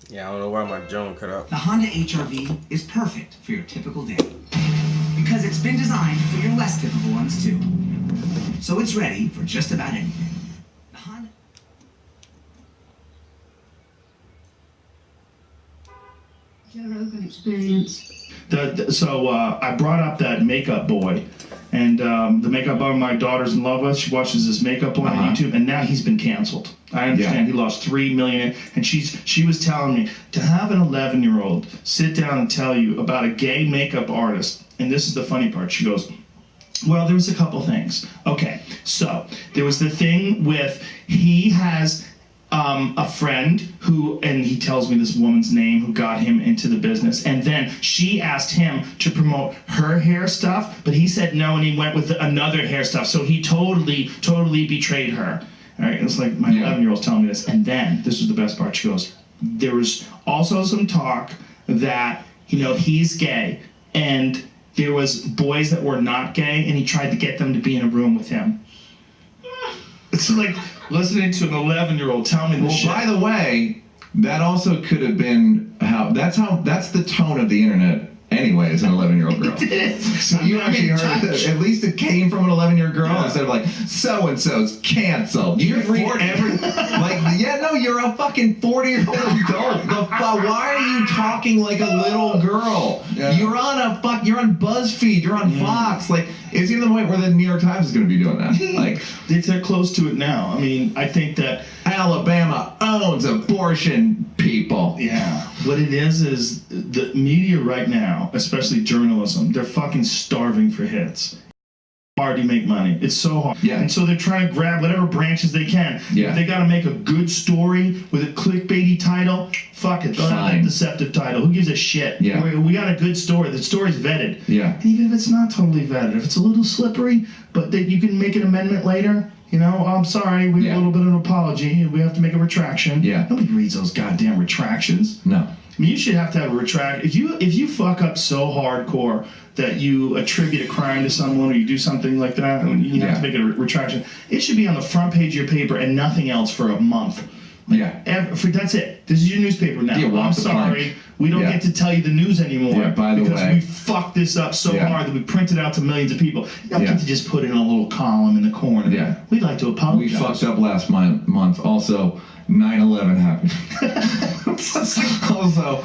Yeah, I don't know why my Joan cut out. The Honda HR-V is perfect for your typical day because it's been designed for your less typical ones too. So it's ready for just about anything. The Honda... Did you have a really good experience? So I brought up that makeup boy, and the makeup boy my daughter's in love with. She watches this makeup boy on YouTube, and now he's been canceled. I understand he lost $3 million, and she was telling me to have an 11-year-old sit down and tell you about a gay makeup artist. And this is the funny part. She goes, well, there was a couple things. Okay, so there was the thing with he has a friend who, and he tells me this woman's name, who got him into the business, and then she asked him to promote her hair stuff, but he said no, and he went with another hair stuff, so he totally betrayed her. All right, it's like my 11-year-old's telling me this, and then this is the best part. She goes, there was also some talk that he's gay, and there was boys that were not gay, and he tried to get them to be in a room with him. It's like listening to an 11-year-old tell me this shit. By the way, that also could have been that's the tone of the internet anyway, as an 11-year-old girl. It is. So you actually heard that. At least it came from an 11-year-old girl instead of like, so-and-so's canceled. You're 40. You're a fucking 40-year-old adult. Why are you talking like a little girl? Yeah. You're on BuzzFeed. You're on Fox. Like, it's even the point where the New York Times is going to be doing that. Like, they're close to it now. I mean, I think that Alabama owns abortion people. Yeah. What it is the media right now, especially journalism, they're fucking starving for hits. Hard to make money. It's so hard. Yeah. And so they're trying to grab whatever branches they can. Yeah. If they got to make a good story with a clickbaity title, fuck it. They'll have a deceptive title. Who gives a shit? Yeah. We got a good story. The story's vetted. Yeah. And even if it's not totally vetted, if it's a little slippery, but that you can make an amendment later. I'm sorry, we have a little bit of an apology. We have to make a retraction. Yeah. Nobody reads those goddamn retractions. No. I mean, you should have to have a retract. If you fuck up so hardcore that you attribute a crime to someone or you do something like that, and you have to make a retraction, it should be on the front page of your paper and nothing else for a month. That's it. This is your newspaper now. I'm sorry. We don't get to tell you the news anymore. Yeah, by the because way. we fucked this up so hard that we printed out to millions of people. You don't get to just put it in a little column in the corner. Yeah. We'd like to apologize. We fucked up last month. Also, 9/11 happened. Also,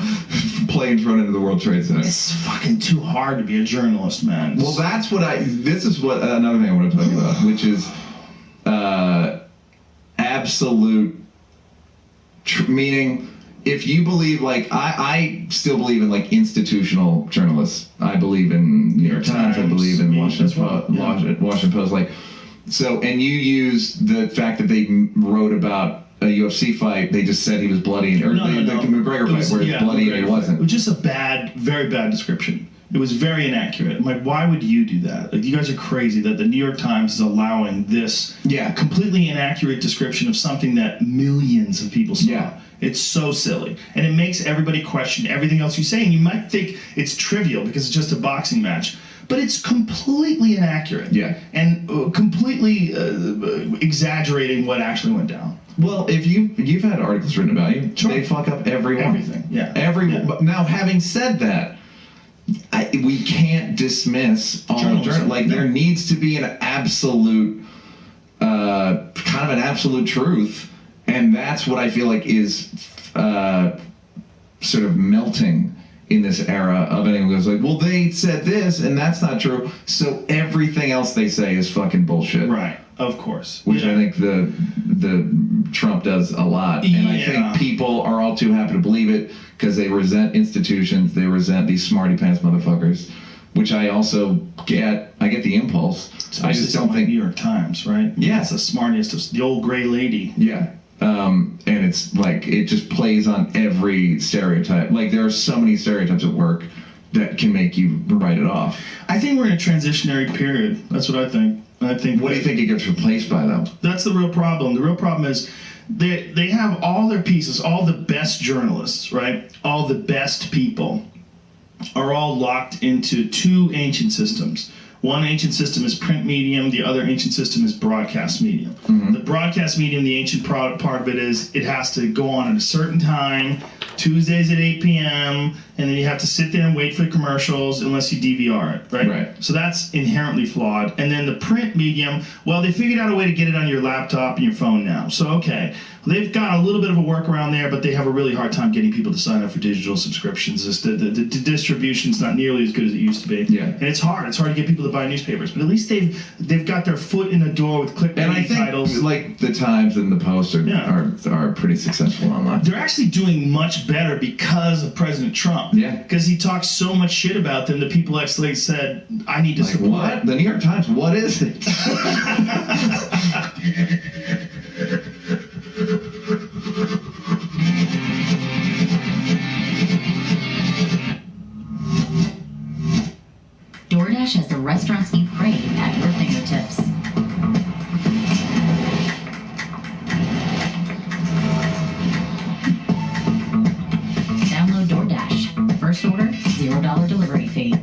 planes run into the World Trade Center. It's fucking too hard to be a journalist, man. Well, this is what another thing I want to talk about, which is absolute meaning. If you believe, like, I still believe in, like, institutional journalists. I believe in New York Times. I believe in Washington Post. Like, so, and you use the fact that they wrote about a UFC fight. They just said he was bloody, the McGregor fight where it's bloody and he wasn't. It was just a very bad description. It was very inaccurate. I'm like, why would you do that? Like, you guys are crazy that the New York Times is allowing this completely inaccurate description of something that millions of people saw. Yeah. It's so silly. And it makes everybody question everything else you say. And you might think it's trivial because it's just a boxing match. But it's completely inaccurate. Yeah. And completely exaggerating what actually went down. Well, if you've had articles written about you, they fuck up everything. Yeah. Now, having said that, we can't dismiss all journalism. Like, there needs to be an absolute, kind of an absolute truth, and that's what I feel like is sort of melting in this era of anyone who goes like, well, they said this, and that's not true, so everything else they say is fucking bullshit. Right. Of course. Which I think the Trump does a lot. And I think people are all too happy to believe it because they resent institutions. They resent these smarty pants motherfuckers, which I also get. I get the impulse. I just don't think New York Times, right? Yeah. It's the smartest, the old gray lady. Yeah. And it's like, it just plays on every stereotype. Like, there are so many stereotypes at work that can make you write it off. I think we're in a transitionary period. That's what I think. What do you think it gets replaced by, though? That's the real problem. The real problem is they have all their pieces, all the best journalists, right? All the best people are all locked into two ancient systems. One ancient system is print medium. The other ancient system is broadcast medium. The broadcast medium, the ancient part of it is it has to go on at a certain time, Tuesdays at 8 p.m., and then you have to sit there and wait for the commercials unless you DVR it, right? Right. So that's inherently flawed. And then the print medium, well, they figured out a way to get it on your laptop and your phone now. So, okay, they've got a little bit of a workaround there, but they have a really hard time getting people to sign up for digital subscriptions. The distribution's not nearly as good as it used to be. Yeah. And it's hard. It's hard to get people to buy newspapers. But at least they've got their foot in the door with clickbait And I think titles. like the Times and the Post are pretty successful online. They're actually doing much better because of President Trump. Yeah. Because he talks so much shit about them that people actually said, I need to Like support. what? The New York Times, what is it? DoorDash has the restaurants you crave at your fingertips. Download DoorDash. First order, $0 delivery fee.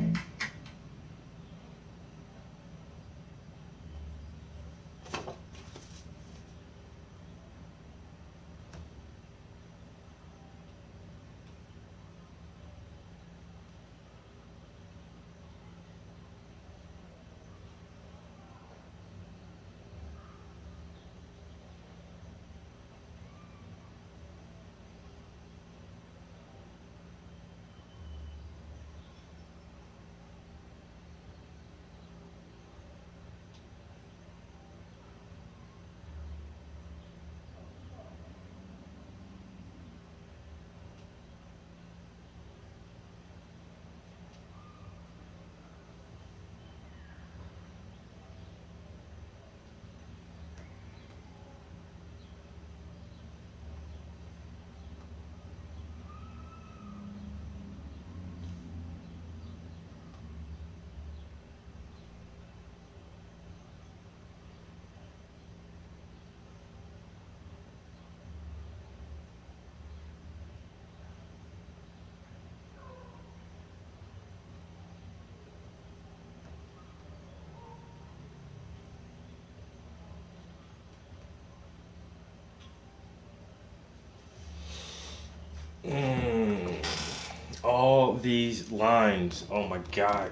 All these lines. Oh my god.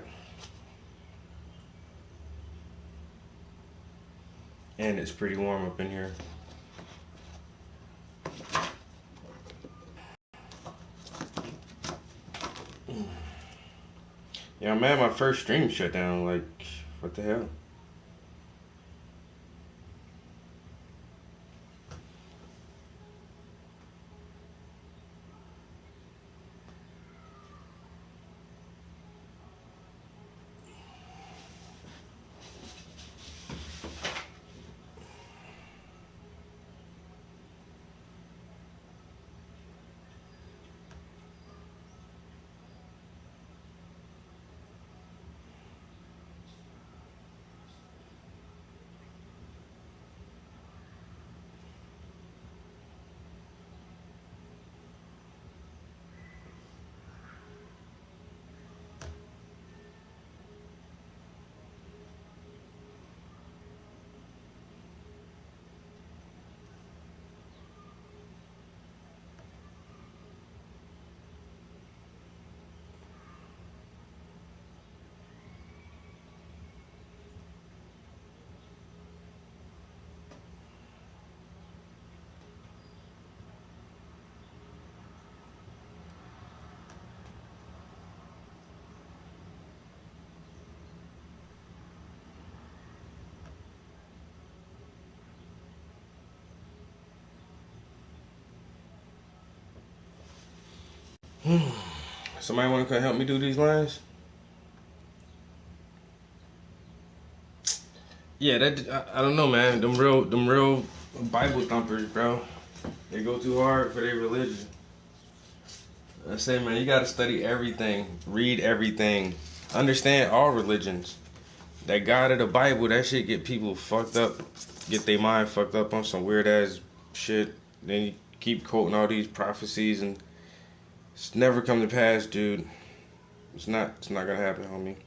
And it's pretty warm up in here. Yeah, I'm mad my first stream shut down. Like, what the hell? Somebody want to come help me do these lines? Yeah, I don't know, man. Them real Bible thumpers, bro. They go too hard for their religion. I say, man, you gotta study everything, read everything, understand all religions. That God of the Bible, that shit get people fucked up, get their mind fucked up on some weird ass shit. Then you keep quoting all these prophecies and it's never come to pass, dude. It's not gonna happen, homie.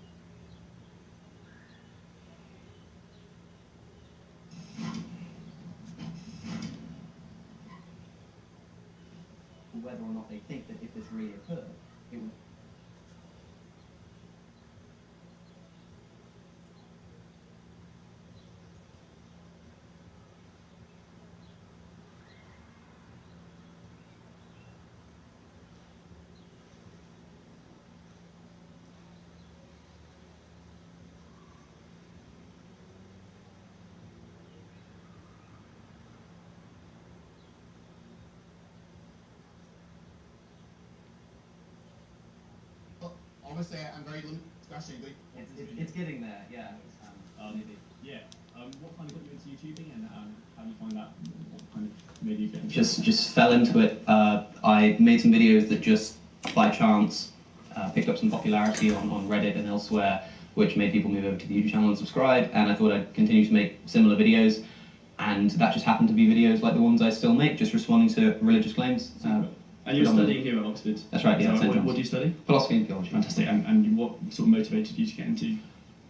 think that if this really occurred, it would. Obviously, I'm very limited discussion. It's getting there, yeah. Maybe. Yeah. What kind of got you into YouTubing, and how do you find that? What kind of made you get into Just fell into it. I made some videos that just by chance picked up some popularity on Reddit and elsewhere, which made people move over to the YouTube channel and subscribe. And I thought I'd continue to make similar videos, and that just happened to be videos like the ones I still make, just responding to religious claims. And you're studying here at Oxford? That's right, yeah. So what do you study? Philosophy and theology. Fantastic. And what sort of motivated you to get into?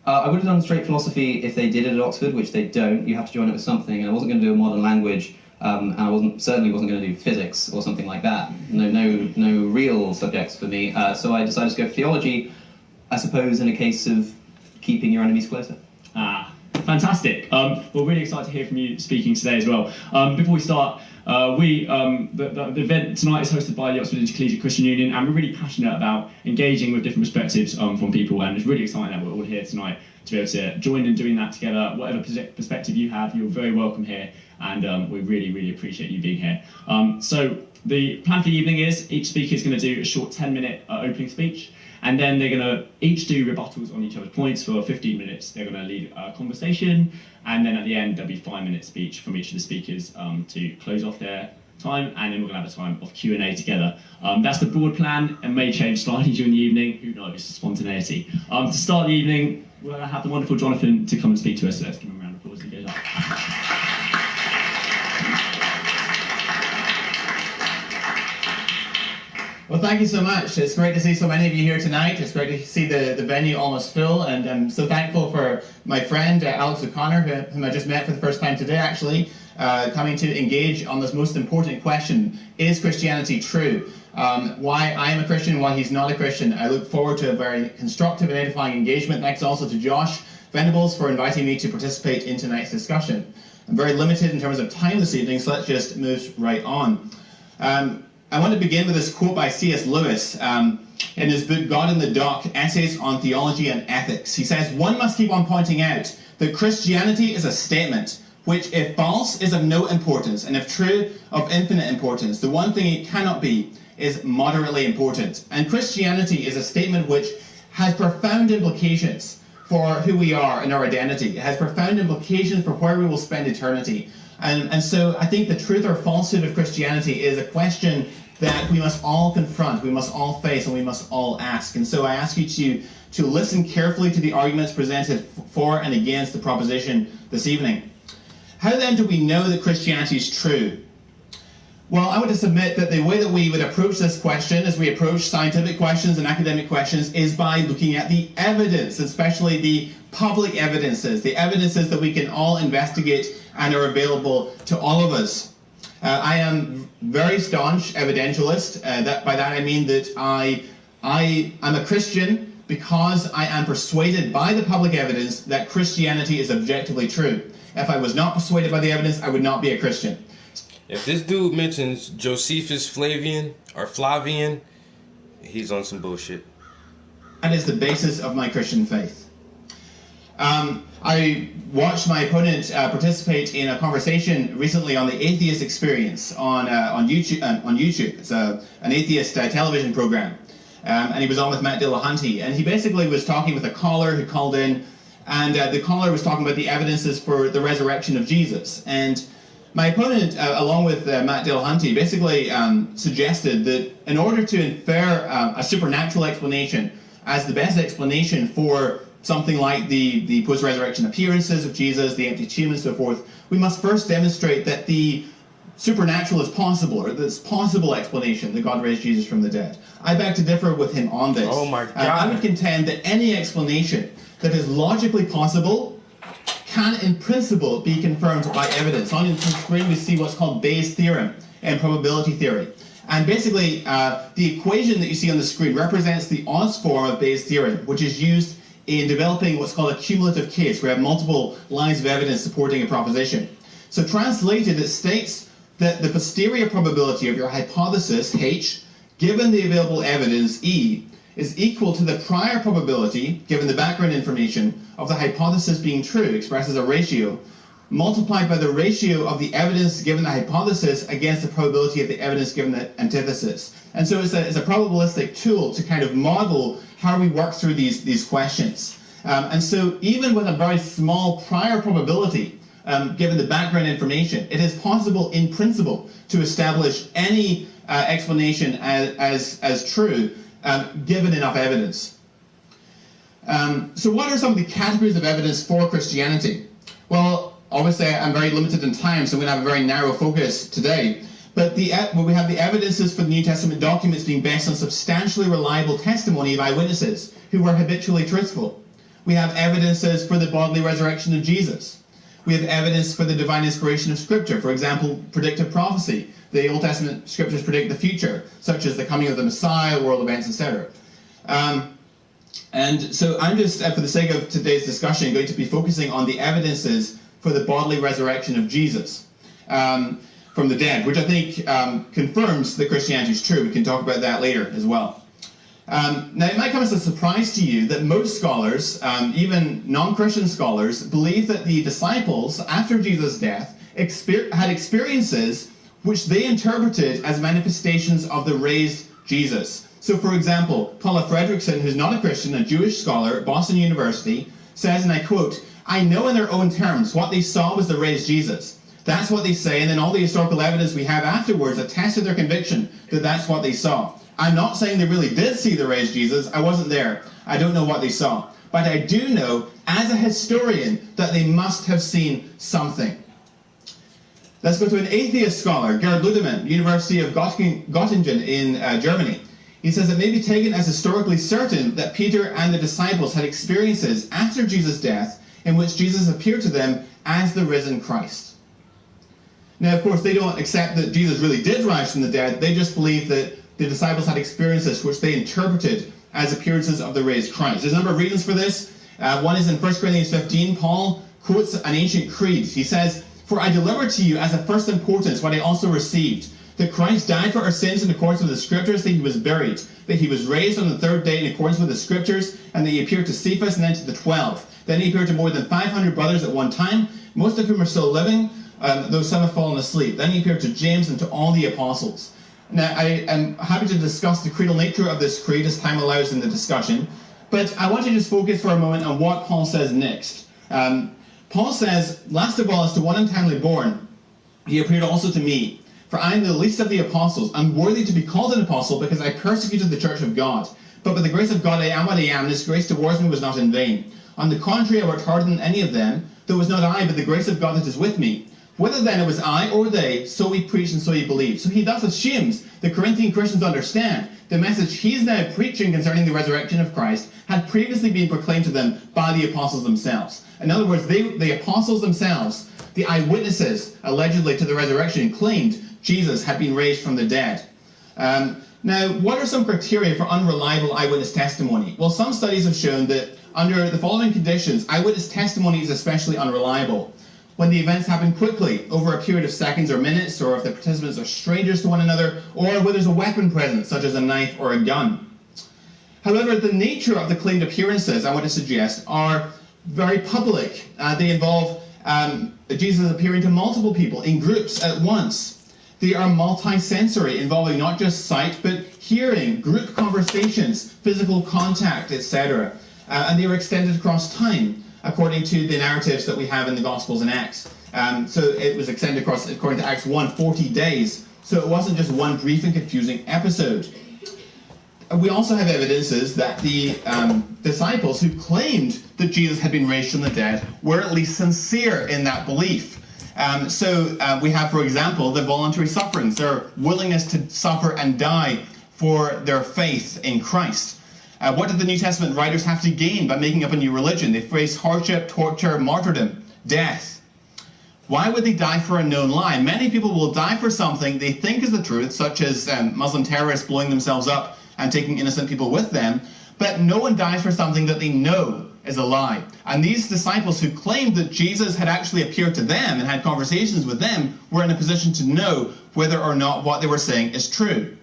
I would have done straight philosophy if they did it at Oxford, which they don't. You have to join it with something, and I wasn't going to do a modern language, and I certainly wasn't going to do physics or something like that. No real subjects for me. So I decided to go for theology, I suppose, in a case of keeping your enemies closer. Fantastic. We're really excited to hear from you speaking today as well. Before we start, the event tonight is hosted by the Oxford Intercollegiate Christian Union, and we're really passionate about engaging with different perspectives from people, and it's really exciting that we're all here tonight to be able to join in doing that together. Whatever perspective you have, you're very welcome here, and we really, really appreciate you being here. So the plan for the evening is each speaker is going to do a short 10-minute opening speech, and then they're going to each do rebuttals on each other's points for 15 minutes. They're going to lead a conversation, and then at the end there'll be a 5-minute speech from each of the speakers to close off their time, and then we're going to have a time of Q&A together. That's the broad plan, and may change slightly during the evening. Who knows? It's spontaneity. To start the evening, we'll have the wonderful Jonathan to come and speak to us. So let's give him a round of applause as he goes up. Well, thank you so much. It's great to see so many of you here tonight. It's great to see the venue almost full, and I'm so thankful for my friend Alex O'Connor, whom I just met for the first time today, actually, coming to engage on this most important question: is Christianity true? Why I am a Christian, why he's not a Christian. I look forward to a very constructive and edifying engagement. Thanks also to Josh Venables for inviting me to participate in tonight's discussion. I'm very limited in terms of time this evening, so let's just move right on. I want to begin with this quote by C.S. Lewis in his book God in the Dock, Essays on Theology and Ethics. He says, "One must keep on pointing out that Christianity is a statement which, if false, is of no importance, and if true, of infinite importance. The one thing it cannot be is moderately important." And Christianity is a statement which has profound implications for who we are and our identity. It has profound implications for where we will spend eternity. And so I think the truth or falsehood of Christianity is a question that we must all confront, we must all face, and we must all ask. And so I ask you to listen carefully to the arguments presented for and against the proposition this evening. How then do we know that Christianity is true? Well, I want to submit that the way that we would approach this question, as we approach scientific questions and academic questions, is by looking at the evidence, especially the public evidences, the evidences that we can all investigate and are available to all of us. I am very staunch evidentialist. By that I mean that I am a Christian because I am persuaded by the public evidence that Christianity is objectively true. If I was not persuaded by the evidence, I would not be a Christian. If this dude mentions Josephus Flavian or Flavian, he's on some bullshit. That is the basis of my Christian faith. I watched my opponent participate in a conversation recently on the Atheist Experience on YouTube. It's an atheist television program, and he was on with Matt Dillahunty, and he basically was talking with a caller who called in, and the caller was talking about the evidences for the resurrection of Jesus. And my opponent, along with Matt Dillahunty, basically suggested that in order to infer a supernatural explanation as the best explanation for something like the post-resurrection appearances of Jesus, the empty tomb and so forth, we must first demonstrate that the supernatural is possible, or this possible explanation that God raised Jesus from the dead. I beg to differ with him on this. Oh my God. I would contend that any explanation that is logically possible can, in principle, be confirmed by evidence. On the screen we see what's called Bayes' theorem in probability theory. And basically, the equation that you see on the screen represents the odds form of Bayes' theorem, which is used in developing what's called a cumulative case, where you have multiple lines of evidence supporting a proposition. So translated, it states that the posterior probability of your hypothesis, H, given the available evidence, E, is equal to the prior probability, given the background information, of the hypothesis being true, expressed as a ratio, multiplied by the ratio of the evidence given the hypothesis against the probability of the evidence given the antithesis. And so it's a probabilistic tool to kind of model how we work through these questions. And so even with a very small prior probability, given the background information, it is possible in principle to establish any explanation as true, given enough evidence. So what are some of the categories of evidence for Christianity? Well, obviously I'm very limited in time, so I'm going to have a very narrow focus today. But we have the evidences for the New Testament documents being based on substantially reliable testimony of eyewitnesses who were habitually truthful. We have evidences for the bodily resurrection of Jesus. We have evidence for the divine inspiration of Scripture. For example, predictive prophecy. The Old Testament Scriptures predict the future, such as the coming of the Messiah, world events, etc. And so I'm just, for the sake of today's discussion, going to be focusing on the evidences for the bodily resurrection of Jesus from the dead, which I think confirms that Christianity is true. We can talk about that later as well. Now, it might come as a surprise to you that most scholars, even non-Christian scholars, believe that the disciples, after Jesus' death, had experiences which they interpreted as manifestations of the raised Jesus. So, for example, Paula Fredrickson, who's not a Christian, a Jewish scholar at Boston University, says, and I quote, "I know in their own terms what they saw was the raised Jesus. That's what they say, and then all the historical evidence we have afterwards attested their conviction that that's what they saw. I'm not saying they really did see the raised Jesus. I wasn't there. I don't know what they saw. But I do know, as a historian, that they must have seen something." Let's go to an atheist scholar, Gerd Ludemann, University of Göttingen in Germany. He says it may be taken as historically certain that Peter and the disciples had experiences after Jesus' death in which Jesus appeared to them as the risen Christ. Now, of course, they don't accept that Jesus really did rise from the dead. They just believe that the disciples had experiences which they interpreted as appearances of the raised Christ. There's a number of reasons for this. One is in 1 Corinthians 15, Paul quotes an ancient creed. He says, "For I delivered to you as of first importance what I also received, that Christ died for our sins in accordance with the Scriptures, that he was buried, that he was raised on the third day in accordance with the Scriptures, and that he appeared to Cephas and then to the 12. Then he appeared to more than 500 brothers at one time, most of whom are still living, though some have fallen asleep. Then he appeared to James and to all the apostles." Now, I am happy to discuss the creedal nature of this creed as time allows in the discussion, but I want to just focus for a moment on what Paul says next. Paul says, "Last of all, as to one untimely born, he appeared also to me. For I am the least of the apostles, unworthy to be called an apostle, because I persecuted the church of God. But by the grace of God I am what I am, this grace towards me was not in vain. On the contrary, I worked harder than any of them, though it was not I, but the grace of God that is with me. Whether then it was I or they, so we preach and so ye believe." So he thus assumes the Corinthian Christians understand the message he's now preaching concerning the resurrection of Christ had previously been proclaimed to them by the apostles themselves. In other words, the apostles themselves, the eyewitnesses allegedly to the resurrection, claimed Jesus had been raised from the dead. Now, what are some criteria for unreliable eyewitness testimony? Well, some studies have shown that under the following conditions, eyewitness testimony is especially unreliable. When the events happen quickly, over a period of seconds or minutes, or if the participants are strangers to one another, or where there's a weapon present, such as a knife or a gun. However, the nature of the claimed appearances, I want to suggest, are very public. They involve Jesus appearing to multiple people in groups at once. They are multi-sensory, involving not just sight, but hearing, group conversations, physical contact, etc. And they were extended across time, according to the narratives that we have in the Gospels and Acts. So it was extended across, according to Acts 1, 40 days. So it wasn't just one brief and confusing episode. We also have evidences that the disciples who claimed that Jesus had been raised from the dead were at least sincere in that belief. So we have, for example, the voluntary sufferings, their willingness to suffer and die for their faith in Christ. What did the New Testament writers have to gain by making up a new religion? They faced hardship, torture, martyrdom, death. Why would they die for a known lie? Many people will die for something they think is the truth, such as Muslim terrorists blowing themselves up and taking innocent people with them, but no one dies for something that they know is a lie. And these disciples who claimed that Jesus had actually appeared to them and had conversations with them were in a position to know whether or not what they were saying is true.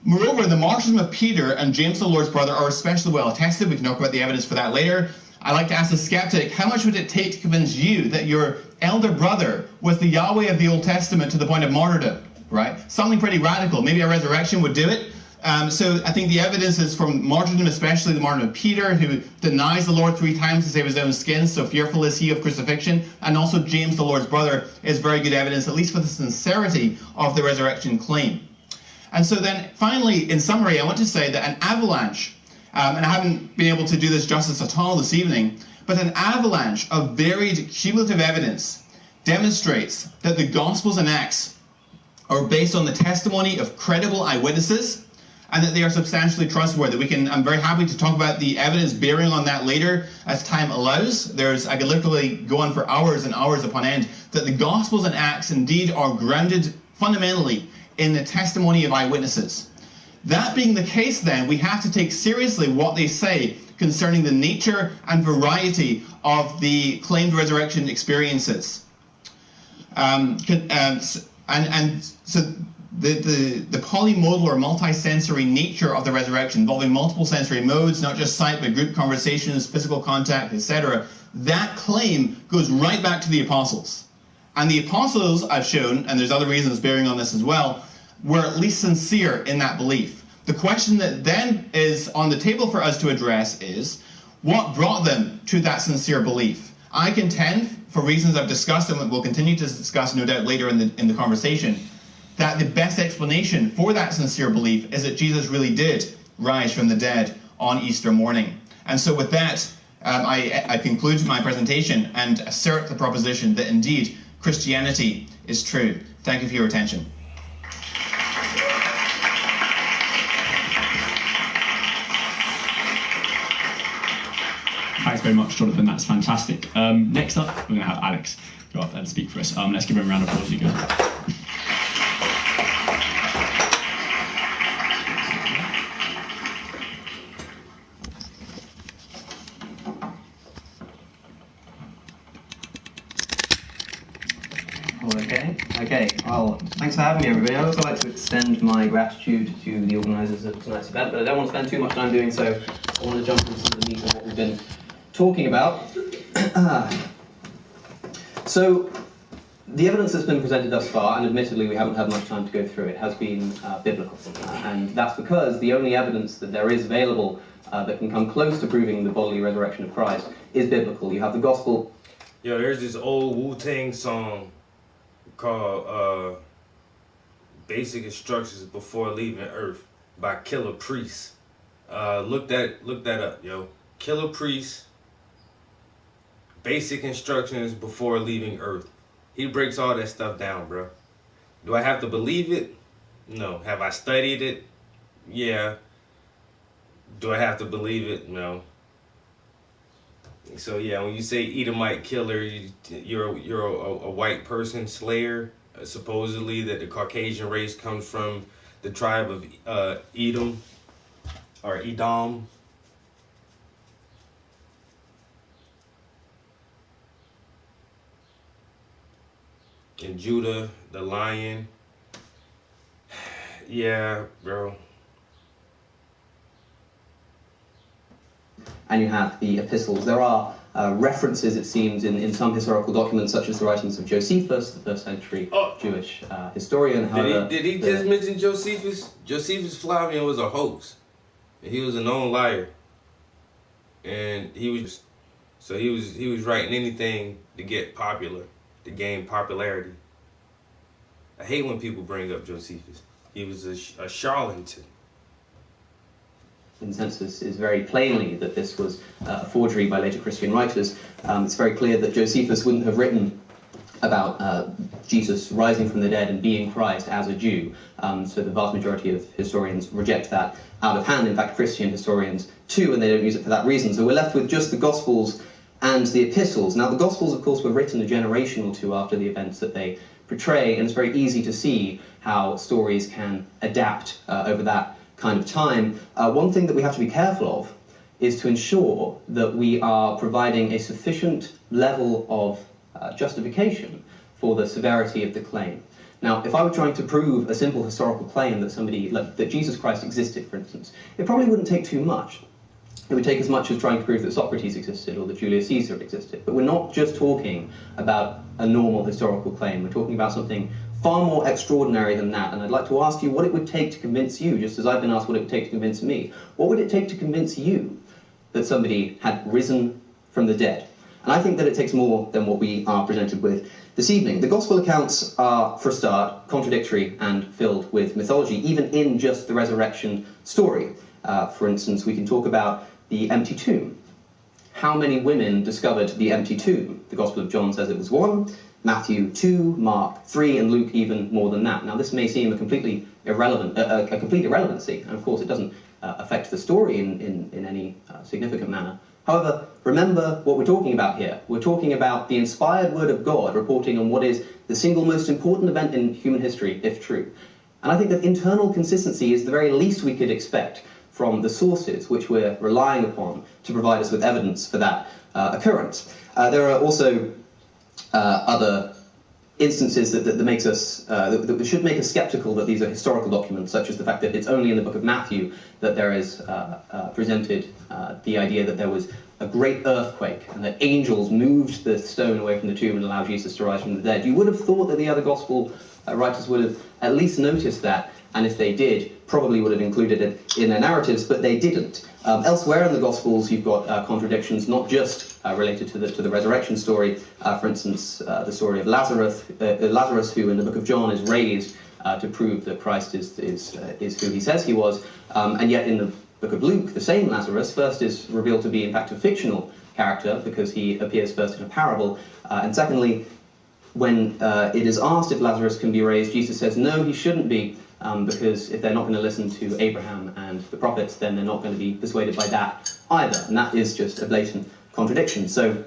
Moreover, the martyrdom of Peter and James, the Lord's brother, are especially well attested. We can talk about the evidence for that later. I like to ask the skeptic, how much would it take to convince you that your elder brother was the Yahweh of the Old Testament to the point of martyrdom, right? Something pretty radical. Maybe a resurrection would do it. So I think the evidence is from martyrdom, especially the martyrdom of Peter, who denies the Lord 3 times to save his own skin, so fearful is he of crucifixion. And also James, the Lord's brother, is very good evidence, at least for the sincerity of the resurrection claim. And so then, finally, in summary, I want to say that an avalanche, and I haven't been able to do this justice at all this evening, but an avalanche of varied cumulative evidence demonstrates that the Gospels and Acts are based on the testimony of credible eyewitnesses and that they are substantially trustworthy. I'm very happy to talk about the evidence bearing on that later as time allows. I could literally go on for hours and hours upon end, that the Gospels and Acts indeed are grounded fundamentally in the testimony of eyewitnesses. That being the case, then, we have to take seriously what they say concerning the nature and variety of the claimed resurrection experiences. So the polymodal or multisensory nature of the resurrection, involving multiple sensory modes, not just sight, but group conversations, physical contact, etc., that claim goes right back to the apostles. And the apostles, I've shown, and there's other reasons bearing on this as well, were at least sincere in that belief. The question that then is on the table for us to address is, what brought them to that sincere belief? I contend, for reasons I've discussed and will continue to discuss no doubt later in the conversation, that the best explanation for that sincere belief is that Jesus really did rise from the dead on Easter morning. And so with that, I conclude my presentation and assert the proposition that indeed Christianity is true. Thank you for your attention. Thanks very much, Jonathan. That's fantastic. Next up, we're going to have Alex go up and speak for us. Let's give him a round of applause. You go. Okay. Well, thanks for having me, everybody. I'd also like to extend my gratitude to the organisers of tonight's event, but I don't want to spend too much time doing so. I want to jump into some of the meat of what we've been talking about. So, the evidence that's been presented thus far, and admittedly we haven't had much time to go through it, has been biblical. And that's because the only evidence that there is available that can come close to proving the bodily resurrection of Christ is biblical. You have the gospel. Yo, there's this old Wu-Tang song called Basic Instructions Before Leaving Earth by Killer Priest. Look that up, yo. Killer Priest, Basic Instructions Before Leaving Earth. He breaks all that stuff down, bro. Do I have to believe it? No. Have I studied it? Yeah. Do I have to believe it? No. So yeah, when you say Edomite killer, you're a white person slayer. Supposedly that the Caucasian race comes from the tribe of Edom or Edom. And Judah, the lion. Yeah, bro. And you have the epistles. There are references, it seems, in some historical documents, such as the writings of Josephus, the first century Jewish historian. Did he just mention Josephus? Josephus Flavian was a hoax. He was a known liar. And he was writing anything to get popular, to gain popularity. I hate when people bring up Josephus. He was a charlatan. Consensus is very plainly that this was a forgery by later Christian writers. It's very clear that Josephus wouldn't have written about Jesus rising from the dead and being Christ as a Jew. So the vast majority of historians reject that out of hand. In fact, Christian historians too, and they don't use it for that reason. So we're left with just the Gospels and the epistles. Now, the Gospels, of course, were written a generation or two after the events that they portray, and it's very easy to see how stories can adapt over that kind of time. One thing that we have to be careful of is to ensure that we are providing a sufficient level of justification for the severity of the claim. Now, if I were trying to prove a simple historical claim that that Jesus Christ existed, for instance, it probably wouldn't take too much. It would take as much as trying to prove that Socrates existed or that Julius Caesar existed. But we're not just talking about a normal historical claim. We're talking about something far more extraordinary than that. And I'd like to ask you what it would take to convince you, just as I've been asked what it would take to convince me. What would it take to convince you that somebody had risen from the dead? And I think that it takes more than what we are presented with this evening. The Gospel accounts are, for a start, contradictory and filled with mythology, even in just the resurrection story. For instance, we can talk about the empty tomb. How many women discovered the empty tomb? The Gospel of John says it was 1, Matthew 2, Mark 3, and Luke even more than that. Now, this may seem a complete irrelevancy, and of course it doesn't affect the story in any significant manner. However, remember what we're talking about here. We're talking about the inspired word of God reporting on what is the single most important event in human history, if true. And I think that internal consistency is the very least we could expect from the sources which we're relying upon to provide us with evidence for that occurrence. There are also other instances that makes us that should make us skeptical that these are historical documents, such as the fact that it's only in the book of Matthew that there is presented the idea that there was a great earthquake and that angels moved the stone away from the tomb and allowed Jesus to rise from the dead. You would have thought that the other gospel writers would have at least noticed that, and if they did, probably would have included it in their narratives, but they didn't. Elsewhere in the Gospels, you've got contradictions, not just related to the resurrection story. For instance, the story of Lazarus, who in the book of John is raised to prove that Christ is who he says he was, and yet in the book of Luke, the same Lazarus first is revealed to be, in fact, a fictional character because he appears first in a parable, and secondly, when it is asked if Lazarus can be raised, Jesus says, no, he shouldn't be, because if they're not going to listen to Abraham and the prophets, then they're not going to be persuaded by that either. And that is just a blatant contradiction. So,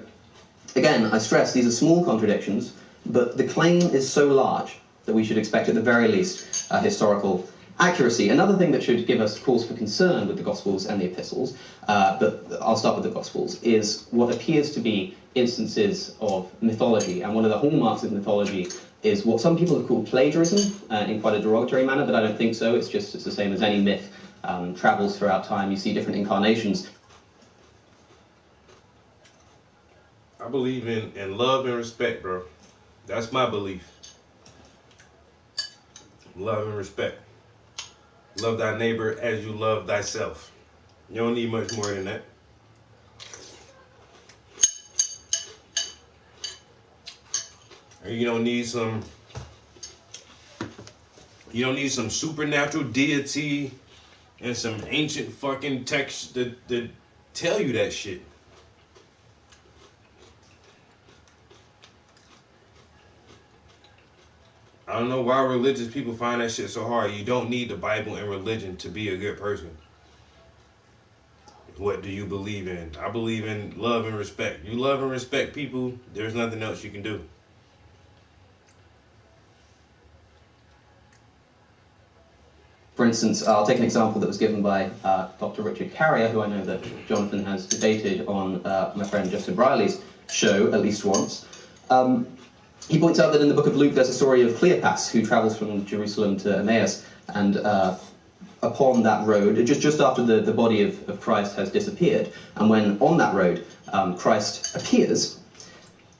again, I stress these are small contradictions, but the claim is so large that we should expect at the very least historical accuracy. Another thing that should give us cause for concern with the Gospels and the Epistles, but I'll start with the Gospels, is what appears to be instances of mythology. And one of the hallmarks of mythology is what some people have called plagiarism in quite a derogatory manner, but I don't think so. It's the same as any myth travels throughout time. You see different incarnations. I believe in love and respect, bro. That's my belief. Love and respect. Love thy neighbor as you love thyself. You don't need much more than that. You don't need some supernatural deity and some ancient fucking text that tell you that shit. I don't know why religious people find that shit so hard. You don't need the Bible and religion to be a good person. What do you believe in? I believe in love and respect. You love and respect people, there's nothing else you can do. For instance, I'll take an example that was given by Dr. Richard Carrier, who I know that Jonathan has debated on my friend Justin Briley's show at least once. He points out that in the book of Luke there's a story of Cleopas who travels from Jerusalem to Emmaus, and upon that road, just after the body of Christ has disappeared, and when on that road Christ appears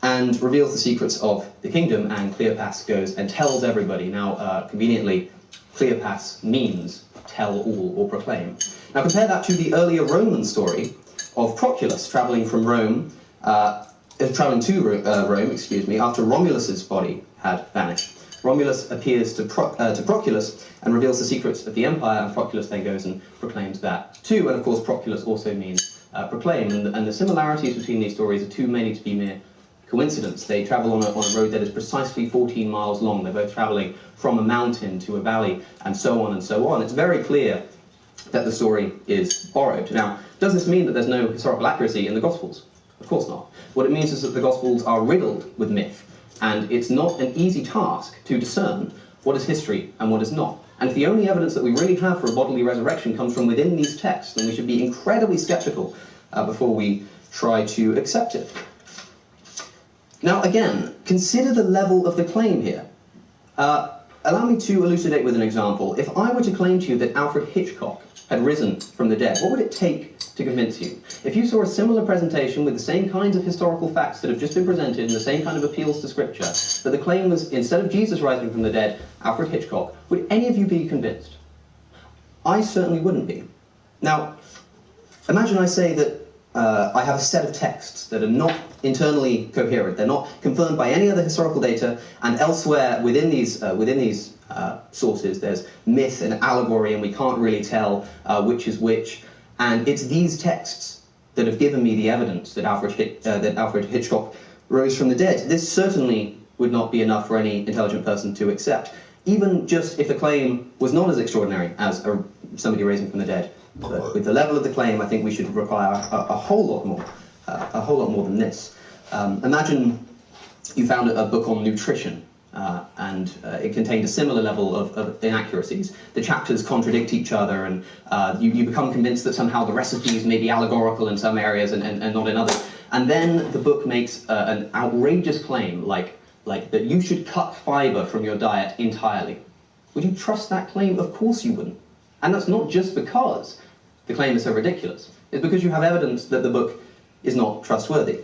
and reveals the secrets of the kingdom, and Cleopas goes and tells everybody. Now, conveniently, Cleopas means tell all or proclaim. Now compare that to the earlier Roman story of Proculus traveling from Rome, traveling to Rome, after Romulus's body had vanished. Romulus appears to Proculus and reveals the secrets of the empire, and Proculus then goes and proclaims that too. And of course, Proculus also means proclaim. And the similarities between these stories are too many to be mere coincidence. They travel on a road that is precisely 14 miles long. They're both traveling from a mountain to a valley, and so on and so on. It's very clear that the story is borrowed. Now, does this mean that there's no historical accuracy in the Gospels? Of course not. What it means is that the Gospels are riddled with myth, and it's not an easy task to discern what is history and what is not. And if the only evidence that we really have for a bodily resurrection comes from within these texts, then we should be incredibly skeptical before we try to accept it. Now again, consider the level of the claim here. Allow me to elucidate with an example. If I were to claim to you that Alfred Hitchcock had risen from the dead, what would it take to convince you? If you saw a similar presentation with the same kinds of historical facts that have just been presented and the same kind of appeals to Scripture, that the claim was, instead of Jesus rising from the dead, Alfred Hitchcock, would any of you be convinced? I certainly wouldn't be. Now, imagine I say that I have a set of texts that are not internally coherent. They're not confirmed by any other historical data, and elsewhere within these sources there's myth and allegory, and we can't really tell which is which. And it's these texts that have given me the evidence that Alfred Hitchcock rose from the dead. This certainly would not be enough for any intelligent person to accept, even just if the claim was not as extraordinary as somebody raising from the dead. But with the level of the claim, I think we should require a whole lot more than this. Imagine you found a book on nutrition, and it contained a similar level of inaccuracies. The chapters contradict each other, and you become convinced that somehow the recipes may be allegorical in some areas and not in others. And then the book makes an outrageous claim, like that you should cut fiber from your diet entirely. Would you trust that claim? Of course you wouldn't. And that's not just because the claim is so ridiculous. It's because you have evidence that the book is not trustworthy.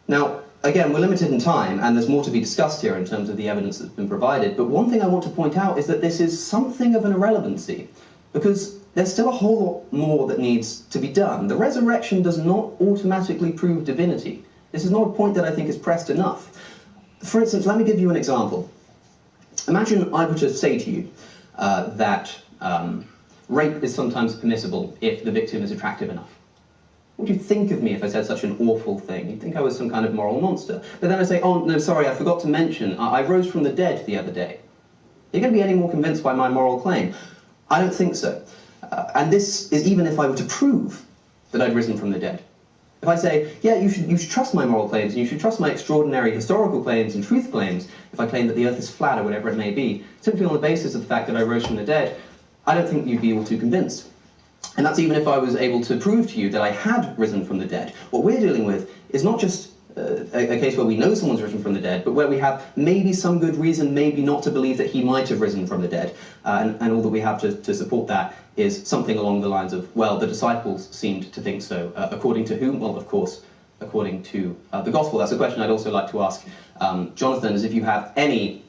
Now, again, we're limited in time, and there's more to be discussed here in terms of the evidence that's been provided. But one thing I want to point out is that this is something of an irrelevancy, because there's still a whole lot more that needs to be done. The resurrection does not automatically prove divinity. This is not a point that I think is pressed enough. For instance, let me give you an example. Imagine I were to say to you that rape is sometimes permissible if the victim is attractive enough. What would you think of me if I said such an awful thing? You'd think I was some kind of moral monster. But then I say, oh, no, sorry, I forgot to mention, I rose from the dead the other day. Are you going to be any more convinced by my moral claim? I don't think so. And this is even if I were to prove that I'd risen from the dead. If I say, yeah, you should trust my moral claims, and you should trust my extraordinary historical claims and truth claims, if I claim that the earth is flat or whatever it may be, simply on the basis of the fact that I rose from the dead, I don't think you'd be able to convince. And that's even if I was able to prove to you that I had risen from the dead. What we're dealing with is not just a case where we know someone's risen from the dead, but where we have maybe some good reason maybe not to believe that he might have risen from the dead. And all that we have to support that is something along the lines of, well, the disciples seemed to think so. According to whom? Well, of course, according to the gospel. That's a question I'd also like to ask Jonathan, is if you have any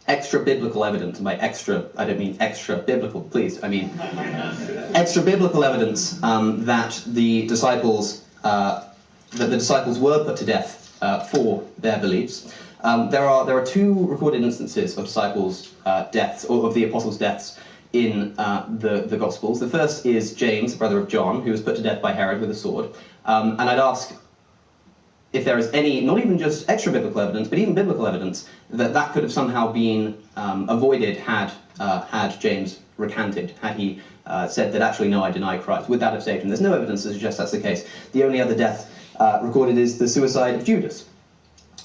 extra biblical evidence, and by extra, I don't mean extra biblical, please, I mean extra biblical evidence that the disciples were put to death for their beliefs. There are two recorded instances of disciples' deaths, or of the apostles' deaths in the Gospels. The first is James, the brother of John, who was put to death by Herod with a sword. And I'd ask if there is any, not even just extra biblical evidence, but even biblical evidence, that could have somehow been avoided had James recanted, had he said that actually, no, I deny Christ. Would that have saved him? There's no evidence to suggest that's the case. The only other death recorded is the suicide of Judas.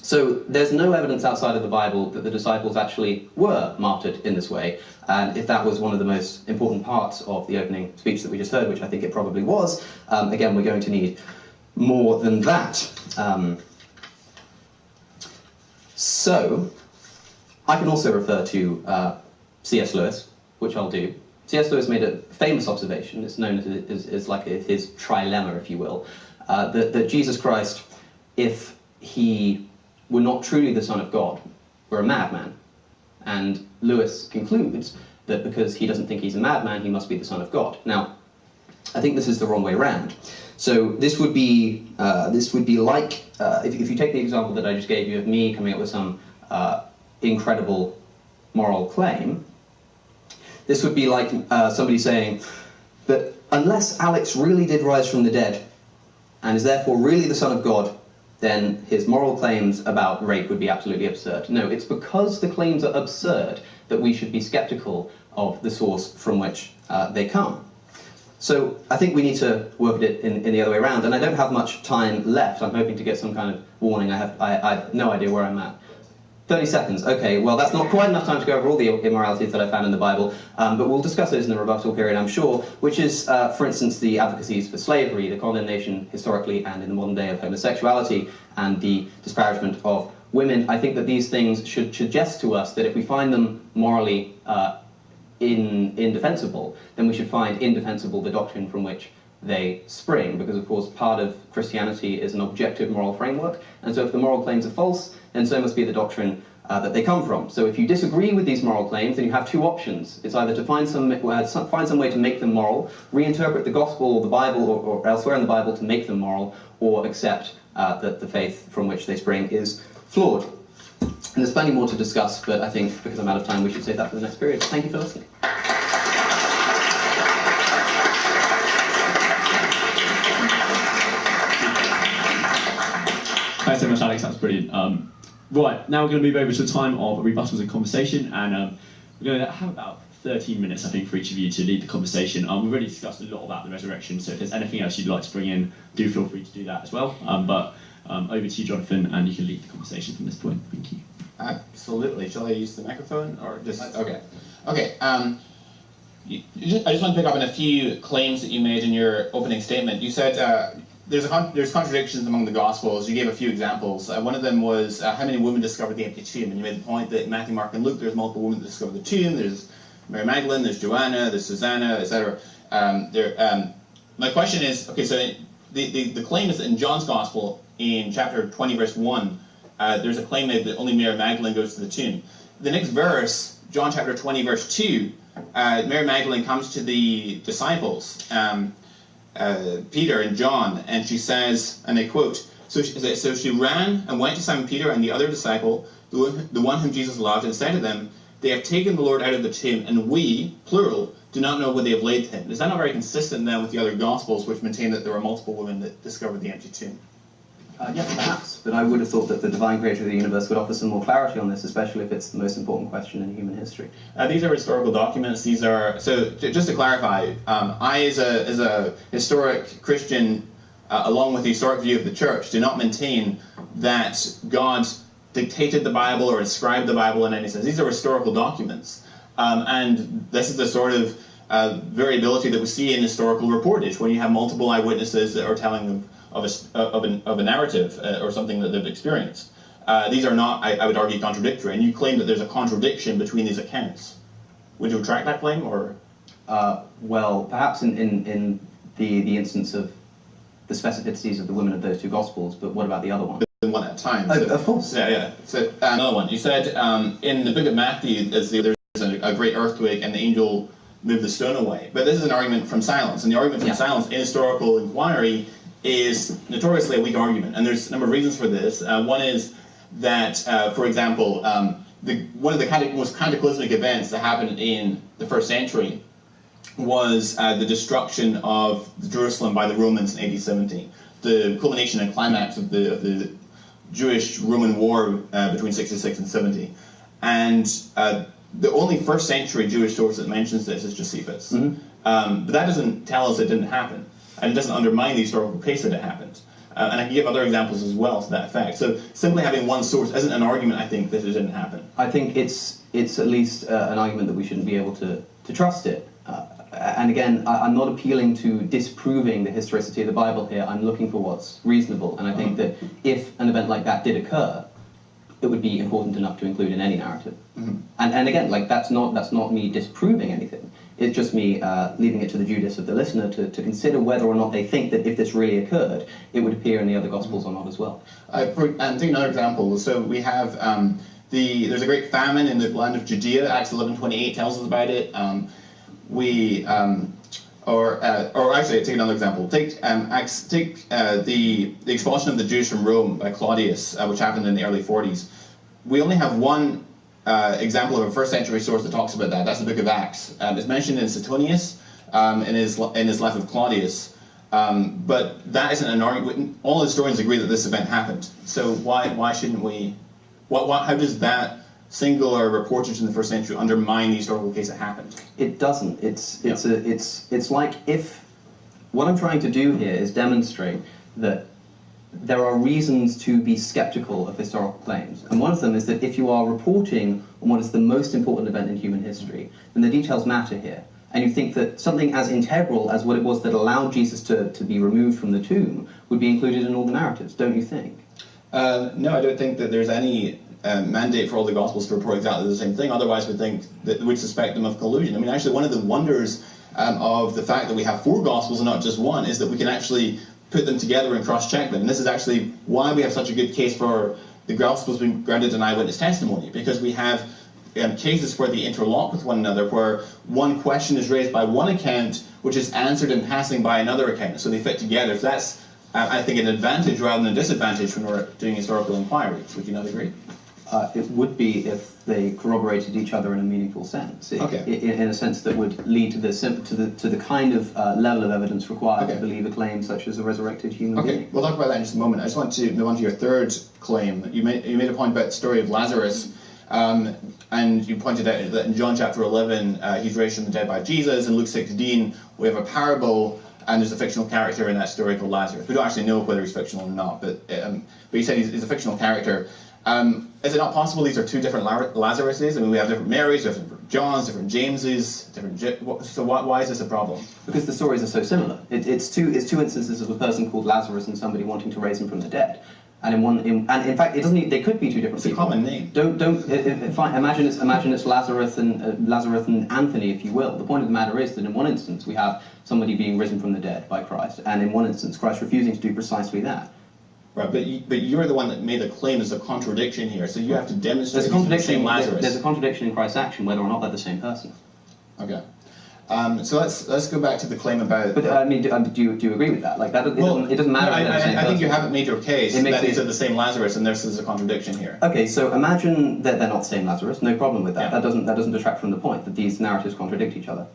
So there's no evidence outside of the Bible that the disciples actually were martyred in this way. And if that was one of the most important parts of the opening speech that we just heard, which I think it probably was, again, we're going to need more than that. So I can also refer to C.S. Lewis, which I'll do. C.S. Lewis made a famous observation. It's known as like his trilemma, if you will, that Jesus Christ, if he were not truly the Son of God, were a madman. And Lewis concludes that because he doesn't think he's a madman, he must be the Son of God. Now, I think this is the wrong way around. So this would be like, if you take the example that I just gave you of me coming up with some incredible moral claim, this would be like somebody saying that unless Alex really did rise from the dead and is therefore really the Son of God, then his moral claims about rape would be absolutely absurd. No, it's because the claims are absurd that we should be skeptical of the source from which they come. So I think we need to work at it in the other way around, and I don't have much time left. I'm hoping to get some kind of warning. I have no idea where I'm at. 30 seconds. Okay, well, that's not quite enough time to go over all the immoralities that I found in the Bible, but we'll discuss those in the rebuttal period, I'm sure, which is, for instance, the advocacies for slavery, the condemnation historically and in the modern day of homosexuality, and the disparagement of women. I think that these things should suggest to us that if we find them morally indefensible, then we should find indefensible the doctrine from which they spring, because of course part of Christianity is an objective moral framework, and so if the moral claims are false, then so must be the doctrine that they come from. So if you disagree with these moral claims, then you have two options. It's either to find some way to make them moral, reinterpret the gospel or the Bible or elsewhere in the Bible to make them moral, or accept that the faith from which they spring is flawed. And there's plenty more to discuss, but I think because I'm out of time, we should save that for the next period. Thank you for listening. Thanks so much, Alex. That's brilliant. Right, now we're going to move over to the time of rebuttals and conversation, and we're going to have about 13 minutes, I think, for each of you to lead the conversation. We've already discussed a lot about the resurrection, so if there's anything else you'd like to bring in, do feel free to do that as well. But over to you, Jonathan, and you can lead the conversation from this point. Thank you. Absolutely. Shall I use the microphone or just okay? Okay. I just want to pick up on a few claims that you made in your opening statement. You said there's contradictions among the Gospels. You gave a few examples. One of them was how many women discovered the empty tomb, and you made the point that in Matthew, Mark, and Luke there's multiple women that discovered the tomb. There's Mary Magdalene, there's Joanna, there's Susanna, etc. My question is, okay, so the claim is that in John's Gospel, in chapter 20, verse 1, there's a claim made that only Mary Magdalene goes to the tomb. The next verse, John chapter 20, verse 2, Mary Magdalene comes to the disciples, Peter and John, and she says, and I quote, so she ran and went to Simon Peter and the other disciple, the one whom Jesus loved, and said to them, they have taken the Lord out of the tomb, and we, plural, do not know where they have laid him. Is that not very consistent then with the other Gospels, which maintain that there were multiple women that discovered the empty tomb? Yes, perhaps, but I would have thought that the divine creator of the universe would offer some more clarity on this, especially if it's the most important question in human history. These are historical documents. These are, so just to clarify, I as a historic Christian, along with the historic view of the church, do not maintain that God dictated the Bible or inscribed the Bible in any sense. These are historical documents, and this is the sort of variability that we see in historical reportage when you have multiple eyewitnesses that are telling of a narrative or something that they've experienced. These are not, I would argue, contradictory, and you claim that there's a contradiction between these accounts. Would you retract that claim, or? Well, perhaps in the instance of the specificities of the women of those two Gospels, but what about the other one? One at a time. So, of course. Yeah. So another one. You said in the book of Matthew, there's a great earthquake and the angel moved the stone away. But this is an argument from silence, and the argument from silence in historical inquiry is notoriously a weak argument, and there's a number of reasons for this. One is that, for example, one of the most cataclysmic events that happened in the first century was the destruction of Jerusalem by the Romans in AD 70, the culmination and climax of the Jewish-Roman war between 66 and 70. And the only first century Jewish source that mentions this is Josephus. Mm-hmm. But that doesn't tell us it didn't happen. And it doesn't undermine the historical case that it happened. And I can give other examples as well to that effect. So simply having one source isn't an argument, I think, that it didn't happen. I think it's at least an argument that we shouldn't be able to trust it. And again, I'm not appealing to disproving the historicity of the Bible here. I'm looking for what's reasonable. And I think that if an event like that did occur, it would be important enough to include in any narrative. Mm-hmm. And again, like that's not me disproving anything. It's just me leaving it to the judice of the listener to consider whether or not they think that if this really occurred, it would appear in the other Gospels or not as well. Take another example. So we have there's a great famine in the land of Judea. Acts 11:28 tells us about it. Or actually, take another example. Take the expulsion of the Jews from Rome by Claudius, which happened in the early 40s. We only have one example of a first century source that talks about that. That's the book of Acts. It's mentioned in Suetonius in his life of Claudius, but that isn't an argument. All historians agree that this event happened. So why shouldn't we? How does that singular reportage in the first century undermine the historical case that happened? It doesn't. It's like if what I'm trying to do here is demonstrate that there are reasons to be skeptical of historical claims. And one of them is that if you are reporting on what is the most important event in human history, then the details matter here. And you think that something as integral as what it was that allowed Jesus to be removed from the tomb would be included in all the narratives, don't you think? No, I don't think that there's any mandate for all the Gospels to report exactly the same thing. Otherwise, we'd suspect them of collusion. I mean, actually, one of the wonders of the fact that we have 4 Gospels and not just one is that we can actually put them together and cross-check them. And this is actually why we have such a good case for the Gospels being granted an eyewitness testimony, because we have cases where they interlock with one another, where one question is raised by one account, which is answered in passing by another account. So they fit together. So that's, I think, an advantage rather than a disadvantage when we're doing historical inquiry. Would you not agree? It would be if they corroborated each other in a meaningful sense. Okay. In a sense that would lead to the kind of level of evidence required to believe a claim such as a resurrected human being. We'll talk about that in just a moment. I just want to move on to your third claim. You made a point about the story of Lazarus, and you pointed out that in John chapter 11, he's raised from the dead by Jesus. In Luke 16, we have a parable, and there's a fictional character in that story called Lazarus. We don't actually know whether he's fictional or not, but you said he's a fictional character. Is it not possible these are 2 different Lazaruses? I mean, we have different Marys, different Johns, different Jameses, so why is this a problem? Because the stories are so similar. It's two instances of a person called Lazarus and somebody wanting to raise him from the dead. And in fact, it doesn't. They could be 2 different it's people. It's a common name. Imagine it's Lazarus and Anthony, if you will. The point of the matter is that in one instance we have somebody being risen from the dead by Christ, and in one instance Christ refusing to do precisely that. Right, but you're the one that made the claim. There's a contradiction here, so you have to demonstrate there's a contradiction. Lazarus. There's a contradiction in Christ's action, whether or not they're the same person. Okay. So let's go back to the claim about. But I mean, do you agree with that? Like that, it doesn't matter. I think you haven't made your case that these are the same Lazarus, and there's a contradiction here. Okay, so imagine that they're not the same Lazarus. No problem with that. Yeah. That doesn't detract from the point that these narratives contradict each other.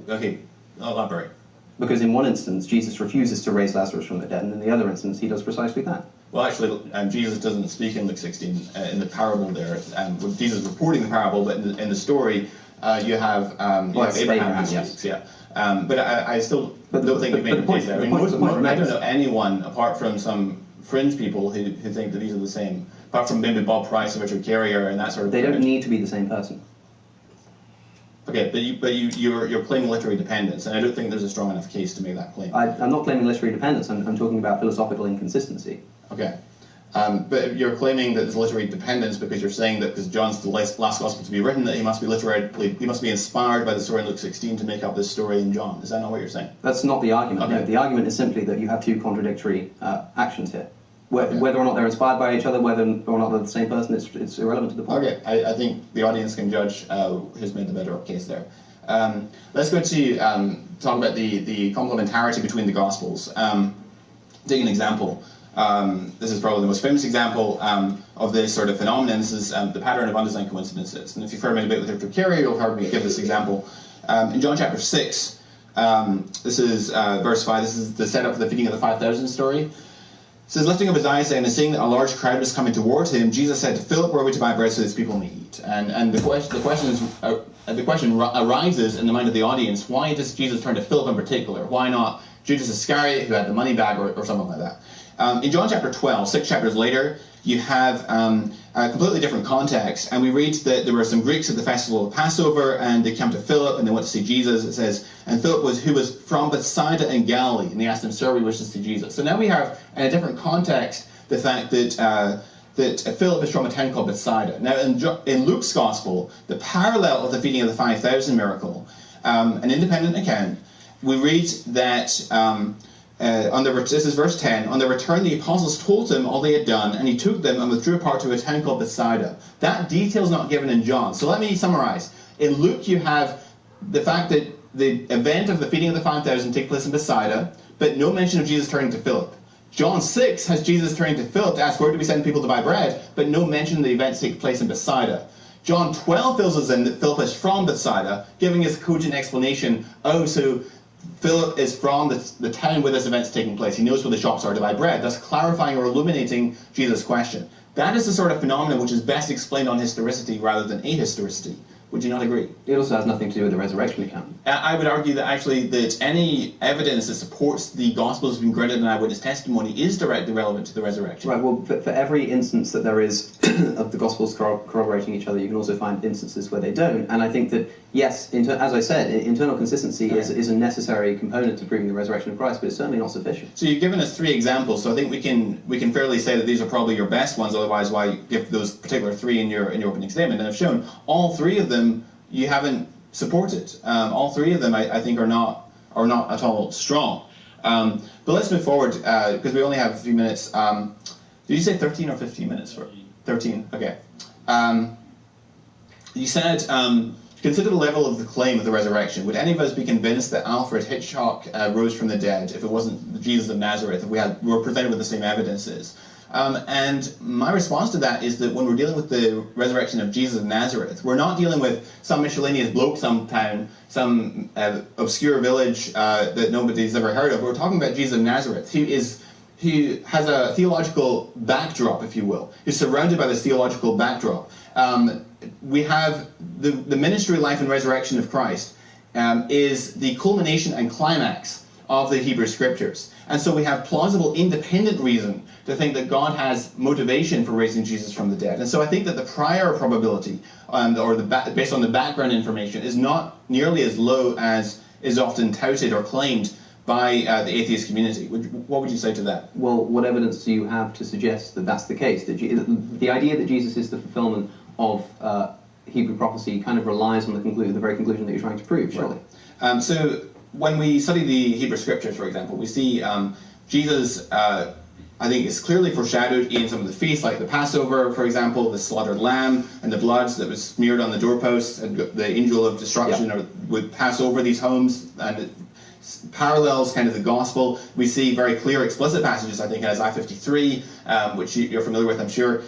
Okay, elaborate. Because in one instance, Jesus refuses to raise Lazarus from the dead, and in the other instance, he does precisely that. Well, actually, Jesus doesn't speak in Luke 16 in the parable there. With Jesus reporting the parable, but in the story, you have Abraham who speaks. Yeah. But I still don't think you've made your case there. I don't know anyone apart from some fringe people who think that these are the same. Apart from maybe Bob Price and Richard Carrier and that sort of. They don't need to be the same person. Okay, but you're claiming literary dependence, and I don't think there's a strong enough case to make that claim. I'm not claiming literary dependence. I'm talking about philosophical inconsistency. Okay. But you're claiming that there's literary dependence because you're saying that because John's the last gospel to be written, that he must be inspired by the story in Luke 16 to make up this story in John. Is that not what you're saying? That's not the argument. Okay. No, the argument is simply that you have 2 contradictory actions here. Whether or not they're inspired by each other, whether or not they're the same person, it's irrelevant to the point. Okay, I think the audience can judge who's made the better case there. Let's go to talk about the complementarity between the Gospels. Take an example. This is probably the most famous example of this sort of phenomenon. This is the pattern of undesigned coincidences. And if you've heard me debate with Richard Carrier, you'll have heard me give this example. In John chapter 6, this is verse 5, this is the setup for the feeding of the 5,000 story. It says, lifting up his eyes and seeing that a large crowd was coming towards him, Jesus said to Philip, where are we to buy bread so that his people may eat? And the question arises in the mind of the audience, why does Jesus turn to Philip in particular? Why not Judas Iscariot, who had the money bag, or something like that? In John chapter 12, 6 chapters later, you have a completely different context, and we read that there were some Greeks at the festival of Passover, and they came to Philip, and they went to see Jesus. It says, and Philip who was from Bethsaida in Galilee, and they asked him, sir, we wish to see Jesus. So now we have, in a different context, the fact that Philip is from a town called Bethsaida. Now, in Luke's Gospel, the parallel of the feeding of the 5,000 miracle, an independent account, we read that... this is verse 10. On their return, the apostles told him all they had done, and he took them and withdrew apart to a town called Bethsaida. That detail is not given in John. So let me summarize. In Luke, you have the fact that the event of the feeding of the 5,000 take place in Bethsaida, but no mention of Jesus turning to Philip. John 6 has Jesus turning to Philip to ask, where do we send people to buy bread, but no mention of the events take place in Bethsaida. John 12 fills us in that Philip is from Bethsaida, giving us a cogent explanation. Oh, so Philip is from the town where this event's taking place. He knows where the shops are to buy bread, thus clarifying or illuminating Jesus' question. That is the sort of phenomenon which is best explained on historicity rather than ahistoricity. Would you not agree? It also has nothing to do with the resurrection account. I would argue that actually that any evidence that supports the Gospels being grounded in eyewitness testimony is directly relevant to the resurrection. Right, well, for every instance that there is of the Gospels corroborating each other, you can also find instances where they don't. And I think that, yes, as I said, internal consistency is a necessary component to proving the resurrection of Christ, but it's certainly not sufficient. So you've given us 3 examples, so I think we can fairly say that these are probably your best ones, otherwise why give those particular 3 in your opening statement. And I've shown all 3 of them you haven't supported. All 3 of them I think are not at all strong. But let's move forward because we only have a few minutes. Did you say 13 or 15 minutes? For 13. Okay. You said consider the level of the claim of the resurrection. Would any of us be convinced that Alfred Hitchcock rose from the dead if it wasn't Jesus of Nazareth? If we were presented with the same evidences? And my response to that is that when we're dealing with the resurrection of Jesus of Nazareth, we're not dealing with some miscellaneous bloke, some town, some obscure village that nobody's ever heard of. We're talking about Jesus of Nazareth, who has a theological backdrop, if you will, who's surrounded by this theological backdrop. We have the ministry, life, and resurrection of Christ is the culmination and climax of the Hebrew Scriptures. And so we have plausible, independent reason to think that God has motivation for raising Jesus from the dead. And so I think that the prior probability, based on the background information, is not nearly as low as is often touted or claimed by the atheist community. What would you say to that? Well, what evidence do you have to suggest that that's the case? That the idea that Jesus is the fulfillment of Hebrew prophecy kind of relies on the very conclusion that you're trying to prove, surely. Right. So when we study the Hebrew Scriptures, for example, we see Jesus, I think, is clearly foreshadowed in some of the feasts, like the Passover, for example, the slaughtered lamb and the blood that was smeared on the doorposts, and the angel of destruction would pass over these homes, and it parallels kind of the gospel. We see very clear, explicit passages, I think, in Isaiah 53, which you're familiar with, I'm sure,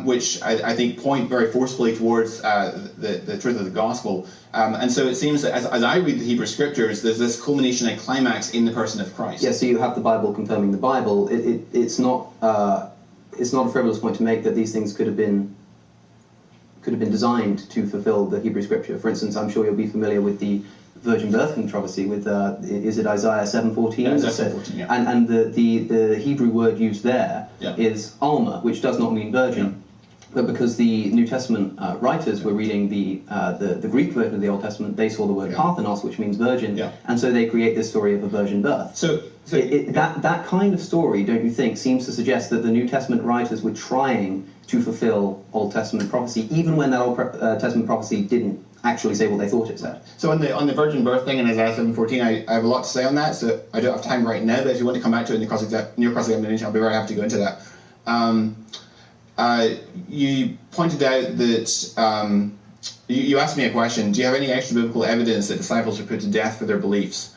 which I think point very forcefully towards the truth of the gospel. And so it seems that as I read the Hebrew Scriptures, there's this culmination and climax in the person of Christ. Yeah, so you have the Bible confirming the Bible. It's not a frivolous point to make that these things could have been designed to fulfill the Hebrew Scripture. For instance, I'm sure you'll be familiar with the virgin birth controversy with is it Isaiah 7:14? Yeah, Isaiah 7:14, yeah. And the Hebrew word used there is alma, which does not mean virgin. But because the New Testament writers were reading the Greek version of the Old Testament, they saw the word parthenos, which means virgin, and so they create this story of a virgin birth. So that kind of story, don't you think, seems to suggest that the New Testament writers were trying to fulfill Old Testament prophecy, even when that Old Testament prophecy didn't actually say what they thought it said. So on the virgin birth thing in Isaiah 7:14, I have a lot to say on that, so I don't have time right now, but if you want to come back to it in your cross-examination, I'll be very happy to go into that. You pointed out that you asked me a question. Do you have any extra biblical evidence that disciples were put to death for their beliefs?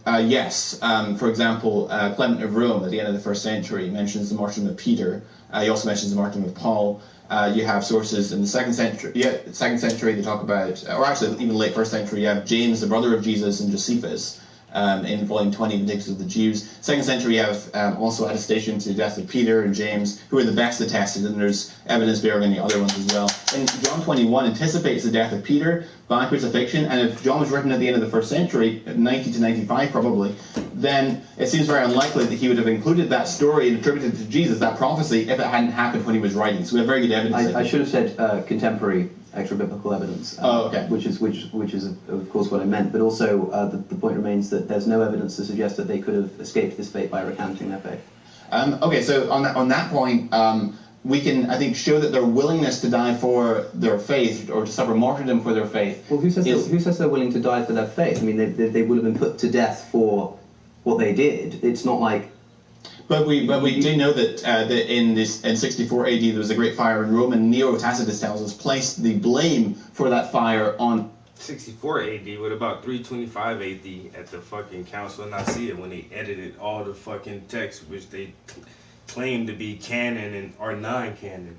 Yes. For example, Clement of Rome at the end of the 1st century mentions the martyrdom of Peter. He also mentions the martyrdom of Paul. You have sources in the 2nd century. Second century they talk about, or actually even late 1st century. You have James, the brother of Jesus, and Josephus. In volume 20, Vindictus of the Jews. 2nd century, you have also attestation to the death of Peter and James, who are the best attested, and there's evidence bearing on the other ones as well. And John 21 anticipates the death of Peter by crucifixion, and if John was written at the end of the 1st century, 90 to 95 probably, then it seems very unlikely that he would have included that story and attributed to Jesus, that prophecy, if it hadn't happened when he was writing. So we have very good evidence. I should have said contemporary extra biblical evidence, which is of course what I meant, but also the point remains that there's no evidence to suggest that they could have escaped this fate by recanting their faith. Okay, so on that point, we can, I think, show that their willingness to die for their faith or to suffer martyrdom for their faith. Well, who says they're willing to die for their faith? I mean, they would have been put to death for what they did. It's not like. But we do know that in 64 AD there was a great fire in Rome, and Nero, Tacitus tells us, placed the blame for that fire on 64 AD. What about 325 AD at the fucking Council of Nicaea when they edited all the fucking texts which they claimed to be canon and are non-canon?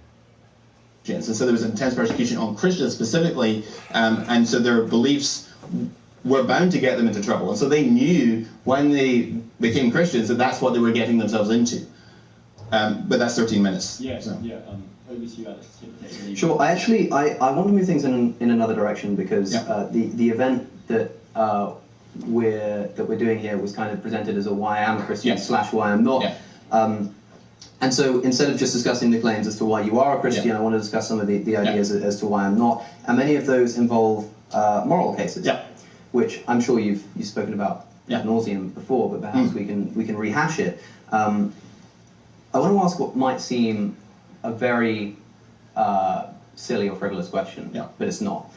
And so there was intense persecution on Christians specifically, and so their beliefs were bound to get them into trouble. And so they knew when they became Christians that that's what they were getting themselves into. But that's 13 minutes. Yeah, so. Over to you, Alex. Sure. I want to move things in another direction because the event that we're doing here was kind of presented as a why I am a Christian / why I'm not. And so instead of just discussing the claims as to why you are a Christian, I want to discuss some of the ideas as to why I'm not. And many of those involve moral cases, which I'm sure you've spoken about ad nauseum before, but perhaps we can rehash it. I want to ask what might seem a very silly or frivolous question, but it's not.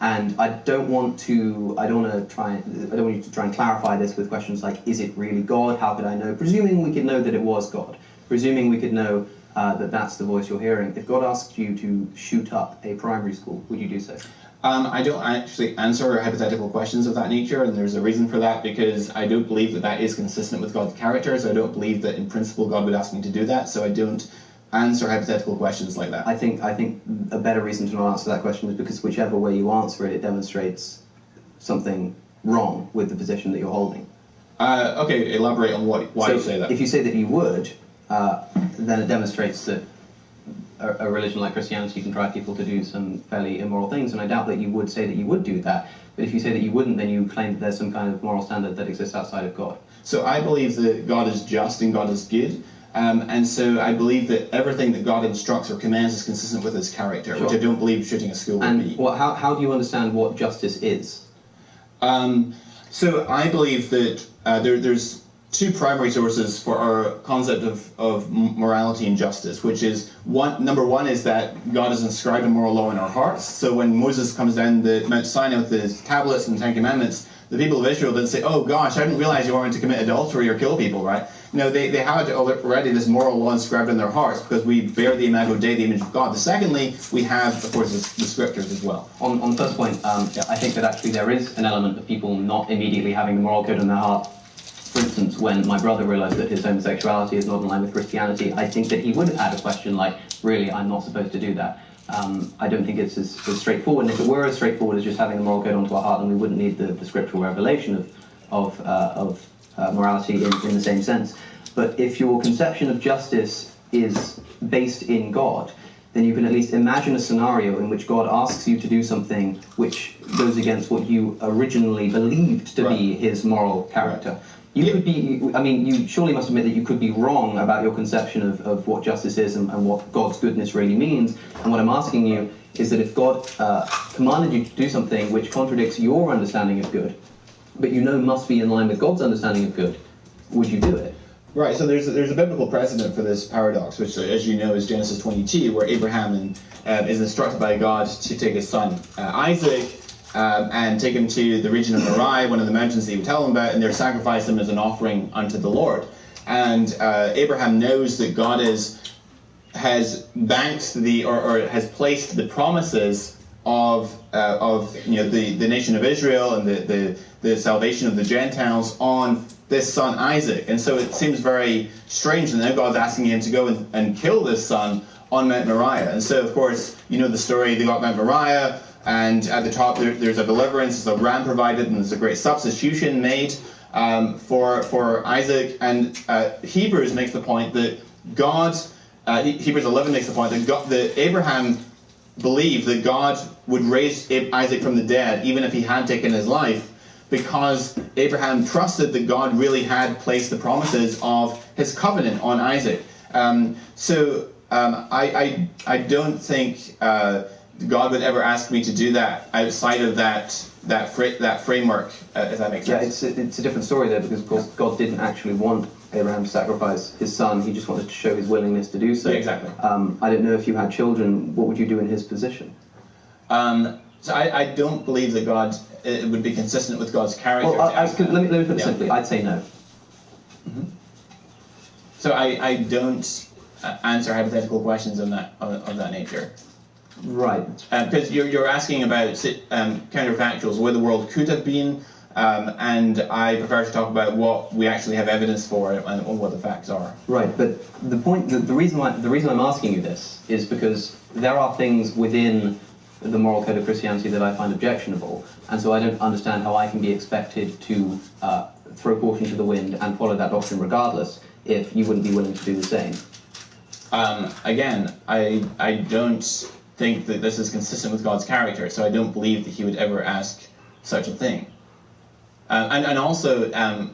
And I don't want you to try and clarify this with questions like, is it really God? How could I know? Presuming we could know that it was God. Presuming we could know that that's the voice you're hearing. If God asked you to shoot up a primary school, would you do so? I don't actually answer hypothetical questions of that nature, and there's a reason for that, because I don't believe that is consistent with God's character, so I don't believe that in principle God would ask me to do that, so I don't answer hypothetical questions like that. I think a better reason to not answer that question is because whichever way you answer it, it demonstrates something wrong with the position that you're holding. Okay, elaborate on why you say that. If you say that you would, then it demonstrates that a religion like Christianity can drive people to do some fairly immoral things, and I doubt that you would say that you would do that. But if you say that you wouldn't, then you claim that there's some kind of moral standard that exists outside of God. So I believe that God is just and God is good. And so I believe that everything that God instructs or commands is consistent with his character, which I don't believe shooting a school would be. And how do you understand what justice is? So I believe that there's two primary sources for our concept of morality and justice, which is number one is that God has inscribed a moral law in our hearts. So when Moses comes down the Mount Sinai with the tablets and the Ten Commandments, the people of Israel didn't say, "Oh gosh, I didn't realize you wanted to commit adultery or kill people," right? No, they had already this moral law inscribed in their hearts because we bear the imago Dei, the image of God. Secondly, we have, of course, the scriptures as well. On the first point, I think that actually there is an element of people not immediately having the moral code in their heart. For instance, when my brother realized that his homosexuality is not in line with Christianity, I think that he would have had a question like, really, I'm not supposed to do that. I don't think it's as straightforward, and if it were as straightforward as just having the moral code onto our heart, then we wouldn't need the scriptural revelation of morality in the same sense. But if your conception of justice is based in God, then you can at least imagine a scenario in which God asks you to do something which goes against what you originally believed to be his moral character. You could be, you surely must admit that you could be wrong about your conception of what justice is and what God's goodness really means. And what I'm asking you is that if God commanded you to do something which contradicts your understanding of good, but you know must be in line with God's understanding of good, would you do it? Right, so there's a biblical precedent for this paradox, which, as you know, is Genesis 22, where Abraham is instructed by God to take his son Isaac and take him to the region of Moriah, one of the mountains that he would tell him about, and there sacrifice him as an offering unto the Lord. And Abraham knows that God has banked or has placed the promises of the nation of Israel and the salvation of the Gentiles on this son Isaac. And so it seems very strange that now God's asking him to go and kill this son on Mount Moriah. And so, of course, you know the story, they got Mount Moriah, and at the top there's a deliverance, there's a ram provided, and there's a great substitution made for Isaac. And Hebrews makes the point that Hebrews 11 makes the point that Abraham believed that God would raise Isaac from the dead, even if he had taken his life, because Abraham trusted that God really had placed the promises of his covenant on Isaac. I don't think God would ever ask me to do that outside of that framework, if that makes sense. Yeah, it's a different story there, because of course God didn't actually want Abraham to sacrifice his son. He just wanted to show his willingness to do so. Yeah, exactly. I don't know if you had children, what would you do in his position? So I don't believe that God it would be consistent with God's character. Well, let me put it simply. I'd say no. Mm-hmm. So I don't answer hypothetical questions of that nature. Right. Because you're asking about counterfactuals, where the world could have been, and I prefer to talk about what we actually have evidence for and what the facts are. Right. But the point, the reason I'm asking you this is because there are things within the moral code of Christianity that I find objectionable, and so I don't understand how I can be expected to throw caution to the wind and follow that doctrine regardless, if you wouldn't be willing to do the same? Again, I don't think that this is consistent with God's character, so I don't believe that he would ever ask such a thing. And also,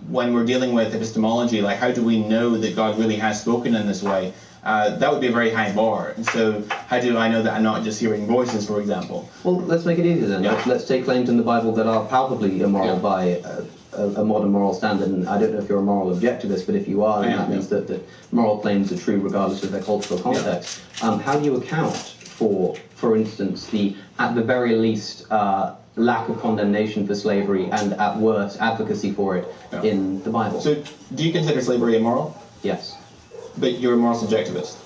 when we're dealing with epistemology, like how do we know that God really has spoken in this way? That would be a very high bar. And so how do I know that I'm not just hearing voices, for example? Well, let's make it easier then. Yeah. Let's take claims in the Bible that are palpably immoral by a modern moral standard. And I don't know if you're a moral objectivist, but if you are, then that means that moral claims are true regardless of their cultural context. How do you account for instance, at the very least, lack of condemnation for slavery and at worst advocacy for it in the Bible? So do you consider slavery immoral? Yes. But you're a moral subjectivist?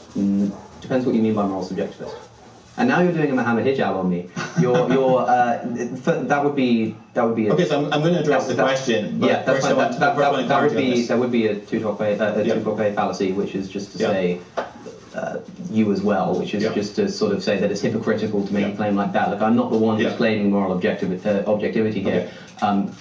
Depends what you mean by moral subjectivist. And now you're doing a Muhammad hijab on me. That would be okay, so I'm going to address the question. But yeah, that's fine. that would be a tutope fallacy, which is just to say you as well, which is just to sort of say that it's hypocritical to make a claim like that. Look, I'm not the one who's claiming moral objectivity here.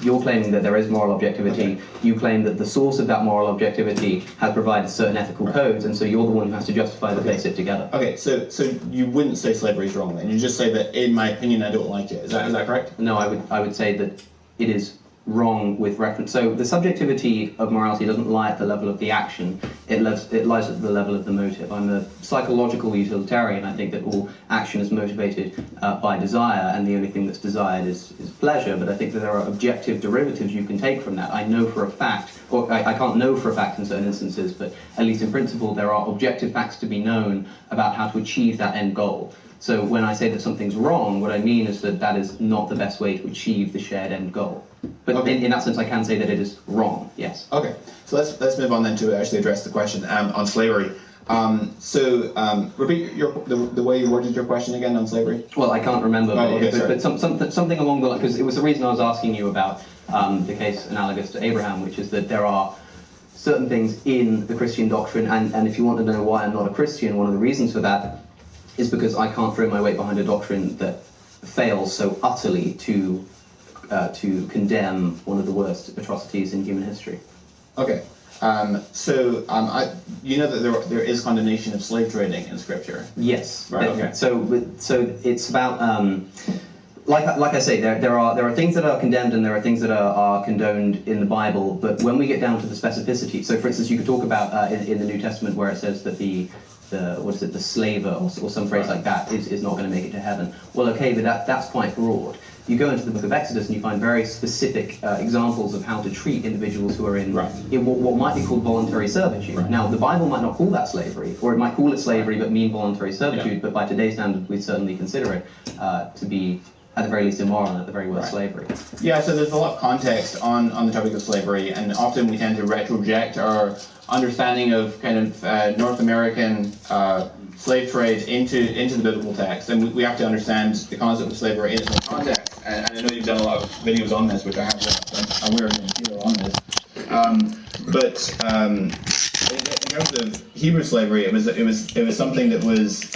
You're claiming that there is moral objectivity. You claim that the source of that moral objectivity has provided certain ethical codes, and so you're the one who has to justify that they sit together. Okay, so you wouldn't say slavery is wrong then? You just say that, in my opinion, I don't like it. Is that correct? No, I would say that it is wrong with reference. So the subjectivity of morality doesn't lie at the level of the action, it lies at the level of the motive. I'm a psychological utilitarian. I think that all action is motivated by desire, and the only thing that's desired is pleasure, but I think that there are objective derivatives you can take from that. I know for a fact, or I can't know for a fact in certain instances, but at least in principle there are objective facts to be known about how to achieve that end goal. So when I say that something's wrong, what I mean is that that is not the best way to achieve the shared end goal. But in that sense, I can say that it is wrong, yes. Okay, so let's move on then to actually address the question on slavery. Repeat the way you worded your question again on slavery. Well, I can't remember, but something along the line, because it was the reason I was asking you about the case analogous to Abraham, which is that there are certain things in the Christian doctrine, and if you want to know why I'm not a Christian, one of the reasons for that is because I can't throw my weight behind a doctrine that fails so utterly to condemn one of the worst atrocities in human history. Okay, you know that there is condemnation of slave trading in Scripture. Yes. Right. Okay. So it's about like I say, there are things that are condemned and there are things that are condoned in the Bible. But when we get down to the specificity, so for instance, you could talk about in the New Testament where it says that the slaver or some phrase like that is not going to make it to heaven. Well, okay, but that's quite broad. You go into the book of Exodus and you find very specific examples of how to treat individuals who are in what might be called voluntary servitude. Right. Now, the Bible might not call that slavery, or it might call it slavery but mean voluntary servitude, but by today's standard we'd certainly consider it to be at the very least immoral and at the very worst slavery. Yeah, so there's a lot of context on the topic of slavery, and often we tend to retroject our understanding of kind of North American slave trade into the biblical text, and we have to understand the concept of slavery in its own context. And I know you've done a lot of videos on this, which I have I'm aware of on this. In terms of Hebrew slavery, it was something that was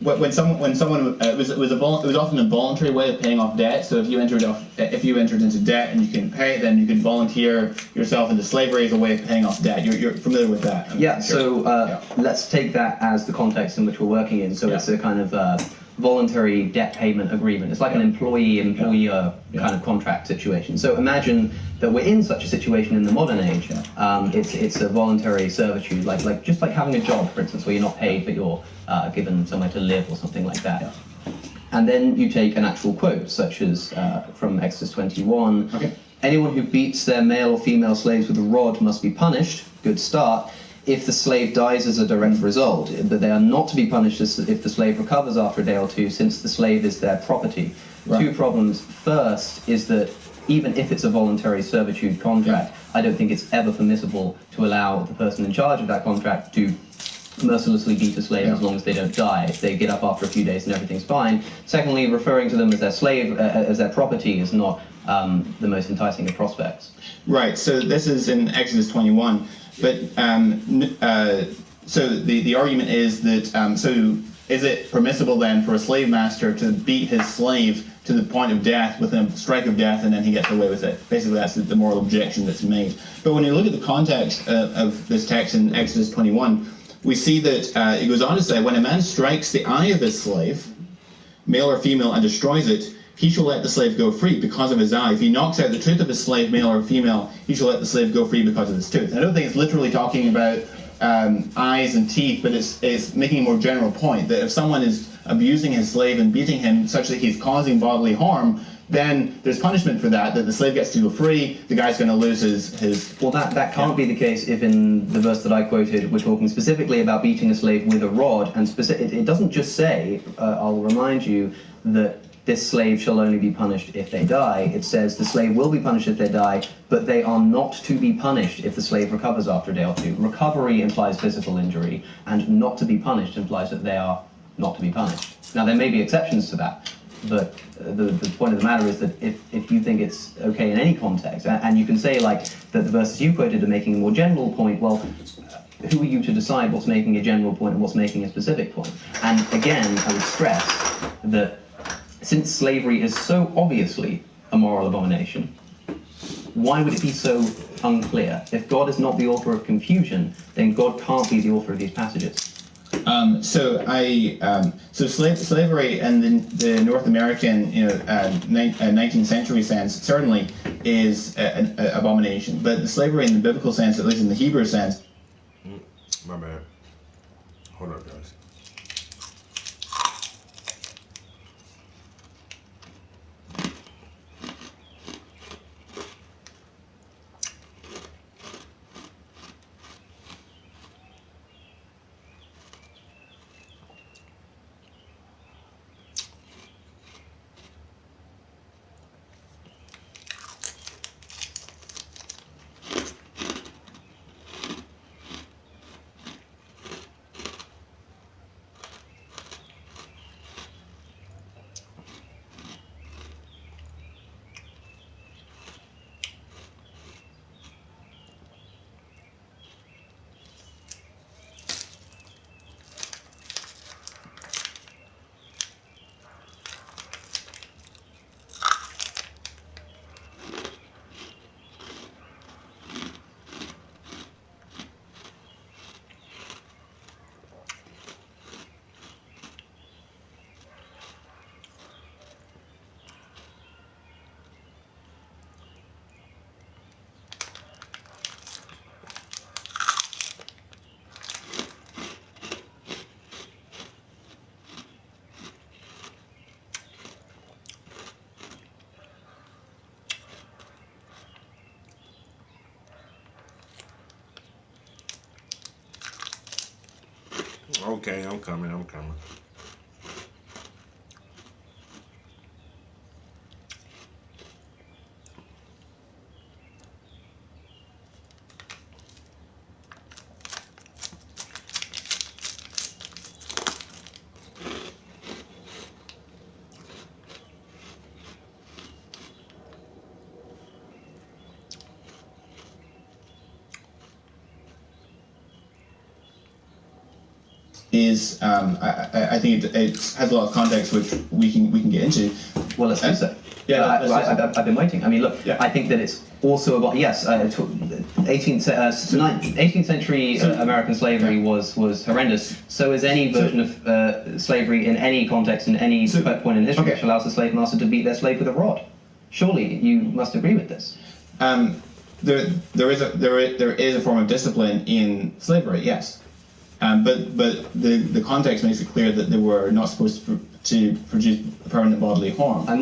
when someone it was often a voluntary way of paying off debt. So if you entered into debt and you can pay, then you can volunteer yourself into slavery as a way of paying off debt. You're familiar with that? Yeah. So let's take that as the context in which we're working in. So it's a kind of voluntary debt payment agreement. It's like an employee-employer kind of contract situation. So imagine that we're in such a situation in the modern age. It's a voluntary servitude, just like having a job, for instance, where you're not paid but you're given somewhere to live or something like that. And then you take an actual quote, such as from Exodus 21. Okay. Anyone who beats their male or female slaves with a rod must be punished. Good start. If the slave dies as a direct result, but they are not to be punished if the slave recovers after a day or two, since the slave is their property. Right. Two problems. First is that even if it's a voluntary servitude contract, I don't think it's ever permissible to allow the person in charge of that contract to mercilessly beat a slave as long as they don't die. If they get up after a few days and everything's fine. Secondly, referring to them as their slave, as their property, is not the most enticing of prospects. Right. So this is in Exodus 21. But so the argument is that so is it permissible then for a slave master to beat his slave to the point of death with a strike of death, and then he gets away with it. Basically, that's the moral objection that's made. But when you look at the context of this text in Exodus 21, we see that it goes on to say, when a man strikes the eye of his slave, male or female, and destroys it, he shall let the slave go free because of his eye. If he knocks out the tooth of his slave, male or female, he shall let the slave go free because of his tooth. I don't think it's literally talking about eyes and teeth, but it's making a more general point that if someone is abusing his slave and beating him such that he's causing bodily harm, then there's punishment for that the slave gets to go free, the guy's going to lose his... Well, that can't be the case if in the verse that I quoted we're talking specifically about beating a slave with a rod, and it doesn't just say, I'll remind you, that this slave shall only be punished if they die. It says the slave will be punished if they die, but they are not to be punished if the slave recovers after a day or two. Recovery implies physical injury, and not to be punished implies that they are not to be punished. Now, there may be exceptions to that, but the point of the matter is that if you think it's okay in any context, and you can say like that the verses you quoted are making a more general point, well, who are you to decide what's making a general point and what's making a specific point? And again, I would stress that since slavery is so obviously a moral abomination, why would it be so unclear? If God is not the author of confusion, then God can't be the author of these passages. So slavery in the North American 19th century sense certainly is an abomination, but the slavery in the biblical sense, at least in the Hebrew sense... My bad. Hold up, guys. Okay, I'm coming. Is I think it has a lot of context which we can get into. Well, let's do so. Yeah, I've been waiting. I mean, look, I think that it's also about 18th century American slavery was horrendous. So is any version of slavery in any context, in any point in history, which allows the slave master to beat their slave with a rod. Surely you must agree with this. There is a form of discipline in slavery, yes. But the context makes it clear that they were not supposed to produce permanent bodily harm. I'm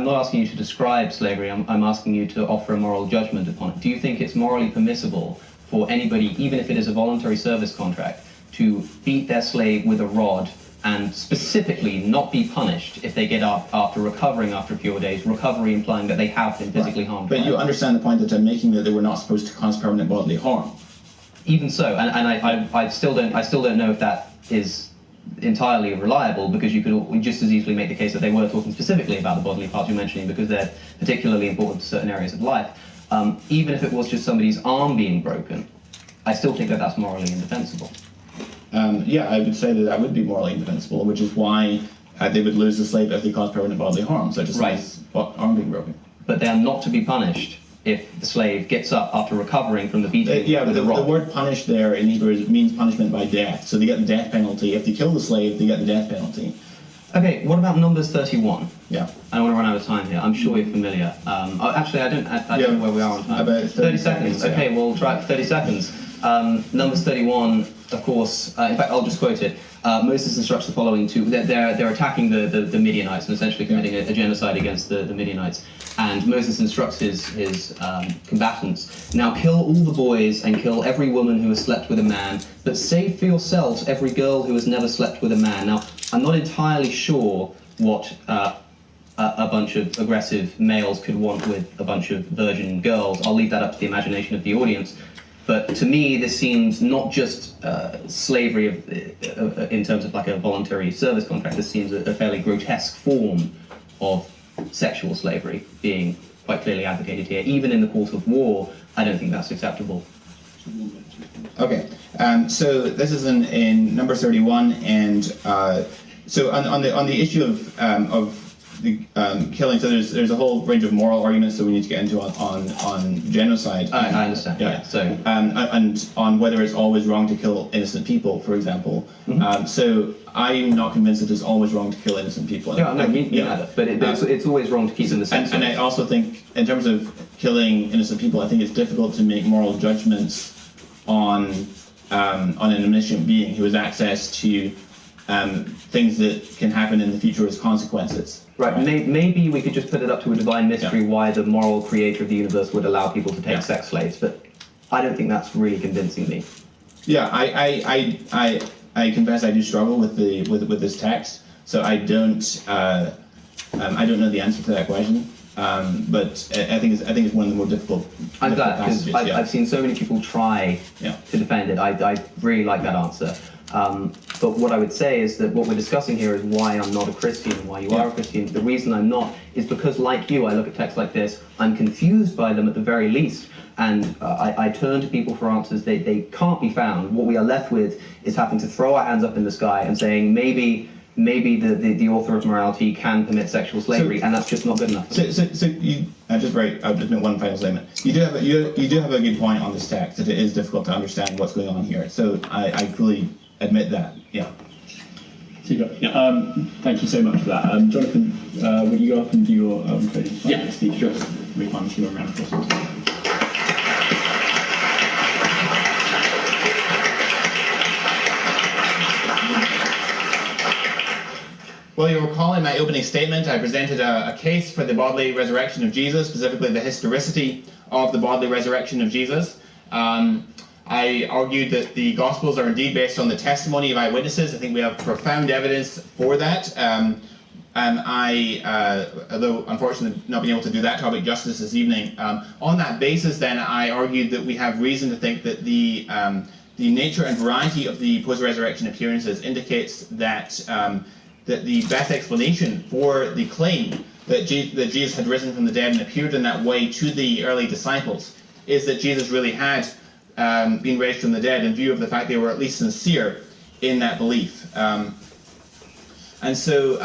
not asking you to describe slavery. I'm asking you to offer a moral judgment upon it. Do you think it's morally permissible for anybody, even if it is a voluntary service contract, to beat their slave with a rod and specifically not be punished if they get up after recovering after a few days, recovery implying that they have been physically harmed? But you understand the point that I'm making, that they were not supposed to cause permanent bodily harm. Even so, and I still don't know if that is entirely reliable, because you could just as easily make the case that they were talking specifically about the bodily parts you're mentioning because they're particularly important to certain areas of life. Even if it was just somebody's arm being broken, I still think that that's morally indefensible. Yeah, I would say that would be morally indefensible, which is why they would lose the slave if they caused permanent bodily harm, such as his arm being broken. But they are not to be punished if the slave gets up after recovering from the beating with a the rock. word punish there in Hebrew means punishment by death. So they get the death penalty. If they kill the slave, they get the death penalty. Okay, what about Numbers 31? Yeah. I don't want to run out of time here. I'm sure you're familiar. Actually, I don't know where we are on time. About 30 seconds. yeah. Okay, we'll try 30 seconds. Numbers 31, of course, in fact, I'll just quote it. Moses instructs the following they're attacking the Midianites and essentially committing a genocide against the Midianites. And Moses instructs his combatants, now kill all the boys and kill every woman who has slept with a man, but save for yourselves every girl who has never slept with a man. Now, I'm not entirely sure what a bunch of aggressive males could want with a bunch of virgin girls. I'll leave that up to the imagination of the audience. But to me, this seems not just slavery in terms of like a voluntary service contract. This seems a fairly grotesque form of sexual slavery being quite clearly advocated here. Even in the course of war, I don't think that's acceptable. Okay, so this is in number 31, and so on the issue of the killing, so there's a whole range of moral arguments that we need to get into on genocide. I understand. Yeah. So and on whether it's always wrong to kill innocent people, for example. Mm-hmm. So I'm not convinced that it's always wrong to kill innocent people. Yeah, no, me neither. But it's always wrong to keep them the same. And I also think, in terms of killing innocent people, I think it's difficult to make moral judgments on an omniscient being who has access to things that can happen in the future as consequences. Right. Maybe we could just put it up to a divine mystery why the moral creator of the universe would allow people to take sex slaves, but I don't think that's really convincing me. Yeah, I confess I do struggle with this text, so I don't know the answer to that question. But I think it's one of the more difficult. I'm glad, because I've seen so many people try to defend it. I really like that answer. But what I would say is that what we're discussing here is why I'm not a Christian and why you are a Christian. The reason I'm not is because, like you, I look at texts like this, I'm confused by them at the very least, and I turn to people for answers. They can't be found. What we are left with is having to throw our hands up in the sky and saying maybe the author of morality can permit sexual slavery, and that's just not good enough. So you, I'll just make one final statement. You do have a good point on this text, that it is difficult to understand what's going on here. So I fully admit that. Yeah. Super. Thank you so much for that. Jonathan, will you go up and do your closing speech? Just with my machine around across the table. Well, you'll recall in my opening statement, I presented a case for the bodily resurrection of Jesus, specifically the historicity of the bodily resurrection of Jesus. I argued that the Gospels are indeed based on the testimony of eyewitnesses. I think we have profound evidence for that. And although unfortunately not being able to do that topic justice this evening, on that basis then I argued that we have reason to think that the nature and variety of the post-resurrection appearances indicates that that the best explanation for the claim that Jesus had risen from the dead and appeared in that way to the early disciples is that Jesus really had been raised from the dead, in view of the fact they were at least sincere in that belief. And so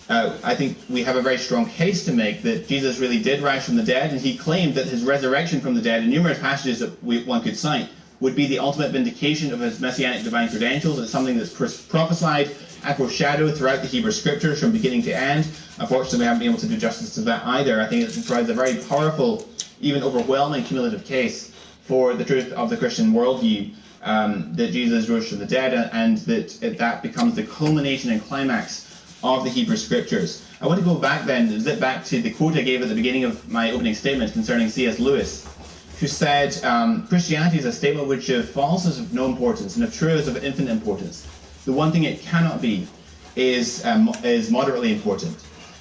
I think we have a very strong case to make that Jesus really did rise from the dead, and he claimed that his resurrection from the dead, in numerous passages that one could cite, would be the ultimate vindication of his messianic divine credentials. It's something that's prophesied and foreshadowed throughout the Hebrew Scriptures from beginning to end. Unfortunately, we haven't been able to do justice to that either. I think it provides a very powerful, even overwhelming cumulative case for the truth of the Christian worldview, that Jesus rose from the dead, and that becomes the culmination and climax of the Hebrew Scriptures. I want to go back then, zip back to the quote I gave at the beginning of my opening statement concerning C.S. Lewis, who said, Christianity is a statement which if false is of no importance, and if true is of infinite importance. The one thing it cannot be is moderately important.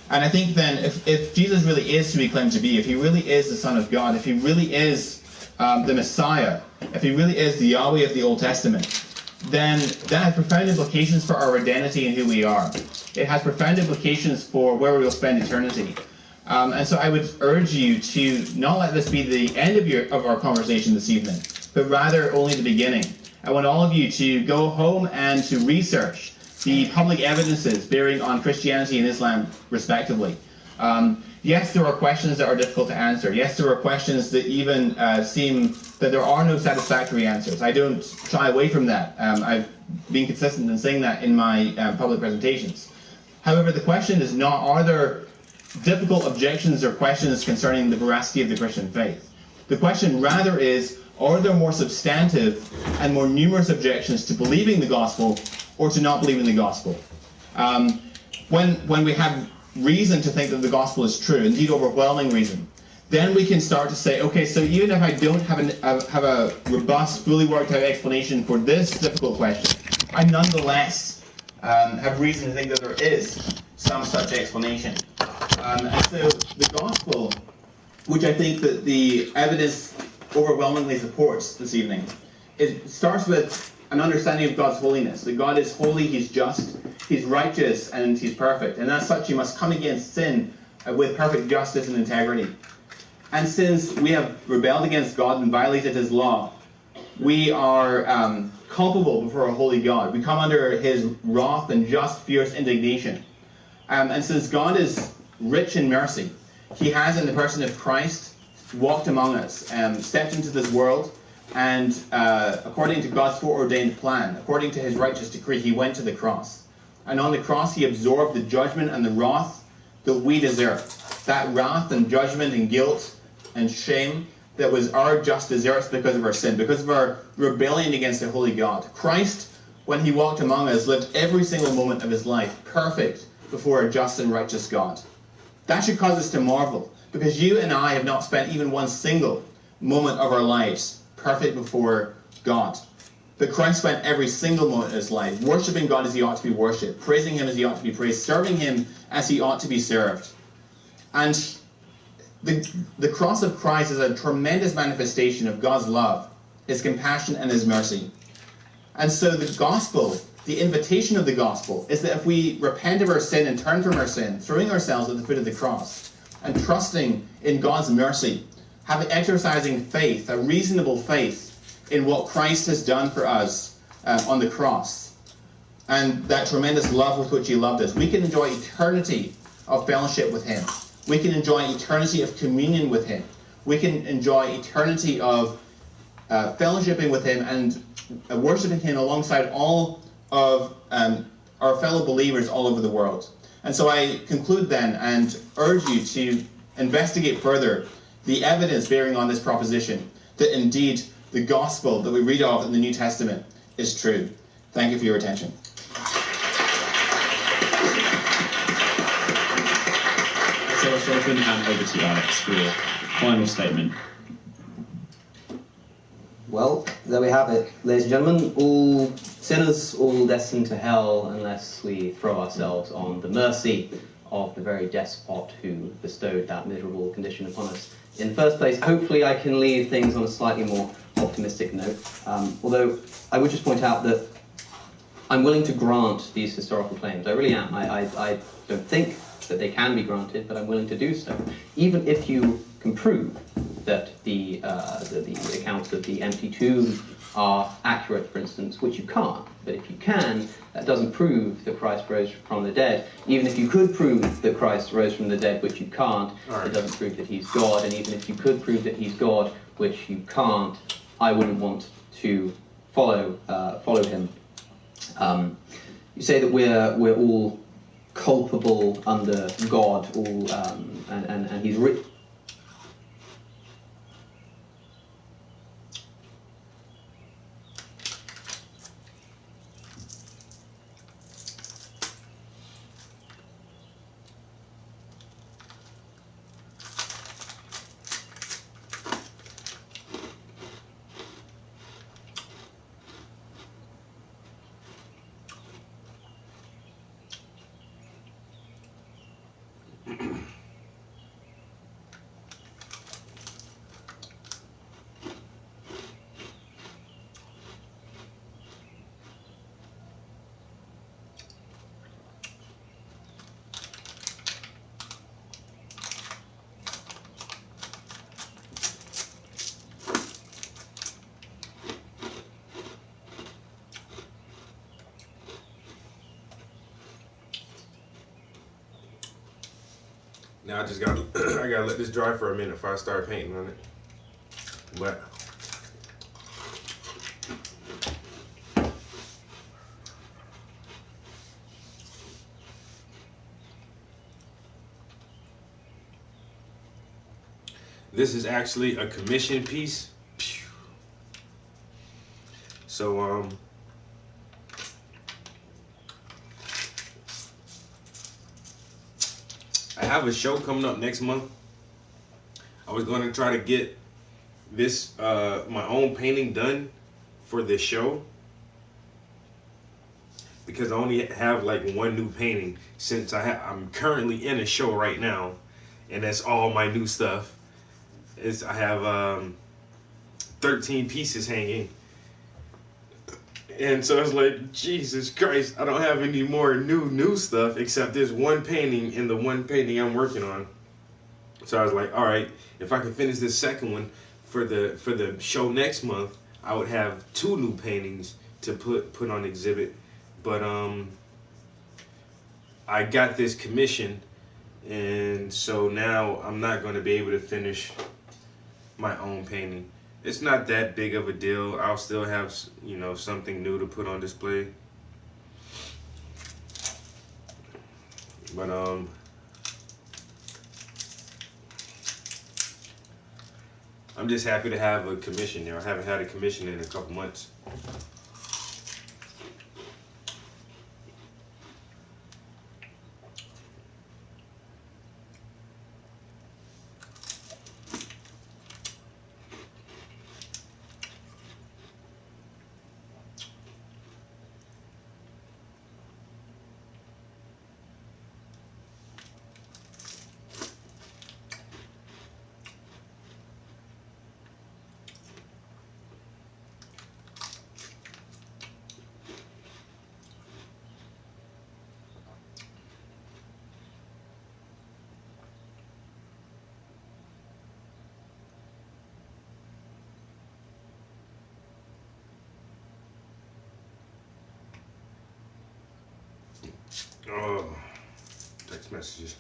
And I think then, if Jesus really is who he claims to be, if he really is the Son of God, if he really is the Messiah, if he really is the Yahweh of the Old Testament, then that has profound implications for our identity and who we are. It has profound implications for where we will spend eternity. And so I would urge you to not let this be the end of our conversation this evening, but rather only the beginning. I want all of you to go home and to research the public evidences bearing on Christianity and Islam, respectively. Yes, there are questions that are difficult to answer. Yes, there are questions that even seem that there are no satisfactory answers. I don't shy away from that. I've been consistent in saying that in my public presentations. However, the question is not, are there difficult objections or questions concerning the veracity of the Christian faith? The question rather is, are there more substantive and more numerous objections to believing the gospel or to not believing the gospel? When we have reason to think that the gospel is true, indeed overwhelming reason, then we can start to say, okay, so even if I don't have a robust, fully worked out explanation for this difficult question, I nonetheless have reason to think that there is some such explanation. And so the gospel, which I think that the evidence overwhelmingly supports this evening, it starts with an understanding of God's holiness, that God is holy, He's just, He's righteous, and He's perfect. And as such, you must come against sin with perfect justice and integrity. And since we have rebelled against God and violated His law, we are culpable before a holy God. We come under His wrath and just, fierce indignation. And since God is rich in mercy, He has, in the person of Christ, walked among us, stepped into this world, and according to God's foreordained plan, according to His righteous decree, He went to the cross. And on the cross, He absorbed the judgment and the wrath that we deserve. That wrath and judgment and guilt and shame that was our just deserts because of our sin, because of our rebellion against the holy God. Christ, when He walked among us, lived every single moment of His life perfect before a just and righteous God. That should cause us to marvel, because you and I have not spent even one single moment of our lives perfect before God. But Christ spent every single moment of His life worshiping God as He ought to be worshipped, praising Him as He ought to be praised, serving Him as He ought to be served. And the cross of Christ is a tremendous manifestation of God's love, His compassion, and His mercy. And so the gospel, the invitation of the gospel, is that if we repent of our sin and turn from our sin, throwing ourselves at the foot of the cross, and trusting in God's mercy, exercising faith, a reasonable faith in what Christ has done for us on the cross, and that tremendous love with which He loved us, we can enjoy eternity of fellowship with Him. We can enjoy eternity of communion with Him. We can enjoy eternity of fellowshipping with Him and worshiping Him alongside all of our fellow believers all over the world. And so I conclude then and urge you to investigate further the evidence bearing on this proposition, that indeed the gospel that we read of in the New Testament is true. Thank you for your attention. So I'm going to hand over to you, Alex, for your final statement. Well, there we have it, ladies and gentlemen. All sinners, all destined to hell unless we throw ourselves on the mercy of the very despot who bestowed that miserable condition upon us in the first place. Hopefully I can leave things on a slightly more optimistic note, although I would just point out that I'm willing to grant these historical claims. I really am. I don't think that they can be granted, but I'm willing to do so, even if you can prove that the accounts of the empty tomb are accurate, for instance, which you can't. But if you can, that doesn't prove that Christ rose from the dead. Even if you could prove that Christ rose from the dead, which you can't, it doesn't prove that He's God. And even if you could prove that He's God, which you can't, I wouldn't want to follow Him. You say that we're all culpable under God, all and He's rich. Now I just got I gotta let this dry for a minute before I start painting on it. But this is actually a commission piece. So I have a show coming up next month. I was going to try to get this my own painting done for this show because I only have like one new painting since I'm currently in a show right now, and that's all my new stuff. I have 13 pieces hanging, and so I was like, Jesus Christ, I don't have any more new stuff except this one painting and the one painting I'm working on. So I was like, all right, if I can finish this second one for the show next month, I would have 2 new paintings to put on exhibit. But I got this commission, and so now I'm not going to be able to finish my own painting. It's not that big of a deal. I'll still have, you know, something new to put on display. But I'm just happy to have a commission there. I haven't had a commission in a couple months. Oh, text messages.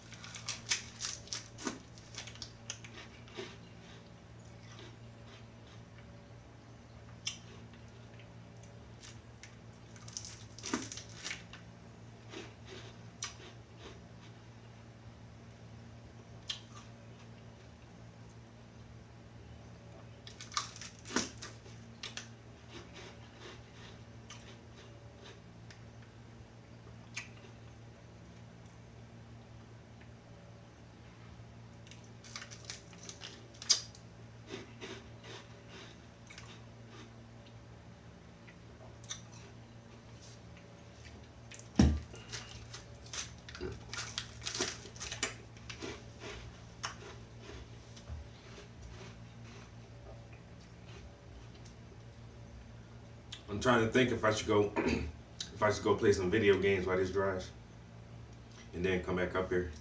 I'm trying to think if I should go play some video games while this dries, and then come back up here.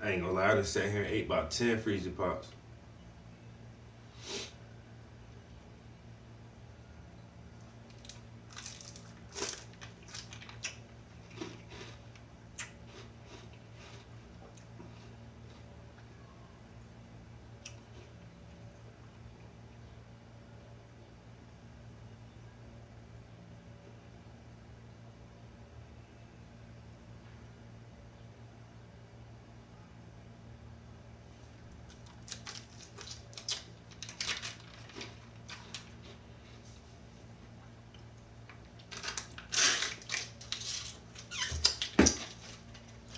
I ain't gonna lie, I just sat here and ate about 10 freezer pops.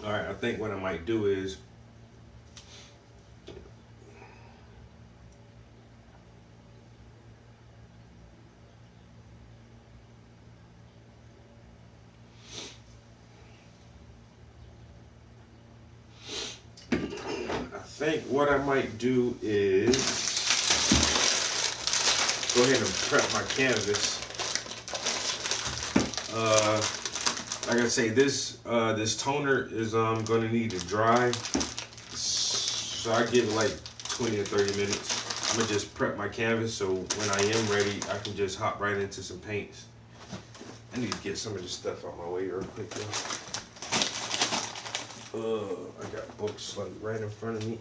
All right, I think what I might do is go ahead and prep my canvas. like I say, this toner is gonna need to dry. So I give it like 20 or 30 minutes. I'm gonna just prep my canvas so when I am ready, I can just hop right into some paints. I need to get some of this stuff out my way real quick though. I got books like right in front of me.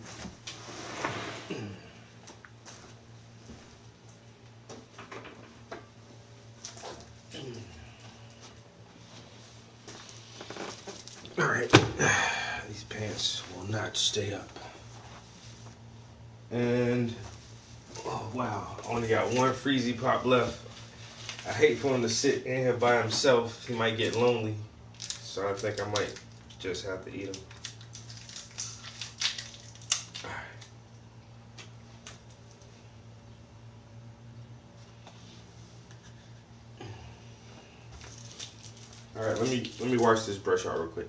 All right, these pants will not stay up. And, oh wow, I only got one Freezy Pop left. I hate for him to sit in here by himself. He might get lonely. So I think I might just have to eat him. All right, let me wash this brush out real quick.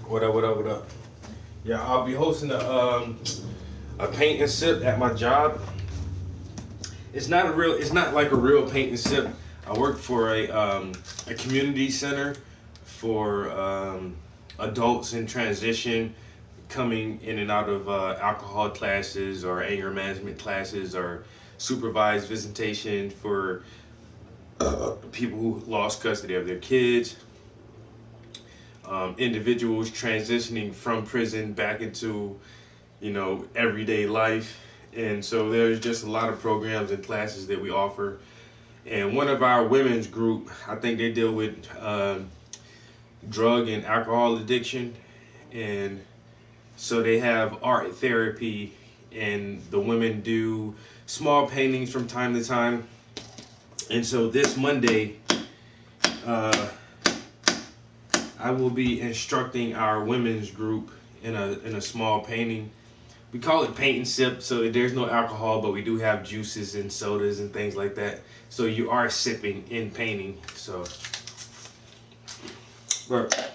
What up, what up, what up? Yeah, I'll be hosting a paint and sip at my job. It's not like a real paint and sip. I work for a community center for adults in transition coming in and out of alcohol classes or anger management classes or supervised visitation for people who lost custody of their kids. Individuals transitioning from prison back into, everyday life. And so there's just a lot of programs and classes that we offer. And one of our women's group, I think they deal with drug and alcohol addiction. And so they have art therapy, and the women do small paintings from time to time. And so this Monday, I will be instructing our women's group in a small painting. We call it paint and sip, so there's no alcohol, but we do have juices and sodas and things like that. So you are sipping in painting. So, but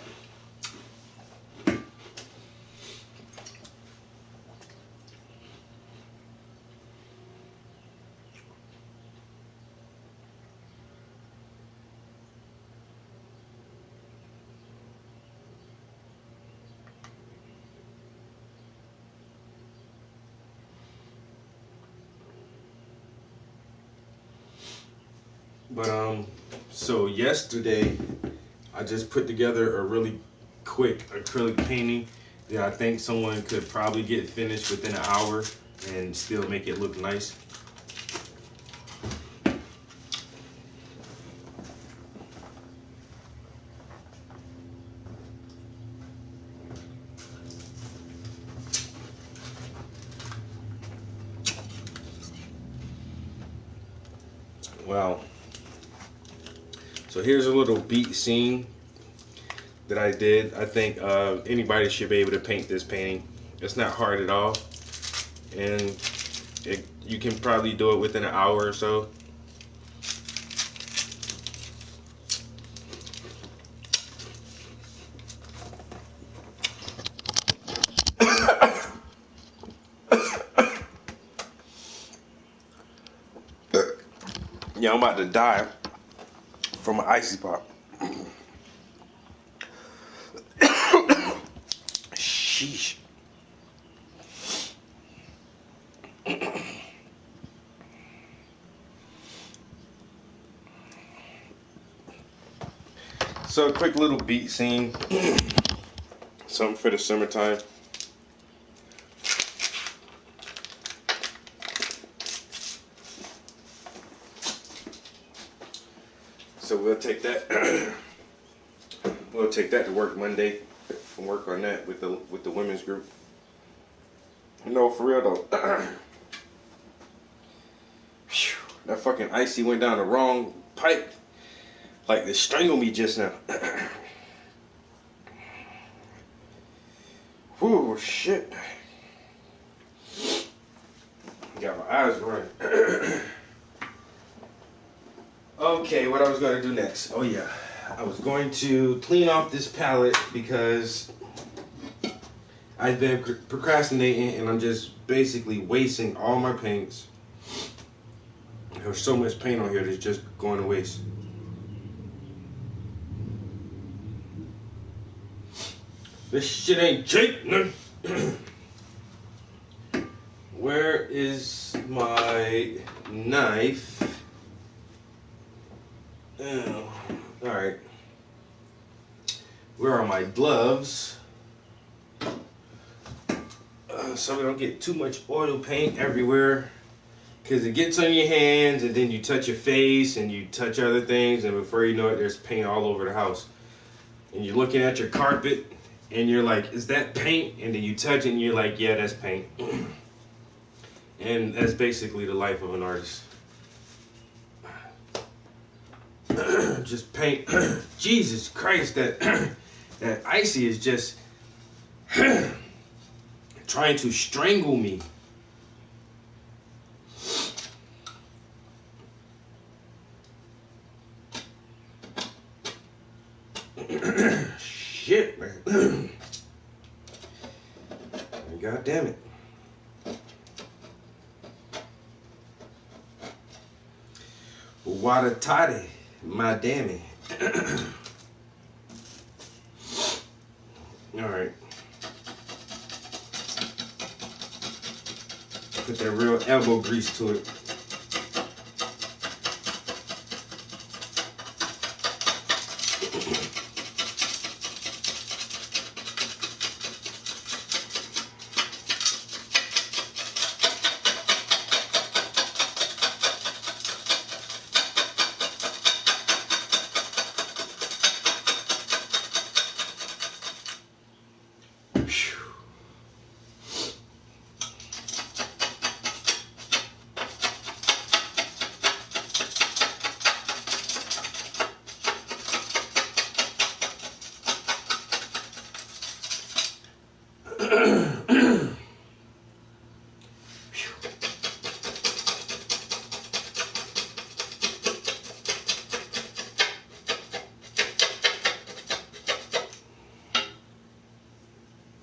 so yesterday I just put together a really quick acrylic painting that I think someone could probably get finished within an hour and still make it look nice. Wow. So here's a little beat scene that I did. I think anybody should be able to paint this painting. It's not hard at all. And you can probably do it within an hour or so. Yeah, I'm about to die from an icy pop. Sheesh. So a quick little beat scene. Something for the summertime. So we'll take that. We'll take that to work Monday and work on that with the women's group. No, for real though. That fucking icy went down the wrong pipe. Like they strangled me just now. Whew, shit. Got my eyes running. Okay, what I was gonna do next. Oh yeah. I was going to clean off this palette because I've been procrastinating and I'm just basically wasting all my paints. There's so much paint on here that's just going to waste. This shit ain't cheap, no. Where is my knife? Oh, alright. Where are my gloves? So we don't get too much oil paint everywhere. Because it gets on your hands and then you touch your face and you touch other things and before you know it, there's paint all over the house. And you're looking at your carpet and you're like, is that paint? And then you touch it and you're like, yeah, that's paint. And that's basically the life of an artist. Just paint. Jesus Christ, that icy is just trying to strangle me. Shit, man. God damn it. Watatati, my dammy. Alright. Put that real elbow grease to it.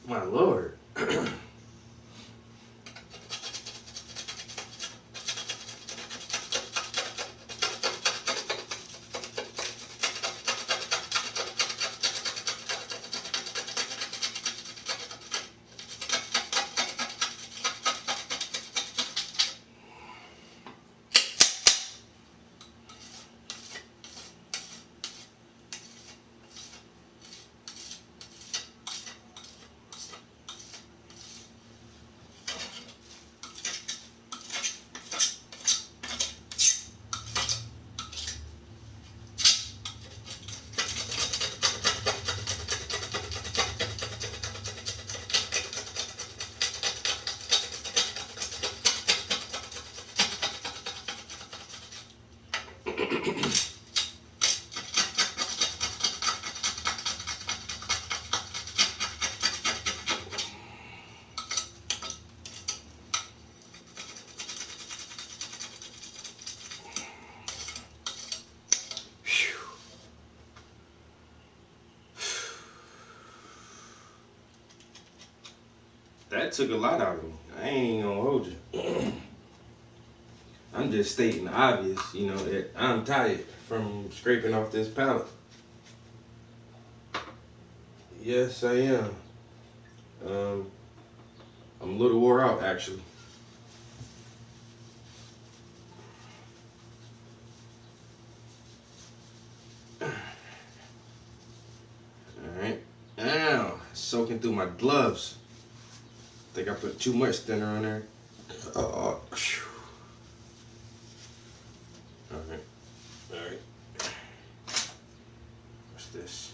My Lord. That took a lot out of me. I ain't gonna hold you. I I'm just stating the obvious, you know, that I'm tired from scraping off this palette. Yes, I am. I'm a little wore out, actually. Alright, now, soaking through my gloves. I think I put too much thinner on there. Alright. Alright. What's this?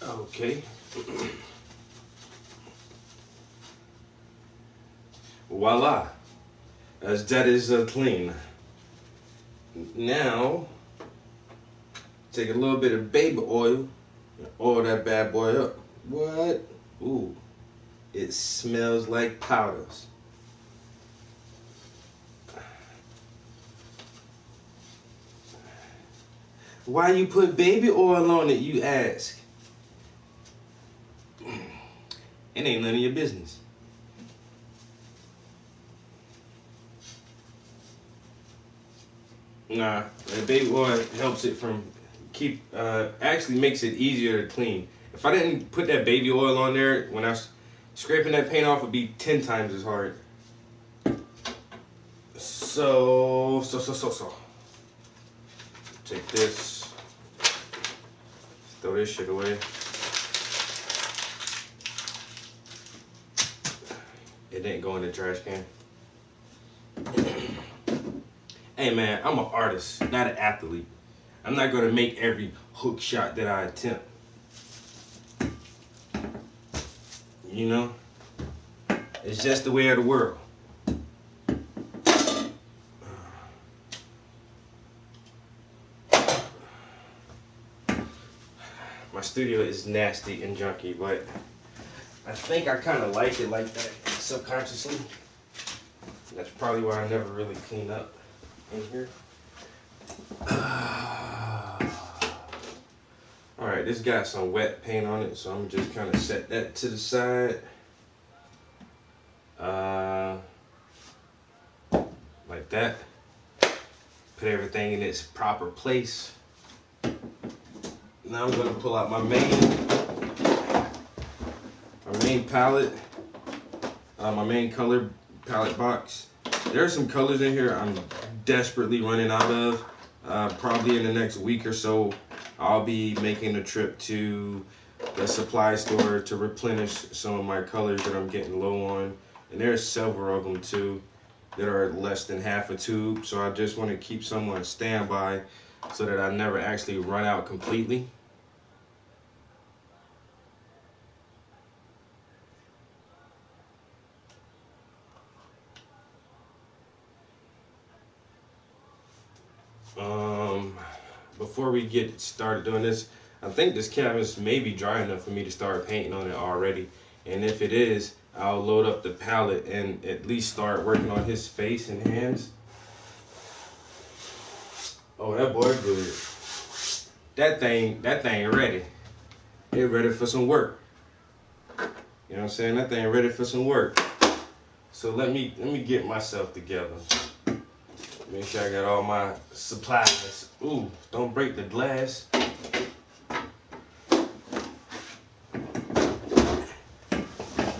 Okay. Voila. As that is clean. Now, take a little bit of baby oil and oil that bad boy up. What? Ooh. It smells like powders. Why you put baby oil on it, you ask? It ain't none of your business. Nah, baby oil helps it from actually makes it easier to clean. If I didn't put that baby oil on there, when I was scraping that paint off, it'd be 10 times as hard. So. Take this, throw this shit away. It didn't go in the trash can. Hey man, I'm an artist, not an athlete. I'm not gonna make every hook shot that I attempt. You know? It's just the way of the world. My studio is nasty and junky, but I think I kind of like it like that subconsciously. That's probably why I never really clean up in here. Alright, this got some wet paint on it, so I'm just kind of set that to the side. Like that. Put everything in its proper place. Now I'm going to pull out my main palette, my main color palette box. There are some colors in here I'm desperately running out of. Probably in the next week or so, I'll be making a trip to the supply store to replenish some of my colors that I'm getting low on. And there's several of them too that are less than half a tube. So I just want to keep some on standby so that I never actually run out completely. Before we get started doing this, I think this canvas may be dry enough for me to start painting on it already. And if it is, I'll load up the palette and at least start working on his face and hands. Oh, that boy good. That thing ready. It ready for some work. You know what I'm saying? That thing ready for some work. So let me get myself together. Make sure I got all my supplies. Ooh, don't break the glass.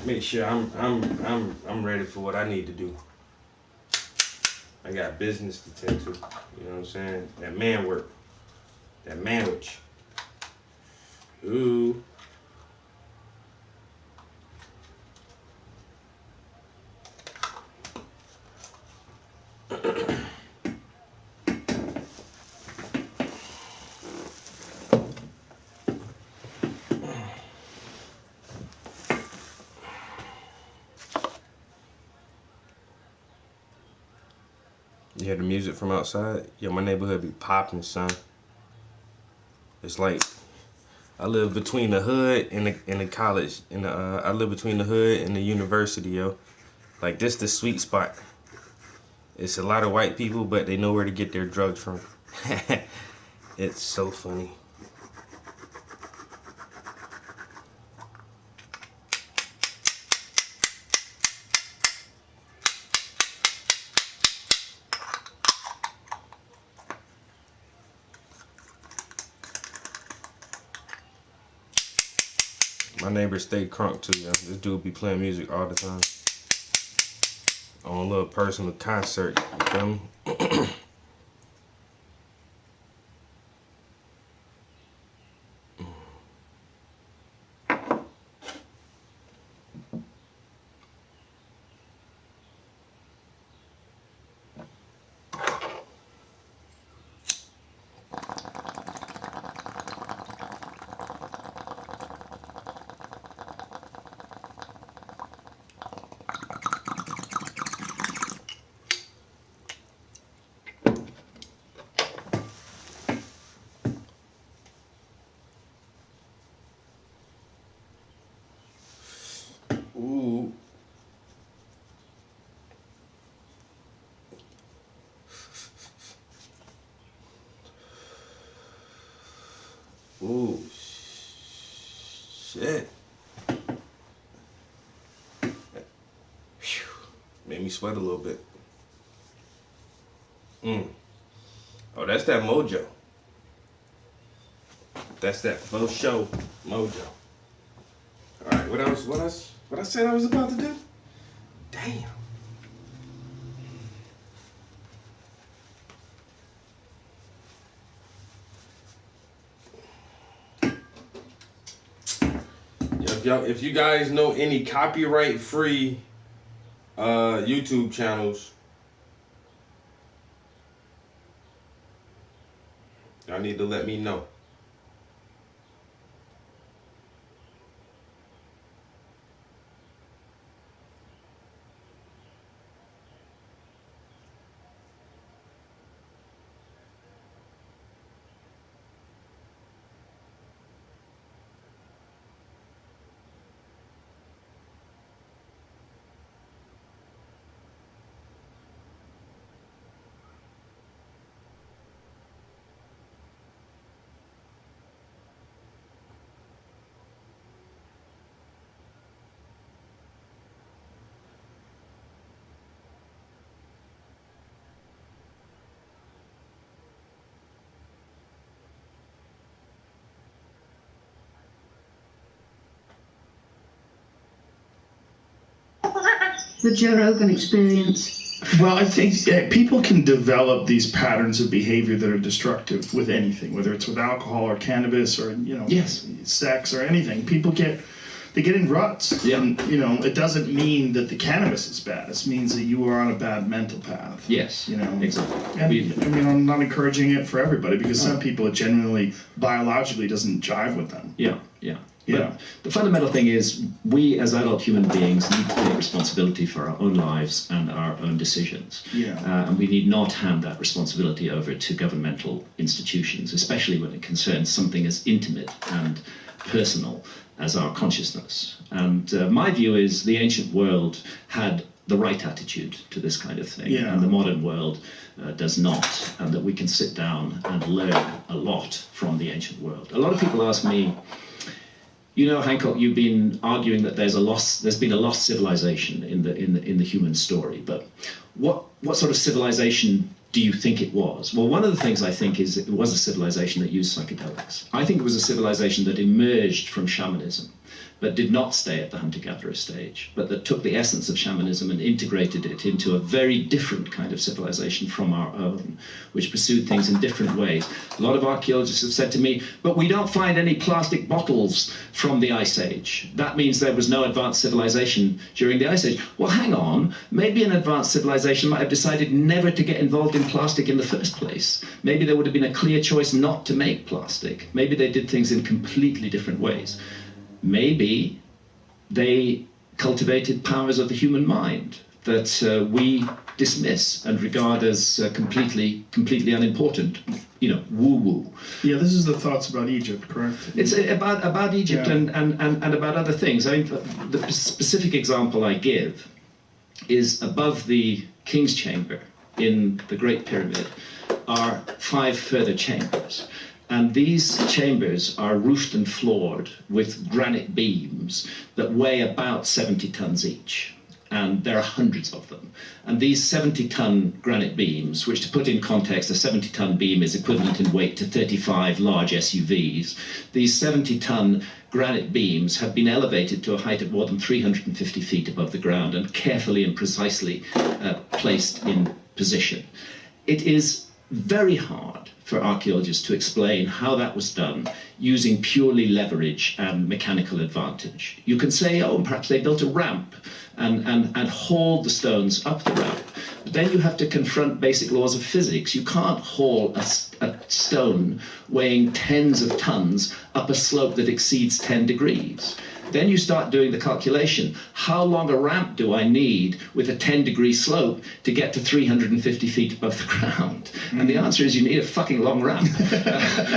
Make sure I'm ready for what I need to do. I got business to tend to. You know what I'm saying? That man work. That manwich. Ooh. You hear the music from outside? Yeah, my neighborhood be popping, son. It's like I live between the hood and the college, and I live between the hood and the university, yo. Like this, the sweet spot. It's a lot of white people, but they know where to get their drugs from. It's so funny. My neighbor stayed crunk too, yo. This dude be playing music all the time. On a little personal concert, you feel me? Ooh. Ooh. Shit. Whew. Made me sweat a little bit. Oh, that's that mojo. That's that faux show mojo. All right, what else? What I said I was about to do? Damn. If you guys know any copyright-free YouTube channels, y'all need to let me know. The Joe Rogan Experience. Well, I think people can develop these patterns of behavior that are destructive with anything, whether it's with alcohol or cannabis or sex or anything. People get in ruts. Yeah. And it doesn't mean that the cannabis is bad. It means that you are on a bad mental path. Yes. Exactly. And I'm not encouraging it for everybody because some people it genuinely biologically doesn't jive with them. Yeah. But the fundamental thing is we as adult human beings need to take responsibility for our own lives and our own decisions. And we need not hand that responsibility over to governmental institutions, especially when it concerns something as intimate and personal as our consciousness. And my view is the ancient world had the right attitude to this kind of thing, and the modern world does not, and that we can sit down and learn a lot from the ancient world. A lot of people ask me, Hancock, you've been arguing that there's been a lost civilization in the human story, but what sort of civilization do you think it was? Well, one of the things I think is it was a civilization that used psychedelics. I think it was a civilization that emerged from shamanism, but did not stay at the hunter-gatherer stage, but that took the essence of shamanism and integrated it into a very different kind of civilization from our own, which pursued things in different ways. A lot of archaeologists have said to me, but we don't find any plastic bottles from the Ice Age. That means there was no advanced civilization during the Ice Age. Well, hang on. Maybe an advanced civilization might have decided never to get involved in plastic in the first place. Maybe there would have been a clear choice not to make plastic. Maybe they did things in completely different ways. Maybe they cultivated powers of the human mind that we dismiss and regard as completely unimportant. Woo-woo. Yeah, this is the thoughts about Egypt, correct? It's about Egypt and about other things. I mean, the specific example I give is above the king's chamber in the Great Pyramid are 5 further chambers. And these chambers are roofed and floored with granite beams that weigh about 70 tons each. And there are hundreds of them. And these 70-ton granite beams, which to put in context, a 70-ton beam is equivalent in weight to 35 large SUVs. These 70-ton granite beams have been elevated to a height of more than 350 feet above the ground and carefully and precisely placed in position. It is very hard for archaeologists to explain how that was done using purely leverage and mechanical advantage. You can say, oh, perhaps they built a ramp and hauled the stones up the ramp. But then you have to confront basic laws of physics. You can't haul a stone weighing tens of tons up a slope that exceeds 10 degrees. Then you start doing the calculation. How long a ramp do I need with a 10-degree slope to get to 350 feet above the ground? And the answer is you need a fucking long ramp,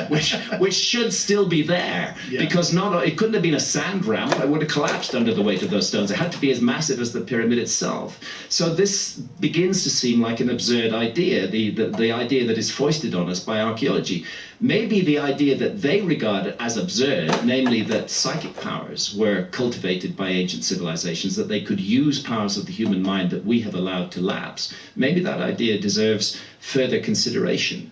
which should still be there, because it couldn't have been a sand ramp. I would have collapsed under the weight of those stones. It had to be as massive as the pyramid itself. So this begins to seem like an absurd idea, the idea that is foisted on us by archaeology. Maybe the idea that they regard as absurd, namely that psychic powers were cultivated by ancient civilizations, that they could use powers of the human mind that we have allowed to lapse, maybe that idea deserves further consideration.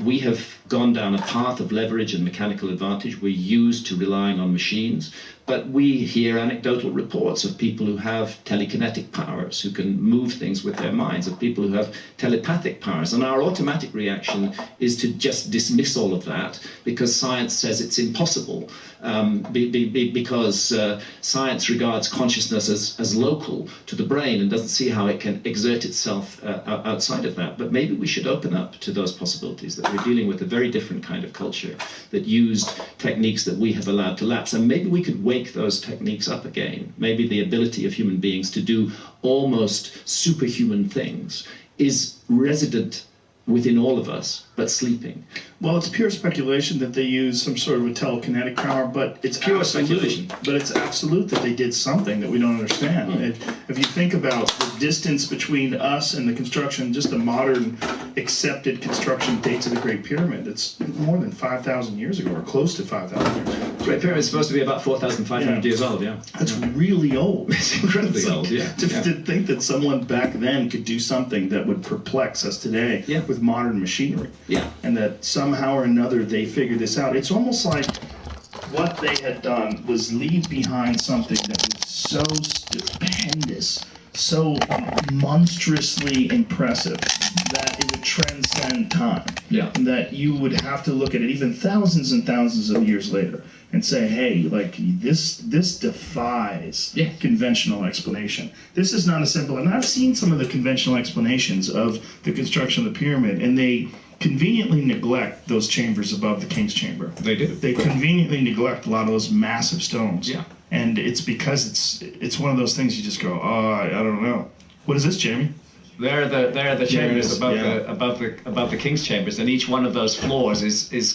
We have gone down a path of leverage and mechanical advantage. We're used to relying on machines, but we hear anecdotal reports of people who have telekinetic powers, who can move things with their minds, of people who have telepathic powers. And our automatic reaction is to just dismiss all of that because science says it's impossible, because science regards consciousness as local to the brain and doesn't see how it can exert itself outside of that. But maybe we should open up to those possibilities, that we're dealing with a very different kind of culture that used techniques that we have allowed to lapse. And maybe we could wake those techniques up again. Maybe the ability of human beings to do almost superhuman things is resident within all of us, but sleeping. Well, it's pure speculation that they use some sort of a telekinetic power, but it's pure speculation. But it's absolute that they did something that we don't understand. If you think about the distance between us and the construction, just the modern accepted construction dates of the Great Pyramid, it's more than 5,000 years ago, or close to 5,000 years ago. The Great Pyramid is supposed to be about 4,500 years old, That's really old. It's incredibly old, To think that someone back then could do something that would perplex us today with modern machinery. And that somehow or another they figured this out. It's almost like what they had done was leave behind something that was so stupendous, so monstrously impressive, that it would transcend time. And that you would have to look at it even thousands and thousands of years later and say, hey, like this defies conventional explanation. This is not a simple, and I've seen some of the conventional explanations of the construction of the pyramid, and they conveniently neglect those chambers above the king's chamber. They do. They conveniently neglect a lot of those massive stones. And it's because it's one of those things you just go, oh, I don't know. What is this, Jamie? They're the chambers above the king's chambers, and each one of those floors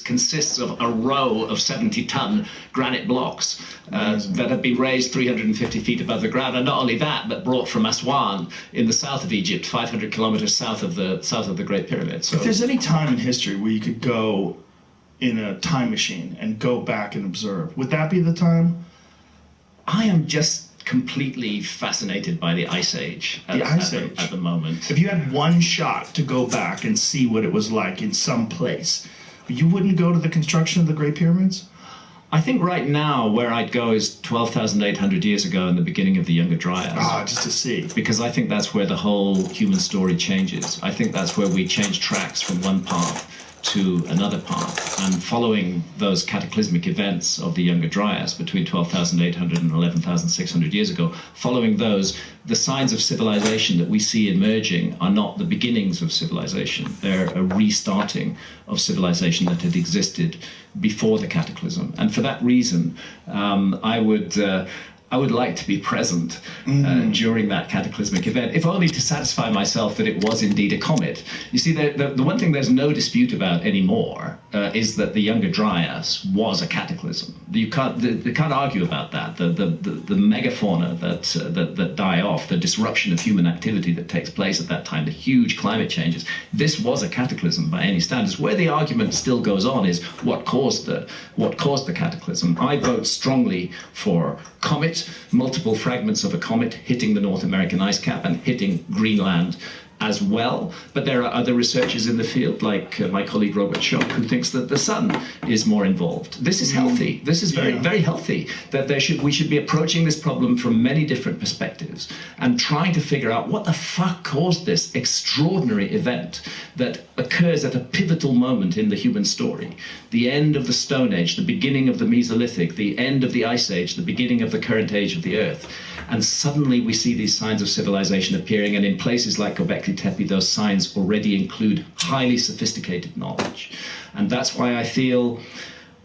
consists of a row of 70-ton granite blocks that have been raised 350 feet above the ground. And not only that, but brought from Aswan in the south of Egypt, 500 kilometers south of the Great Pyramid. So if there's any time in history where you could go in a time machine and go back and observe, would that be the time? I am just completely fascinated by the Ice Age at the moment. If you had one shot to go back and see what it was like in some place, you wouldn't go to the construction of the Great Pyramids? I think right now where I'd go is 12,800 years ago in the beginning of the Younger Dryas. Just to see. Because I think that's where the whole human story changes. I think that's where we change tracks from one path to another path, and following those cataclysmic events of the Younger Dryas between 12,800 and 11,600 years ago, following those, the signs of civilization that we see emerging are not the beginnings of civilization. They're a restarting of civilization that had existed before the cataclysm. And for that reason, I I would like to be present during that cataclysmic event, if only to satisfy myself that it was indeed a comet. You see, the one thing there's no dispute about anymore is that the Younger Dryas was a cataclysm. You can't argue about that. The megafauna that die off, the disruption of human activity that takes place at that time, the huge climate changes. This was a cataclysm by any standards. Where the argument still goes on is what caused the cataclysm. I vote strongly for comet, multiple fragments of a comet hitting the North American ice cap and hitting Greenland as well. But there are other researchers in the field, like my colleague Robert Schoch, who thinks that the sun is more involved. This is healthy. This is very, very healthy, that we should be approaching this problem from many different perspectives and trying to figure out what the fuck caused this extraordinary event that occurs at a pivotal moment in the human story. The end of the Stone Age, the beginning of the Mesolithic, the end of the Ice Age, the beginning of the current age of the Earth. And suddenly we see these signs of civilization appearing, and in places like Göbekli Tepe, those signs already include highly sophisticated knowledge. And that's why I feel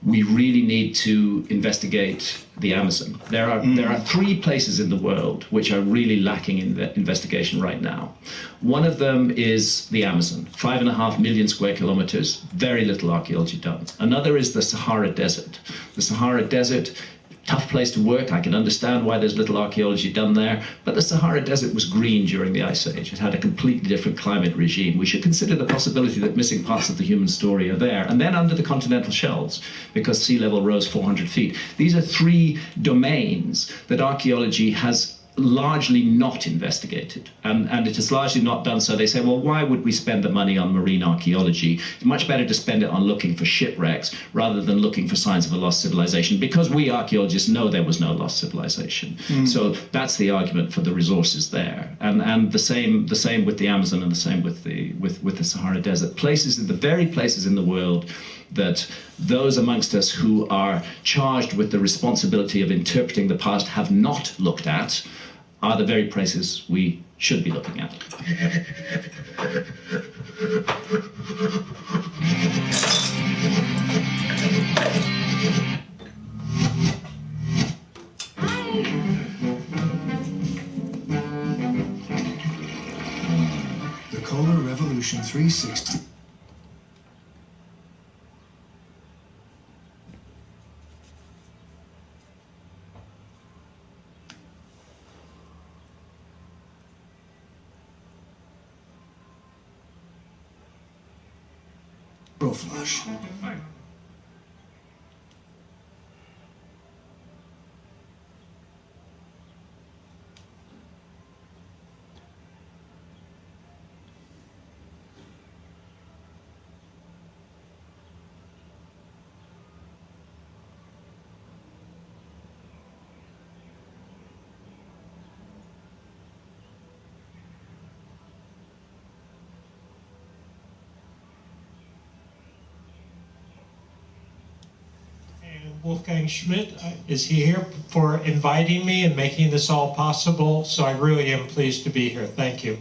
we really need to investigate the Amazon. There are 3 places in the world which are really lacking in the investigation right now. One of them is the Amazon, 5.5 million square kilometers, very little archaeology done. Another is the Sahara Desert. The Sahara Desert, tough place to work. I can understand why there's little archaeology done there, but the Sahara Desert was green during the Ice Age. It had a completely different climate regime. We should consider the possibility that missing parts of the human story are there. And then under the continental shelves, because sea level rose 400 feet. These are 3 domains that archaeology has largely not investigated, and it has largely not done so. They say, well, why would we spend the money on marine archaeology? It's much better to spend it on looking for shipwrecks rather than looking for signs of a lost civilization, because we archaeologists know there was no lost civilization. So that's the argument for the resources there, and the same with the Amazon, and the same with the Sahara Desert. The very places in the world that those amongst us who are charged with the responsibility of interpreting the past have not looked at are the very places we should be looking at. The Kohler Revolution 360. Flush. Wolfgang Schmidt is here for inviting me and making this all possible. So I really am pleased to be here. Thank you.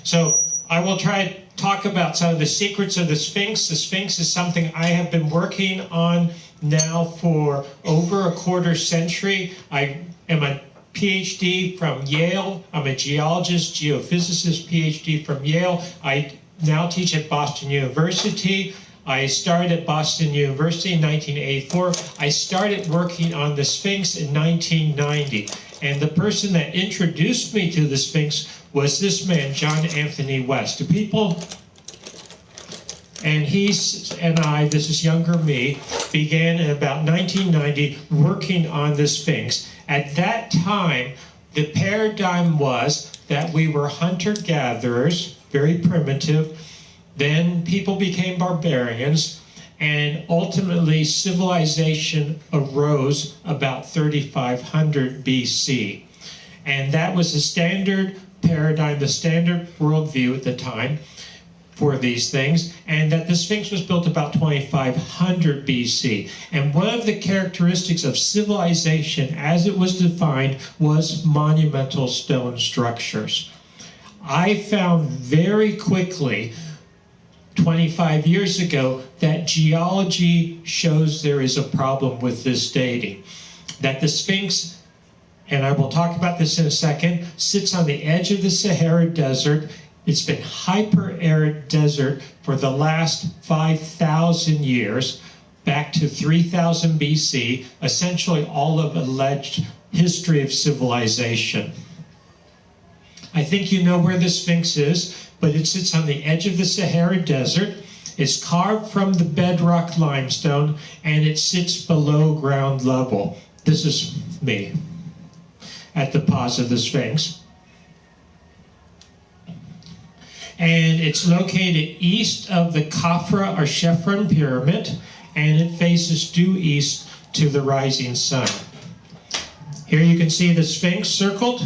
So I will try to talk about some of the secrets of the Sphinx. The Sphinx is something I have been working on now for over a quarter century. I am a PhD from Yale. I'm a geologist, geophysicist, PhD from Yale. I now teach at Boston University. I started at Boston University in 1984. I started working on the Sphinx in 1990. And the person that introduced me to the Sphinx was this man, John Anthony West. Do people... And he and I, this is younger me, began in about 1990 working on the Sphinx. At that time, the paradigm was that we were hunter-gatherers, very primitive. Then people became barbarians, and ultimately civilization arose about 3500 BC. And that was the standard paradigm, the standard worldview at the time for these things, and that the Sphinx was built about 2500 BC. And one of the characteristics of civilization as it was defined was monumental stone structures. I found very quickly 25 years ago that geology shows there is a problem with this dating, that the Sphinx and I will talk about this in a second, sits on the edge of the Sahara Desert. It's been hyper-arid desert for the last 5,000 years, back to 3000 BC, essentially all of alleged history of civilization. I think you know where the Sphinx is, but it sits on the edge of the Sahara Desert. It's carved from the bedrock limestone, and it sits below ground level. This is me at the paws of the Sphinx. And it's located east of the Khafra or Chephren pyramid, and it faces due east to the rising sun. Here you can see the Sphinx circled.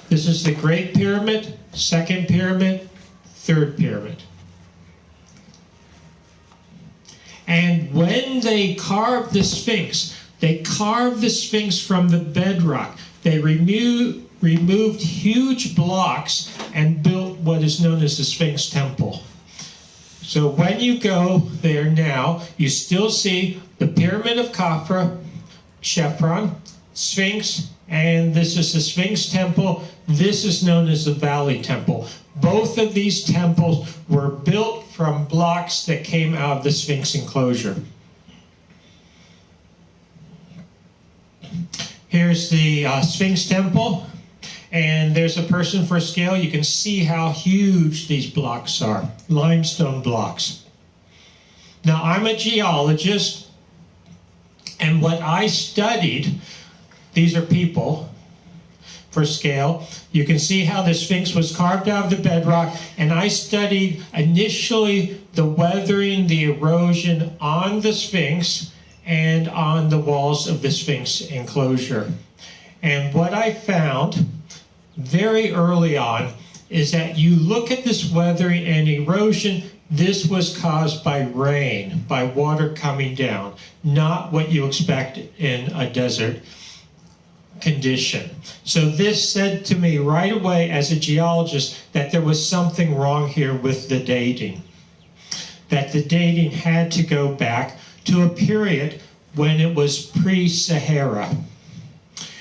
This is the Great Pyramid, Second Pyramid, Third Pyramid. And when they carved the Sphinx, they carved the Sphinx from the bedrock. They removed huge blocks and built what is known as the Sphinx Temple. So when you go there now, you still see the Pyramid of Khafra, Chephren, Sphinx, and this is the Sphinx Temple. This is known as the Valley Temple. Both of these temples were built from blocks that came out of the Sphinx enclosure. Here's the Sphinx Temple, and there's a person for scale. You can see how huge these blocks are, limestone blocks. Now, I'm a geologist, and what I studied, these are people for scale. You can see how the Sphinx was carved out of the bedrock, and I studied initially the weathering, the erosion on the Sphinx and on the walls of the Sphinx enclosure. And what I found very early on is that you look at this weathering and erosion, this was caused by rain, by water coming down, not what you expect in a desert condition. So this said to me right away as a geologist that there was something wrong here with the dating, that the dating had to go back to a period when it was pre-Sahara.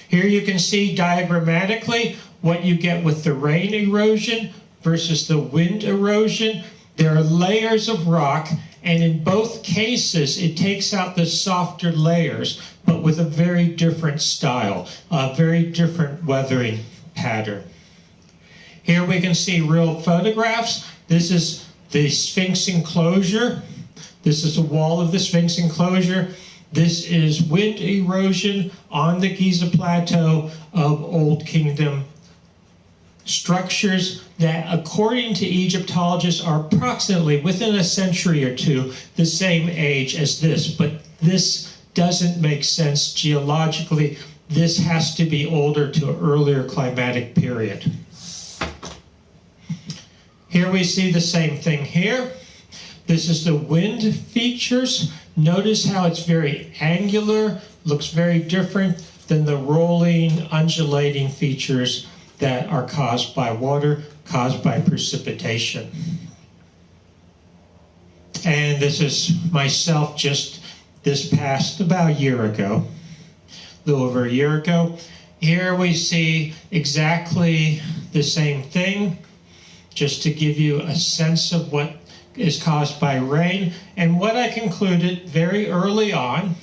Here you can see diagrammatically what you get with the rain erosion versus the wind erosion. There are layers of rock, and in both cases it takes out the softer layers, but with a very different style, a very different weathering pattern. Here we can see real photographs. This is the Sphinx enclosure. This is a wall of the Sphinx enclosure. This is wind erosion on the Giza Plateau of Old Kingdom structures that, according to Egyptologists, are approximately within a century or two the same age as this. But this doesn't make sense geologically. This has to be older to an earlier climatic period. Here we see the same thing here. This is the wind features. Notice how it's very angular, looks very different than the rolling, undulating features that are caused by water, caused by precipitation. And this is myself just this past about a year ago, a little over a year ago. Here we see exactly the same thing, just to give you a sense of what is caused by rain. And what I concluded very early on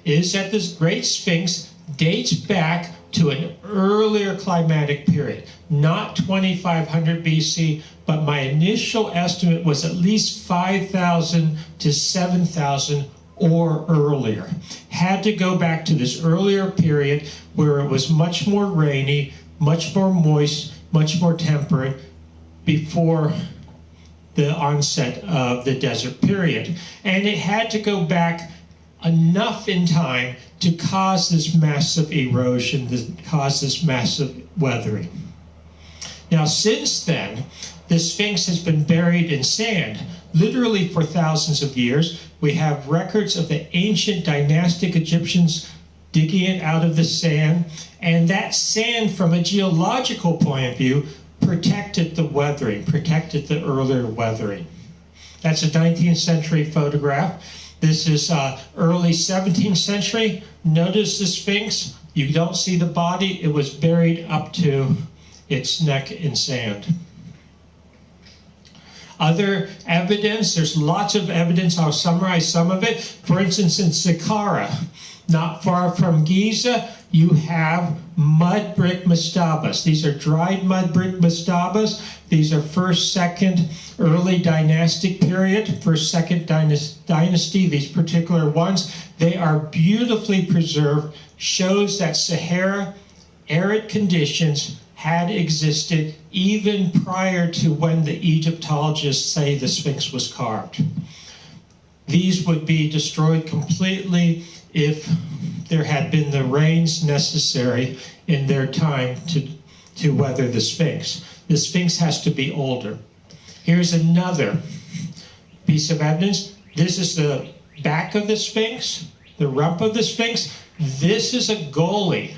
is that this Great Sphinx dates back to an earlier climatic period, not 2500 BC, but my initial estimate was at least 5,000 to 7,000 or earlier. Had to go back to this earlier period where it was much more rainy, much more moist, much more temperate before the onset of the desert period. And it had to go back enough in time to cause this massive erosion, to cause this massive weathering. Now, since then, the Sphinx has been buried in sand, literally for thousands of years. We have records of the ancient dynastic Egyptians digging it out of the sand, and that sand, from a geological point of view, protected the weathering, protected the earlier weathering. That's a 19th century photograph. This is early 17th century. Notice the Sphinx. You don't see the body. It was buried up to its neck in sand. Other evidence, there's lots of evidence. I'll summarize some of it. For instance, in Saqqara, not far from Giza, you have mud brick mastabas. These are dried mud brick mastabas. These are first, second, early dynastic period, first, second dynasty, these particular ones. They are beautifully preserved, shows that Sahara arid conditions had existed even prior to when the Egyptologists say the Sphinx was carved. These would be destroyed completely if there had been the rains necessary in their time to weather the Sphinx. The Sphinx has to be older. Here's another piece of evidence. This is the back of the Sphinx, the rump of the Sphinx. This is a gully.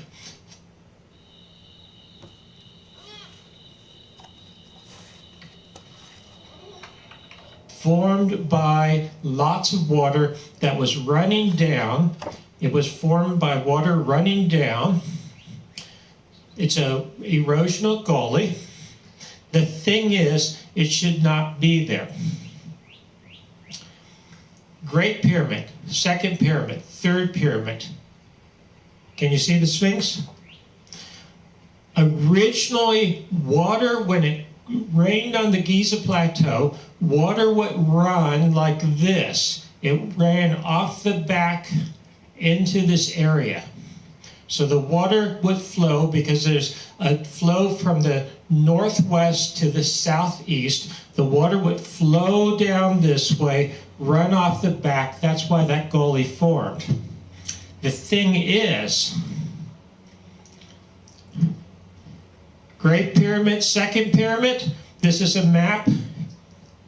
Formed by lots of water that was running down. It was formed by water running down. It's an erosional gully. The thing is, it should not be there. Great Pyramid, Second Pyramid, Third Pyramid. Can you see the Sphinx? Originally, water, when it rained on the Giza Plateau, water would run like this. It ran off the back into this area. So the water would flow because there's a flow from the northwest to the southeast. The water would flow down this way, run off the back. That's why that gully formed. The thing is, Great Pyramid, Second Pyramid, this is a map.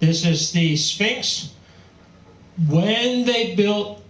This is the Sphinx. When they built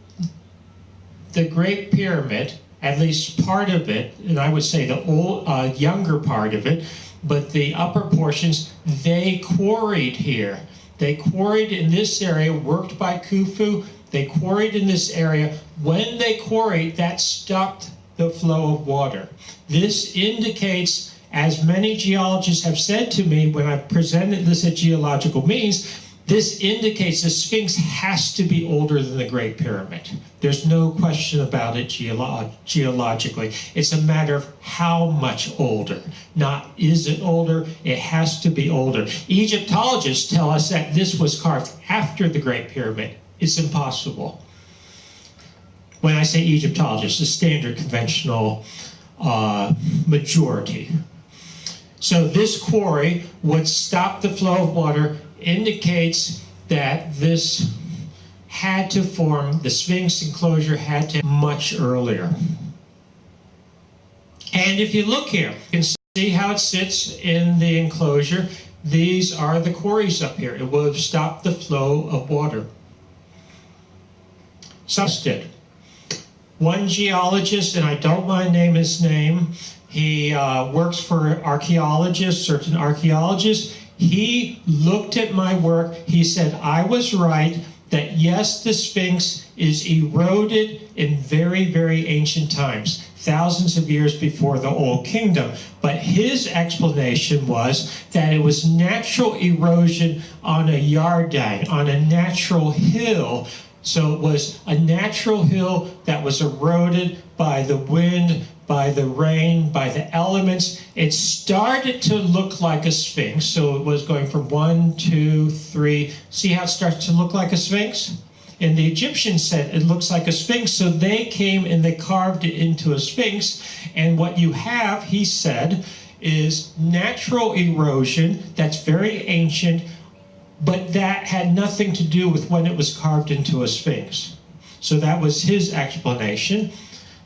the Great Pyramid, at least part of it, and I would say the old, younger part of it, but the upper portions, they quarried here. They quarried in this area, worked by Khufu. They quarried in this area. When they quarried, that stopped the flow of water. This indicates, as many geologists have said to me when I've presented this at geological meetings, this indicates the Sphinx has to be older than the Great Pyramid. There's no question about it geologically. It's a matter of how much older. Not is it older, it has to be older. Egyptologists tell us that this was carved after the Great Pyramid. It's impossible. When I say Egyptologists, the standard conventional majority. So this quarry would stop the flow of water, indicates that this had to form, the Sphinx enclosure had to much earlier. And if you look here, you can see how it sits in the enclosure. These are the quarries up here. It would have stopped the flow of water. Did. One geologist, and I don't mind naming his name, he works for archaeologists, certain archaeologists. He looked at my work. He said, I was right that yes, the Sphinx is eroded in very, very ancient times, thousands of years before the Old Kingdom. But his explanation was that it was natural erosion on a yardang, on a natural hill. So it was a natural hill that was eroded by the wind, by the rain, by the elements. It started to look like a Sphinx. So it was going from 1, 2, 3. See how it starts to look like a Sphinx? And the Egyptians said it looks like a Sphinx. So they came and they carved it into a Sphinx. And what you have, he said, is natural erosion that's very ancient, but that had nothing to do with when it was carved into a Sphinx. So that was his explanation.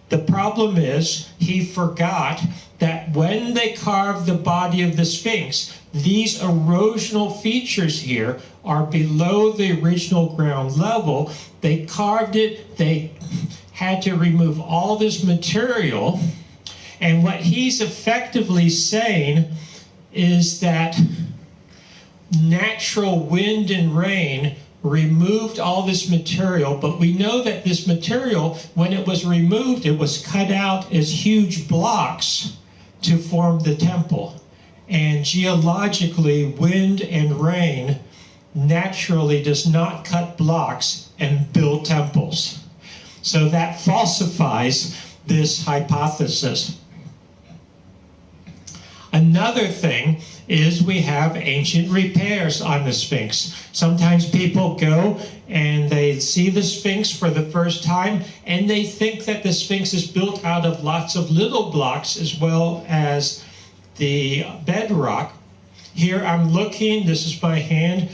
The problem is he forgot that when they carved the body of the Sphinx, these erosional features here are below the original ground level. They carved it, they had to remove all this material, and what he's effectively saying is that natural wind and rain removed all this material, but we know that this material, when it was removed, it was cut out as huge blocks to form the temple. And geologically, wind and rain naturally does not cut blocks and build temples. So that falsifies this hypothesis. Another thing is we have ancient repairs on the Sphinx. Sometimes people go and they see the Sphinx for the first time and they think that the Sphinx is built out of lots of little blocks as well as the bedrock. Here I'm looking, this is my hand.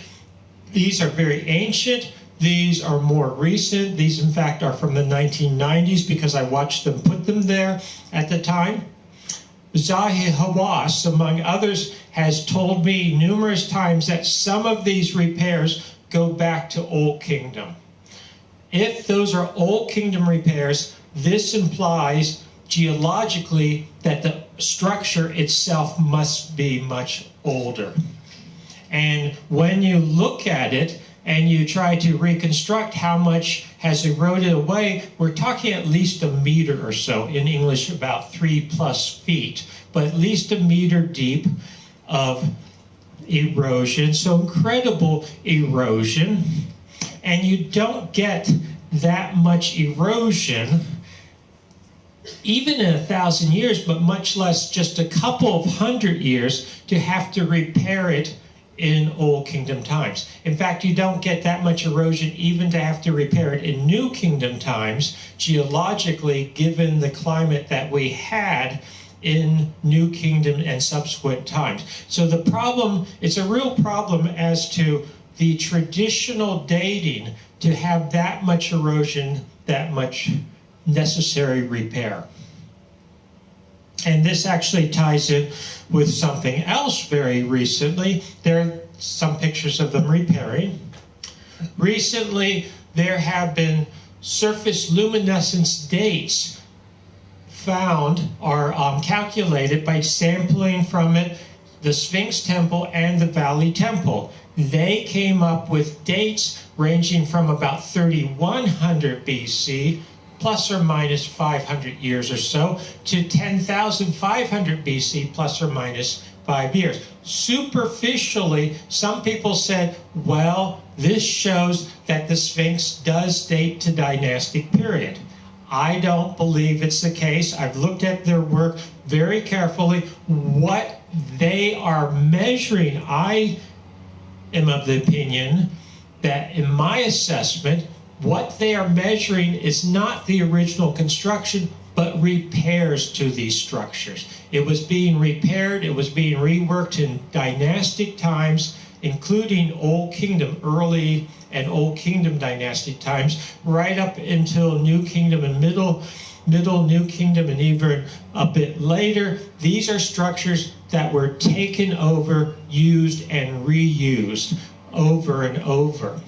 These are very ancient. These are more recent. These, in fact, are from the 1990s because I watched them put them there at the time. Zahi Hawass, among others, has told me numerous times that some of these repairs go back to Old Kingdom. If those are Old Kingdom repairs, this implies geologically that the structure itself must be much older. And when you look at it and you try to reconstruct how much has eroded away, we're talking at least a meter or so. In English, about 3+ feet, but at least a meter deep of erosion. So incredible erosion. And you don't get that much erosion even in 1,000 years, but much less just a couple of 100 years to have to repair it in Old Kingdom times. In fact, you don't get that much erosion even to have to repair it in New Kingdom times, geologically, given the climate that we had in New Kingdom and subsequent times. So the problem, it's a real problem as to the traditional dating to have that much erosion, that much necessary repair. And this actually ties in with something else very recently. There are some pictures of them repairing. Recently, there have been surface luminescence dates found or calculated by sampling from it the Sphinx Temple and the Valley Temple. They came up with dates ranging from about 3100 BC plus or minus 500 years or so, to 10,500 BC, plus or minus 5 years. Superficially, some people said, well, this shows that the Sphinx does date to dynastic period. I don't believe it's the case. I've looked at their work very carefully. What they are measuring, I am of the opinion that in my assessment, what they are measuring is not the original construction, but repairs to these structures. It was being repaired, it was being reworked in dynastic times, including Old Kingdom, early and Old Kingdom dynastic times, right up until New Kingdom and middle New Kingdom, and even a bit later. These are structures that were taken over, used, and reused over and over.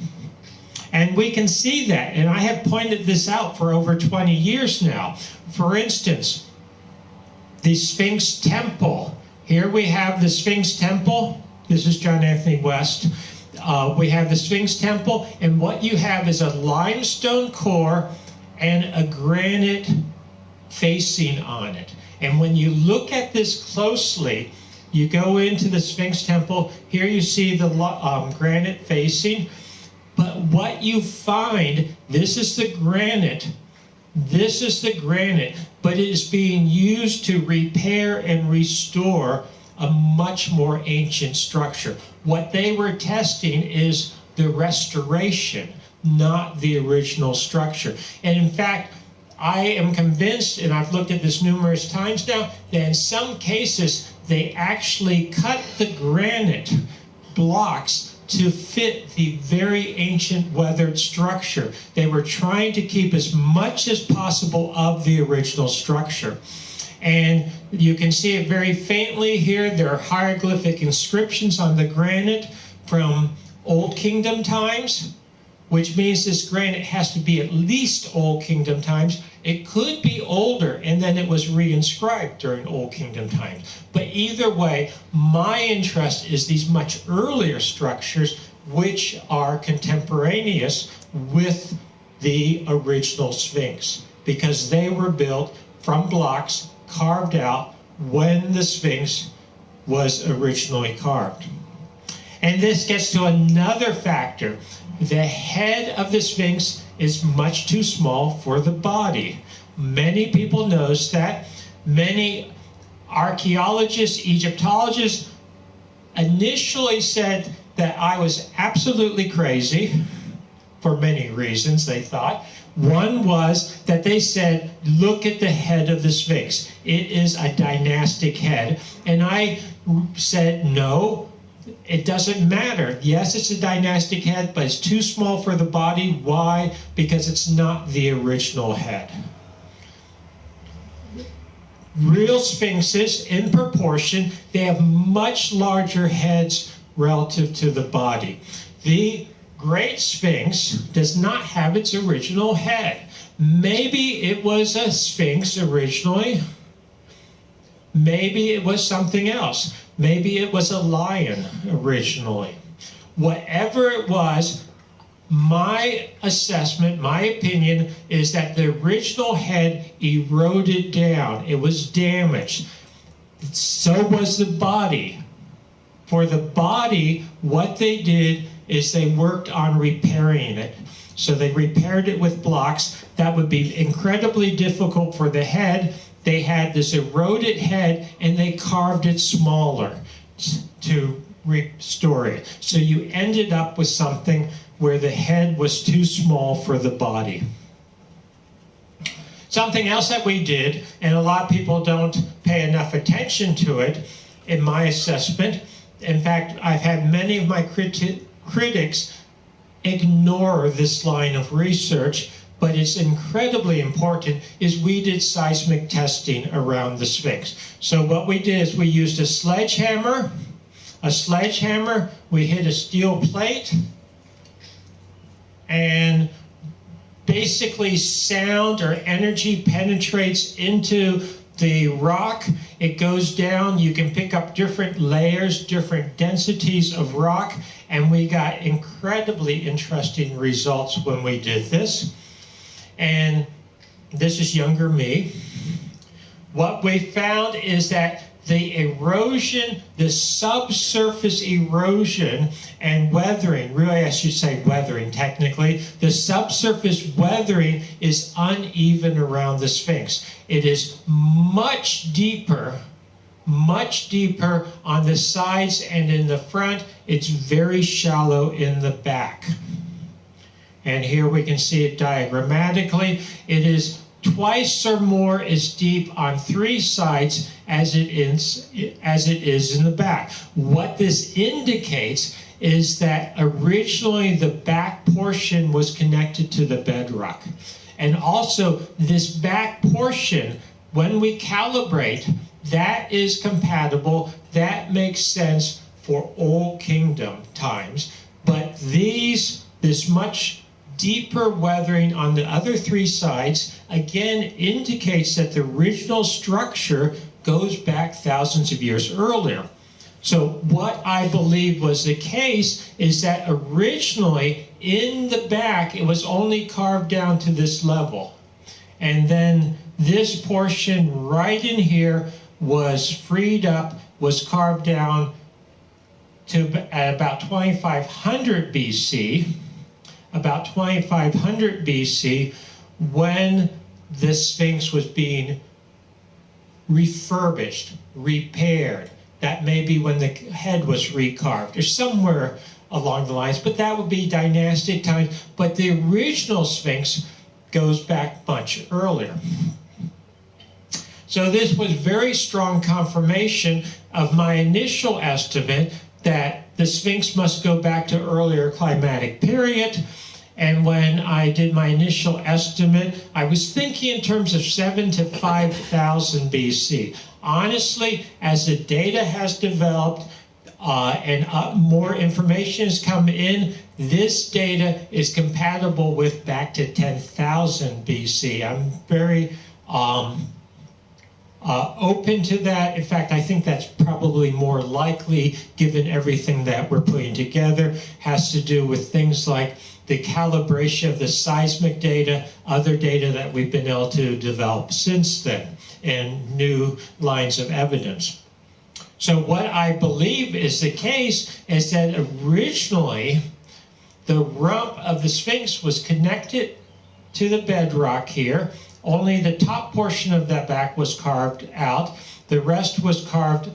And we can see that, and I have pointed this out for over 20 years now. For instance, the Sphinx Temple. Here we have the Sphinx Temple. This is John Anthony West. We have the Sphinx Temple, and what you have is a limestone core and a granite facing on it. And when you look at this closely, you go into the Sphinx Temple. Here you see the granite facing. But what you find, this is the granite, but it is being used to repair and restore a much more ancient structure. What they were testing is the restoration, not the original structure. And in fact, I am convinced, and I've looked at this numerous times now, that in some cases they actually cut the granite blocks to fit the very ancient weathered structure. They were trying to keep as much as possible of the original structure. And you can see it very faintly here. There are hieroglyphic inscriptions on the granite from Old Kingdom times, which means this granite has to be at least Old Kingdom times. It could be older, and then it was reinscribed during Old Kingdom times. But either way, my interest is these much earlier structures which are contemporaneous with the original Sphinx, because they were built from blocks carved out when the Sphinx was originally carved. And this gets to another factor. The head of the Sphinx is much too small for the body. Many people notice that. Many archaeologists, Egyptologists initially said that I was absolutely crazy for many reasons, they thought. One was that they said, look at the head of the Sphinx. It is a dynastic head. And I said, no, it doesn't matter. Yes, it's a dynastic head, but it's too small for the body. Why? Because it's not the original head. Real sphinxes, in proportion, they have much larger heads relative to the body. The Great Sphinx does not have its original head. Maybe it was a sphinx originally. Maybe it was something else. Maybe it was a lion originally. Whatever it was, my assessment, my opinion, is that the original head eroded down. It was damaged. So was the body. For the body, what they did is they worked on repairing it. So they repaired it with blocks. That would be incredibly difficult for the head. They had this eroded head and they carved it smaller to restore it. So you ended up with something where the head was too small for the body. Something else that we did, and a lot of people don't pay enough attention to it, in my assessment. In fact, I've had many of my critics ignore this line of research, but it's incredibly important, is we did seismic testing around the Sphinx. So what we did is we used a sledgehammer, we hit a steel plate, and basically sound or energy penetrates into the rock. It goes down. You can pick up different layers, different densities of rock, and we got incredibly interesting results when we did this. And this is younger me. What we found is that the erosion, the subsurface erosion and weathering, really I should say weathering technically, the subsurface weathering is uneven around the Sphinx. It is much deeper on the sides and in the front. It's very shallow in the back. And here we can see it diagrammatically. It is twice or more as deep on three sides as it is in the back. What this indicates is that originally the back portion was connected to the bedrock. And also this back portion, when we calibrate, that is compatible, that makes sense for Old Kingdom times. But this much deeper weathering on the other three sides, again, indicates that the original structure goes back thousands of years earlier. So what I believe was the case is that originally in the back, it was only carved down to this level. And then this portion right in here was freed up, was carved down to at about 2500 BC. About 2500 BC, when the Sphinx was being refurbished, repaired. That may be when the head was recarved or somewhere along the lines, but that would be dynastic times. But the original Sphinx goes back much earlier. So this was very strong confirmation of my initial estimate that the Sphinx must go back to earlier climatic period. And when I did my initial estimate, I was thinking in terms of 7,000 to 5,000 BC. Honestly, as the data has developed and more information has come in, this data is compatible with back to 10,000 BC. I'm very open to that. In fact, I think that's probably more likely, given everything that we're putting together, has to do with things like the calibration of the seismic data, other data that we've been able to develop since then, and new lines of evidence. So what I believe is the case is that originally the rump of the Sphinx was connected to the bedrock here. Only the top portion of that back was carved out. The rest was carved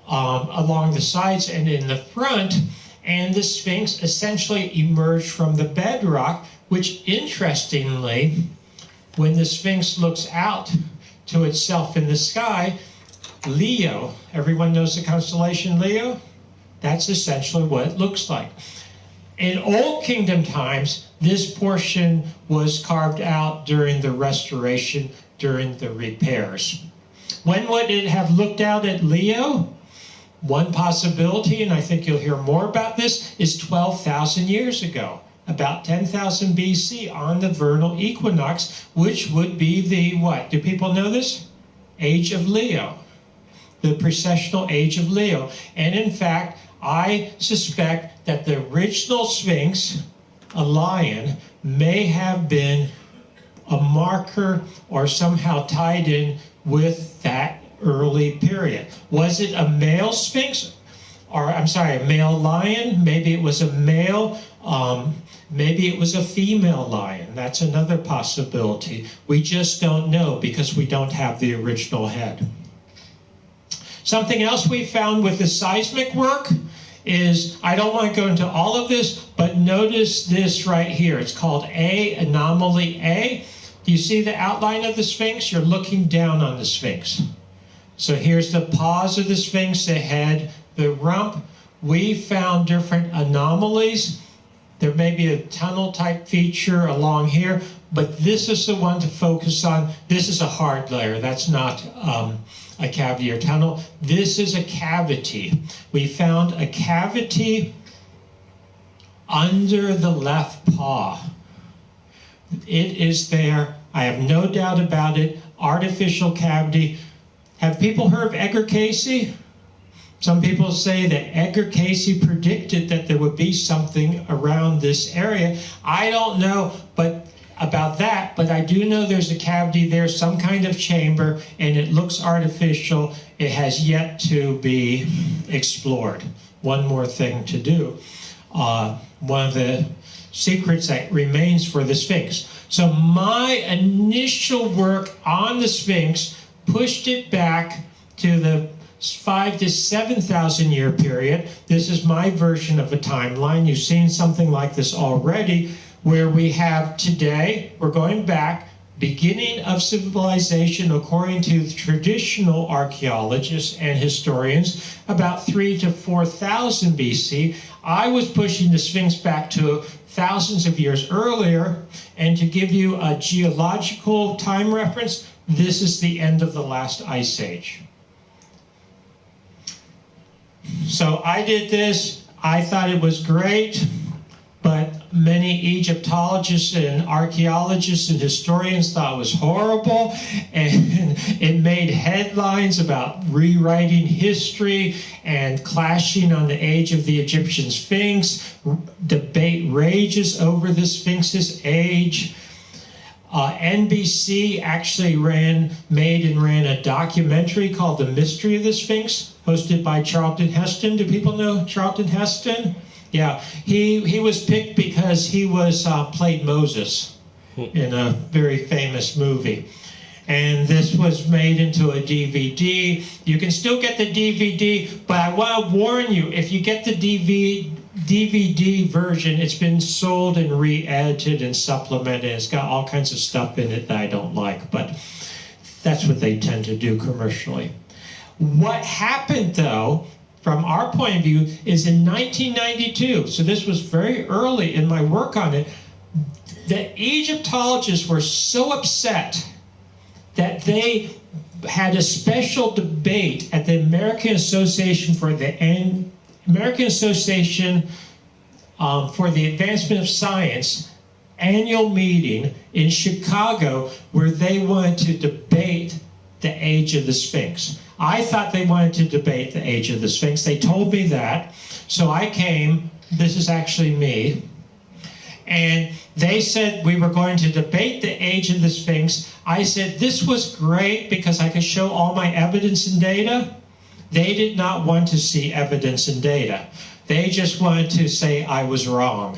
along the sides and in the front. And the Sphinx essentially emerged from the bedrock, which interestingly, when the Sphinx looks out to itself in the sky, Leo, everyone knows the constellation Leo? That's essentially what it looks like. In Old Kingdom times, this portion was carved out during the restoration, during the repairs. When would it have looked out at Leo? One possibility, and I think you'll hear more about this, is 12,000 years ago, about 10,000 BC on the vernal equinox, which would be the what? Do people know this? Age of Leo, the precessional age of Leo. And in fact, I suspect that the original Sphinx, a lion, may have been a marker or somehow tied in with that early period. Was it a male Sphinx? Or, I'm sorry, a male lion? Maybe it was a male, maybe it was a female lion. That's another possibility. We just don't know because we don't have the original head. Something else we found with the seismic work is, I don't want to go into all of this, but notice this right here. It's called A, anomaly A. Do you see the outline of the Sphinx? You're looking down on the Sphinx. So here's the paws of the Sphinx, the head, the rump. We found different anomalies. There may be a tunnel-type feature along here, but this is the one to focus on. This is a hard layer. That's not a cavity or tunnel. This is a cavity. We found a cavity under the left paw. It is there. I have no doubt about it. Artificial cavity. Have people heard of Edgar Cayce? Some people say that Edgar Cayce predicted that there would be something around this area. I don't know about that, but I do know there's a cavity there, some kind of chamber, and it looks artificial. It has yet to be explored. One more thing to do. One of the secrets that remains for the Sphinx. So my initial work on the Sphinx pushed it back to the 5,000 to 7,000 year period. This is my version of a timeline. You've seen something like this already, where we have today, we're going back, beginning of civilization, according to traditional archaeologists and historians, about 3,000 to 4,000 BC. I was pushing the Sphinx back to thousands of years earlier, and to give you a geological time reference, this is the end of the last ice age. So I did this. I thought it was great, but many Egyptologists and archaeologists and historians thought it was horrible, and it made headlines about rewriting history and clashing on the age of the Egyptian Sphinx. Debate rages over the Sphinx's age. NBC actually made and ran a documentary called The Mystery of the Sphinx, hosted by Charlton Heston. Do people know Charlton Heston? Yeah, he was picked because he played Moses in a very famous movie. And this was made into a DVD. You can still get the DVD, but I want to warn you, if you get the DVD version, it's been sold and re-edited and supplemented. It's got all kinds of stuff in it that I don't like, but that's what they tend to do commercially. What happened, though, from our point of view, is in 1992, so this was very early in my work on it, the Egyptologists were so upset that they had a special debate at the American Association for the Advancement of Science annual meeting in Chicago, where they wanted to debate the age of the Sphinx. I thought they wanted to debate the age of the Sphinx. They told me that. So I came. This is actually me. And they said we were going to debate the age of the Sphinx. I said this was great because I could show all my evidence and data. They did not want to see evidence and data. They just wanted to say I was wrong.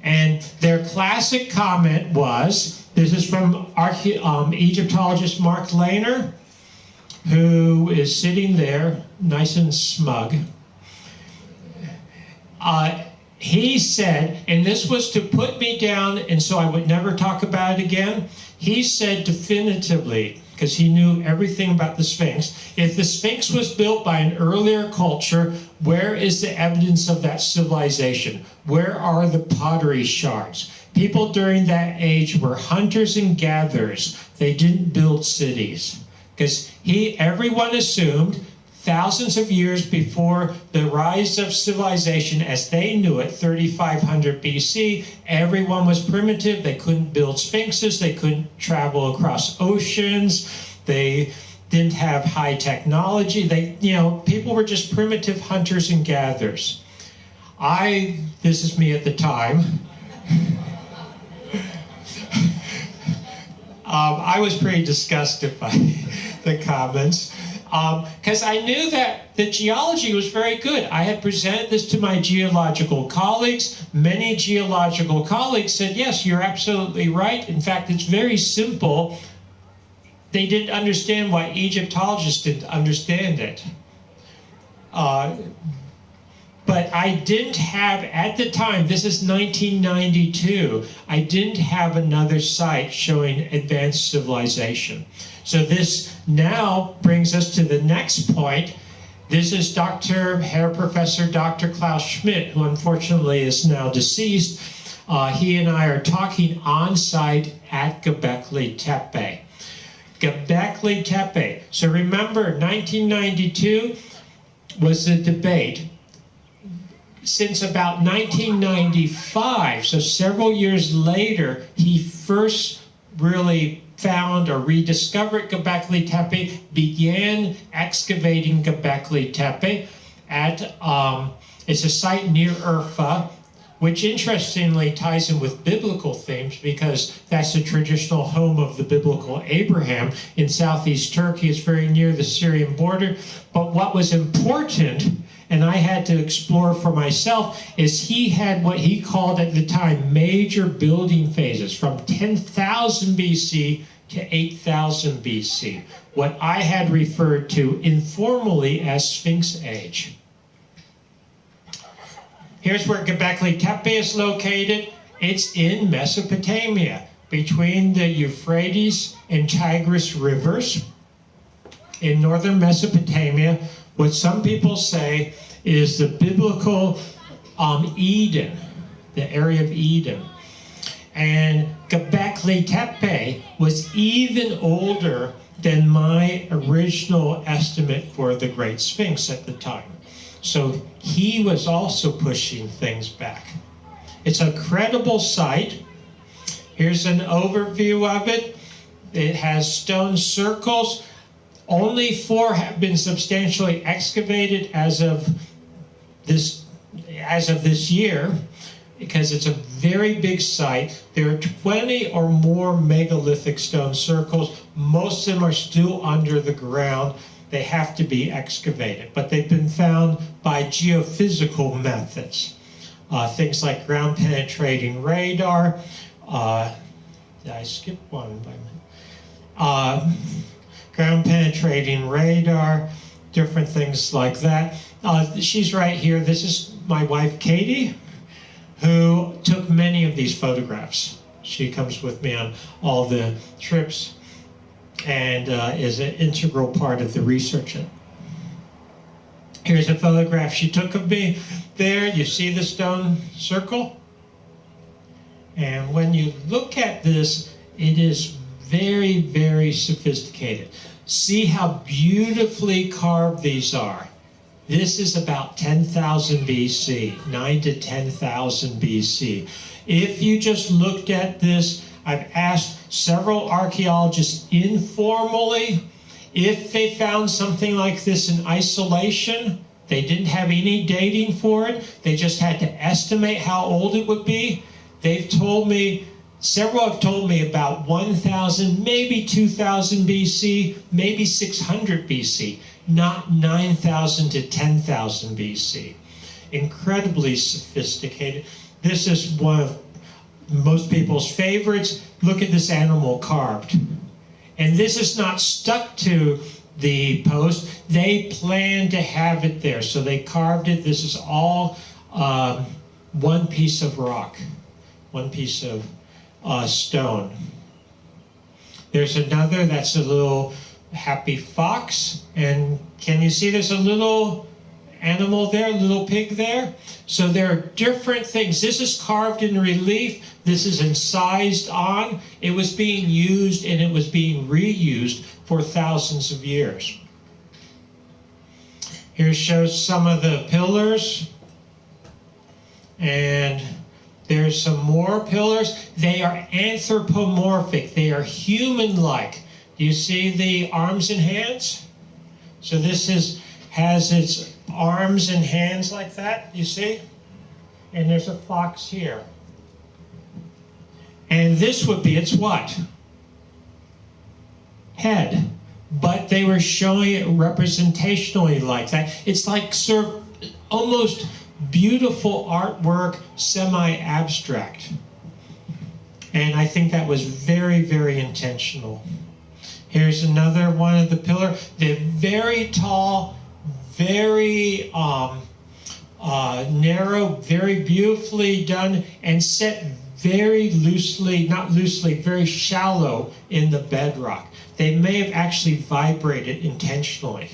And their classic comment was, this is from Egyptologist Mark Lehner, who is sitting there nice and smug. He said, and this was to put me down and so I would never talk about it again, he said definitively, because he knew everything about the Sphinx, if the Sphinx was built by an earlier culture, where is the evidence of that civilization? Where are the pottery shards? People during that age were hunters and gatherers. They didn't build cities. Because everyone assumed thousands of years before the rise of civilization as they knew it, 3500 BC, everyone was primitive. They couldn't build sphinxes. They couldn't travel across oceans. They didn't have high technology. People were just primitive hunters and gatherers. This is me at the time. I was pretty disgusted by the comments. Because I knew that the geology was very good. I had presented this to my geological colleagues. Many geological colleagues said, yes, you're absolutely right. In fact, it's very simple. They didn't understand why Egyptologists didn't understand it. But I didn't have, at the time, this is 1992, I didn't have another site showing advanced civilization. So this now brings us to the next point. This is Herr Professor Dr. Klaus Schmidt, who unfortunately is now deceased. He and I are talking on site at Göbekli Tepe. Göbekli Tepe. So remember, 1992 was the debate. Since about 1995, so several years later, he first really found or rediscovered Göbekli Tepe, began excavating Göbekli Tepe at, it's a site near Urfa, which interestingly ties in with biblical themes because that's the traditional home of the biblical Abraham in southeast Turkey. It's very near the Syrian border. But what was important, and I had to explore for myself, is he had what he called at the time major building phases from 10,000 BC to 8,000 BC, what I had referred to informally as Sphinx Age. Here's where Göbekli Tepe is located. It's in Mesopotamia, between the Euphrates and Tigris rivers in northern Mesopotamia, what some people say is the biblical Eden, the area of Eden. And Göbekli Tepe was even older than my original estimate for the Great Sphinx at the time. So he was also pushing things back. It's a credible site. Here's an overview of it. It has stone circles. Only 4 have been substantially excavated as of this year, because it's a very big site. There are 20 or more megalithic stone circles. Most of them are still under the ground. They have to be excavated, but they've been found by geophysical methods. Things like ground penetrating radar. Did I skip one? Ground penetrating radar, different things like that. She's right here. This is my wife, Katie, who took many of these photographs. She comes with me on all the trips and is an integral part of the research. Here's a photograph she took of me. There, you see the stone circle? And when you look at this, it is very, very sophisticated. See how beautifully carved these are. This is about 10,000 BC, 9 to 10,000 BC. If you just looked at this, I've asked several archaeologists informally, if they found something like this in isolation, they didn't have any dating for it, they just had to estimate how old it would be. They've told me, several have told me about 1,000, maybe 2,000 BC, maybe 600 BC, not 9,000 to 10,000 BC. Incredibly sophisticated. This is one of most people's favorites. Look at this animal carved. And this is not stuck to the post. They planned to have it there, so they carved it. This is all one piece of rock, one piece of stone. There's another, that's a little happy fox. And can you see there's a little animal there, a little pig there? So there are different things. This is carved in relief. This is incised on. It was being used and it was being reused for thousands of years. Here shows some of the pillars. And there's some more pillars. They are anthropomorphic. They are human-like. Do you see the arms and hands? So this has its arms and hands like that, you see? And there's a fox here. And this would be its what? Head. But they were showing it representationally like that. It's like sort of almost beautiful artwork, semi-abstract. And I think that was very, very intentional. Here's another one of the pillars. They're very tall, very narrow, very beautifully done, and set very loosely, not loosely, very shallow in the bedrock. They may have actually vibrated intentionally.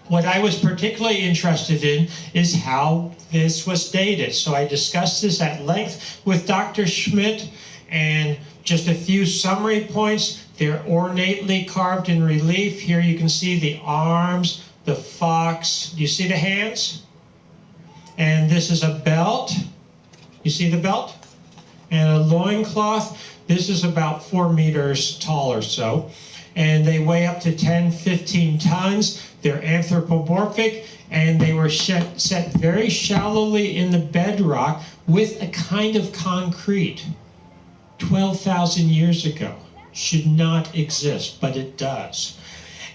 What I was particularly interested in is how this was dated. So I discussed this at length with Dr. Schmidt, and just a few summary points. They're ornately carved in relief. Here you can see the arms, the fox. Do you see the hands? And this is a belt. You see the belt? And a loincloth. This is about 4 meters tall or so. And they weigh up to 10, 15 tons. They're anthropomorphic, and they were set very shallowly in the bedrock with a kind of concrete. 12,000 years ago. Should not exist, but it does.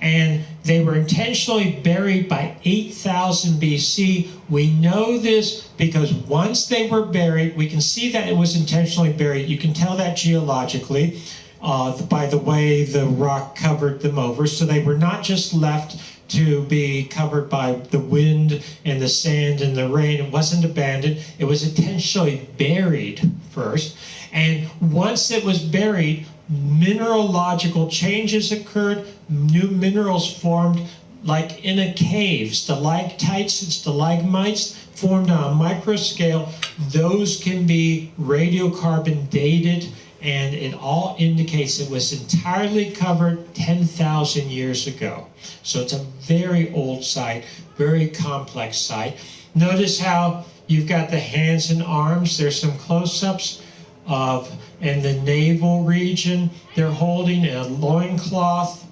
And they were intentionally buried by 8,000 BC. We know this because once they were buried, we can see that it was intentionally buried. You can tell that geologically by the way the rock covered them over. So they were not just left to be covered by the wind and the sand and the rain. It wasn't abandoned. It was intentionally buried first. And once it was buried, mineralogical changes occurred, new minerals formed, like in a cave. Stalactites and stalagmites formed on a micro scale. Those can be radiocarbon dated, and it all indicates it was entirely covered 10,000 years ago. So it's a very old site, very complex site. Notice how you've got the hands and arms. There's some close-ups of in the navel region. They're holding a loincloth,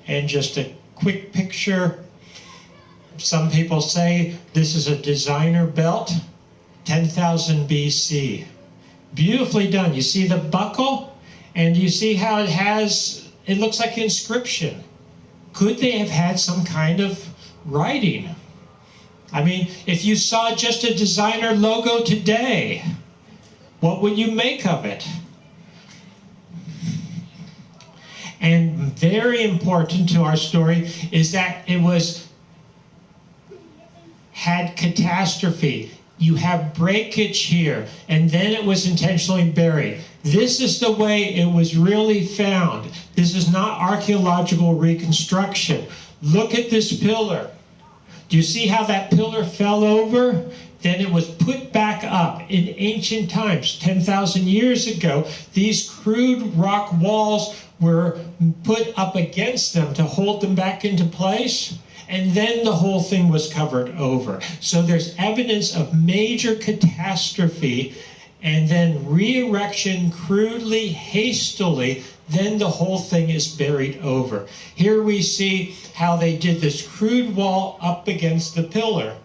and just a quick picture. Some people say this is a designer belt, 10,000 BC. Beautifully done. You see the buckle, and you see how it looks like inscription. Could they have had some kind of writing? I mean, if you saw just a designer logo today, what would you make of it? And very important to our story is that it had catastrophe. You have breakage here, and then it was intentionally buried. This is the way it was really found. This is not archaeological reconstruction. Look at this pillar. Do you see how that pillar fell over? Then it was put back up in ancient times, 10,000 years ago. These crude rock walls were put up against them to hold them back into place, and then the whole thing was covered over. So there's evidence of major catastrophe and then re-erection crudely, hastily, then the whole thing is buried over. Here we see how they did this crude wall up against the pillar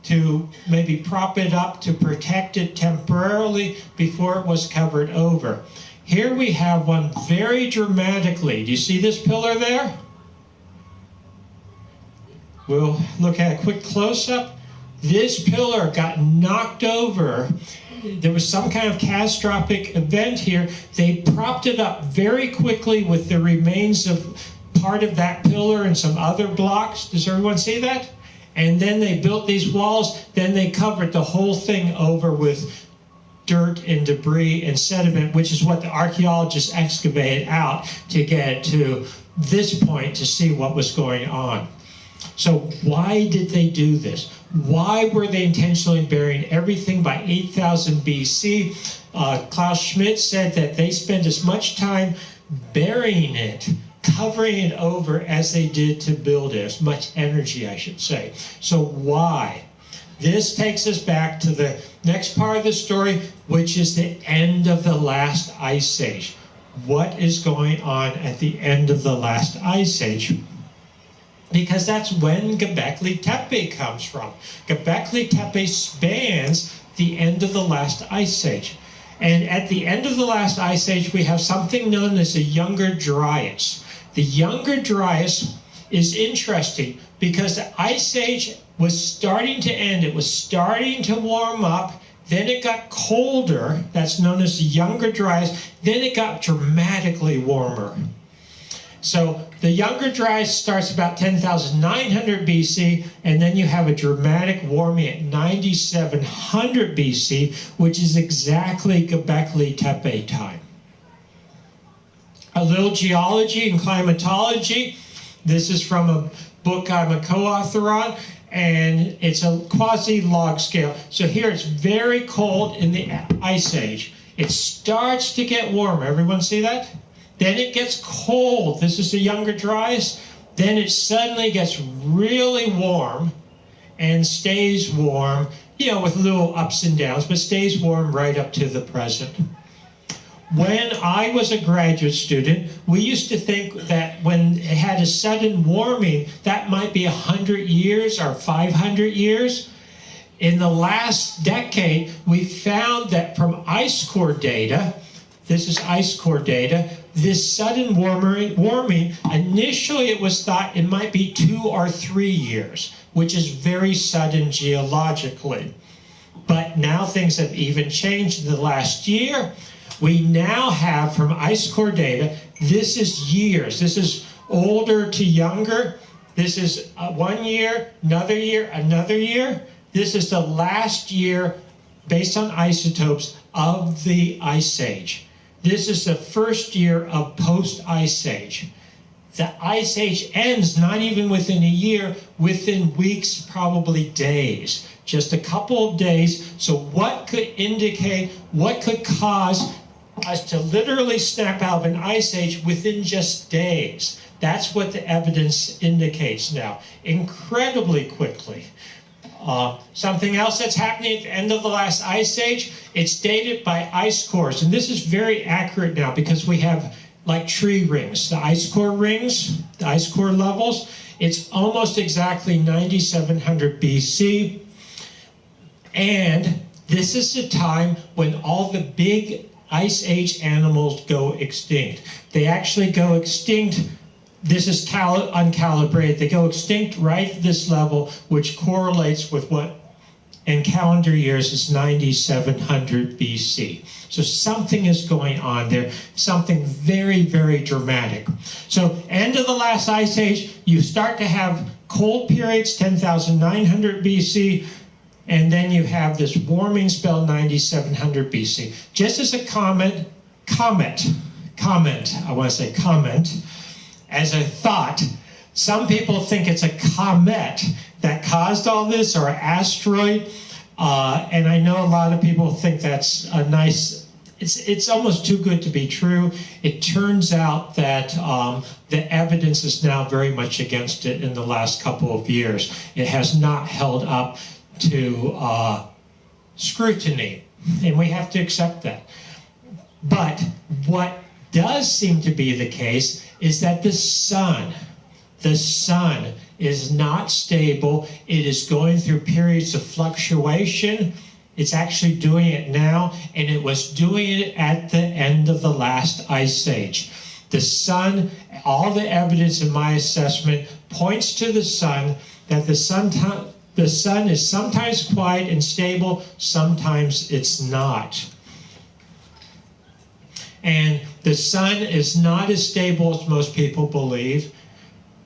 to maybe prop it up to protect it temporarily before it was covered over. Here we have one very dramatically. Do you see this pillar there? We'll look at a quick close-up. This pillar got knocked over. There was some kind of catastrophic event here. They propped it up very quickly with the remains of part of that pillar and some other blocks. Does everyone see that? And then they built these walls. Then they covered the whole thing over with dirt and debris and sediment, which is what the archaeologists excavated out to get to this point to see what was going on. So why did they do this? Why were they intentionally burying everything by 8000 BC? Klaus Schmidt said that they spent as much time burying it, covering it over, as they did to build it, as much energy, I should say. So why? This takes us back to the next part of the story, which is the end of the last ice age. What is going on at the end of the last ice age? Because that's when Göbekli Tepe comes from. Göbekli Tepe spans the end of the last ice age. And at the end of the last ice age, we have something known as the Younger Dryas. The Younger Dryas is interesting because the ice age was starting to end. It was starting to warm up. Then it got colder. That's known as the Younger Dryas. Then it got dramatically warmer. So the Younger Dryas starts about 10,900 BC, and then you have a dramatic warming at 9,700 BC, which is exactly Göbekli Tepe time. A little geology and climatology. This is from a book I'm a co-author on, and it's a quasi-log scale. So here it's very cold in the Ice Age. It starts to get warmer. Everyone see that? Then it gets cold. This is the Younger Dryas. Then it suddenly gets really warm and stays warm, you know, with little ups and downs, but stays warm right up to the present. When I was a graduate student, we used to think that when it had a sudden warming, that might be 100 years or 500 years. In the last decade, we found that from ice core data, this is ice core data, this sudden warming, initially it was thought it might be 2 or 3 years, which is very sudden geologically. But now things have even changed in the last year. We now have, from ice core data, this is years. This is older to younger. This is 1 year, another year, another year. This is the last year, based on isotopes, of the Ice Age. This is the first year of post-Ice Age. The Ice Age ends not even within a year, within weeks, probably days. Just a couple of days. So what could indicate, what could cause us to literally snap out of an Ice Age within just days? That's what the evidence indicates now, incredibly quickly. Something else that's happening at the end of the last Ice Age, it's dated by ice cores. And this is very accurate now because we have like tree rings, the ice core rings, the ice core levels. It's almost exactly 9,700 BC. And this is the time when all the big Ice Age animals go extinct. They actually go extinct. This is uncalibrated. They go extinct right at this level, which correlates with what in calendar years is 9,700 BC. So something is going on there, something very, very dramatic. So end of the last Ice Age, you start to have cold periods, 10,900 BC, and then you have this warming spell, 9,700 BC. Just as a comment, as a thought, some people think it's a comet that caused all this, or an asteroid, and I know a lot of people think that's a nice, it's almost too good to be true. It turns out that the evidence is now very much against it in the last couple of years. It has not held up to scrutiny. and we have to accept that. But what does seem to be the case is that the sun is not stable. It is going through periods of fluctuation. It's actually doing it now, and it was doing it at the end of the last ice age. The sun, all the evidence in my assessment points to the sun, that the sun is sometimes quiet and stable, sometimes it's not. And the sun is not as stable as most people believe.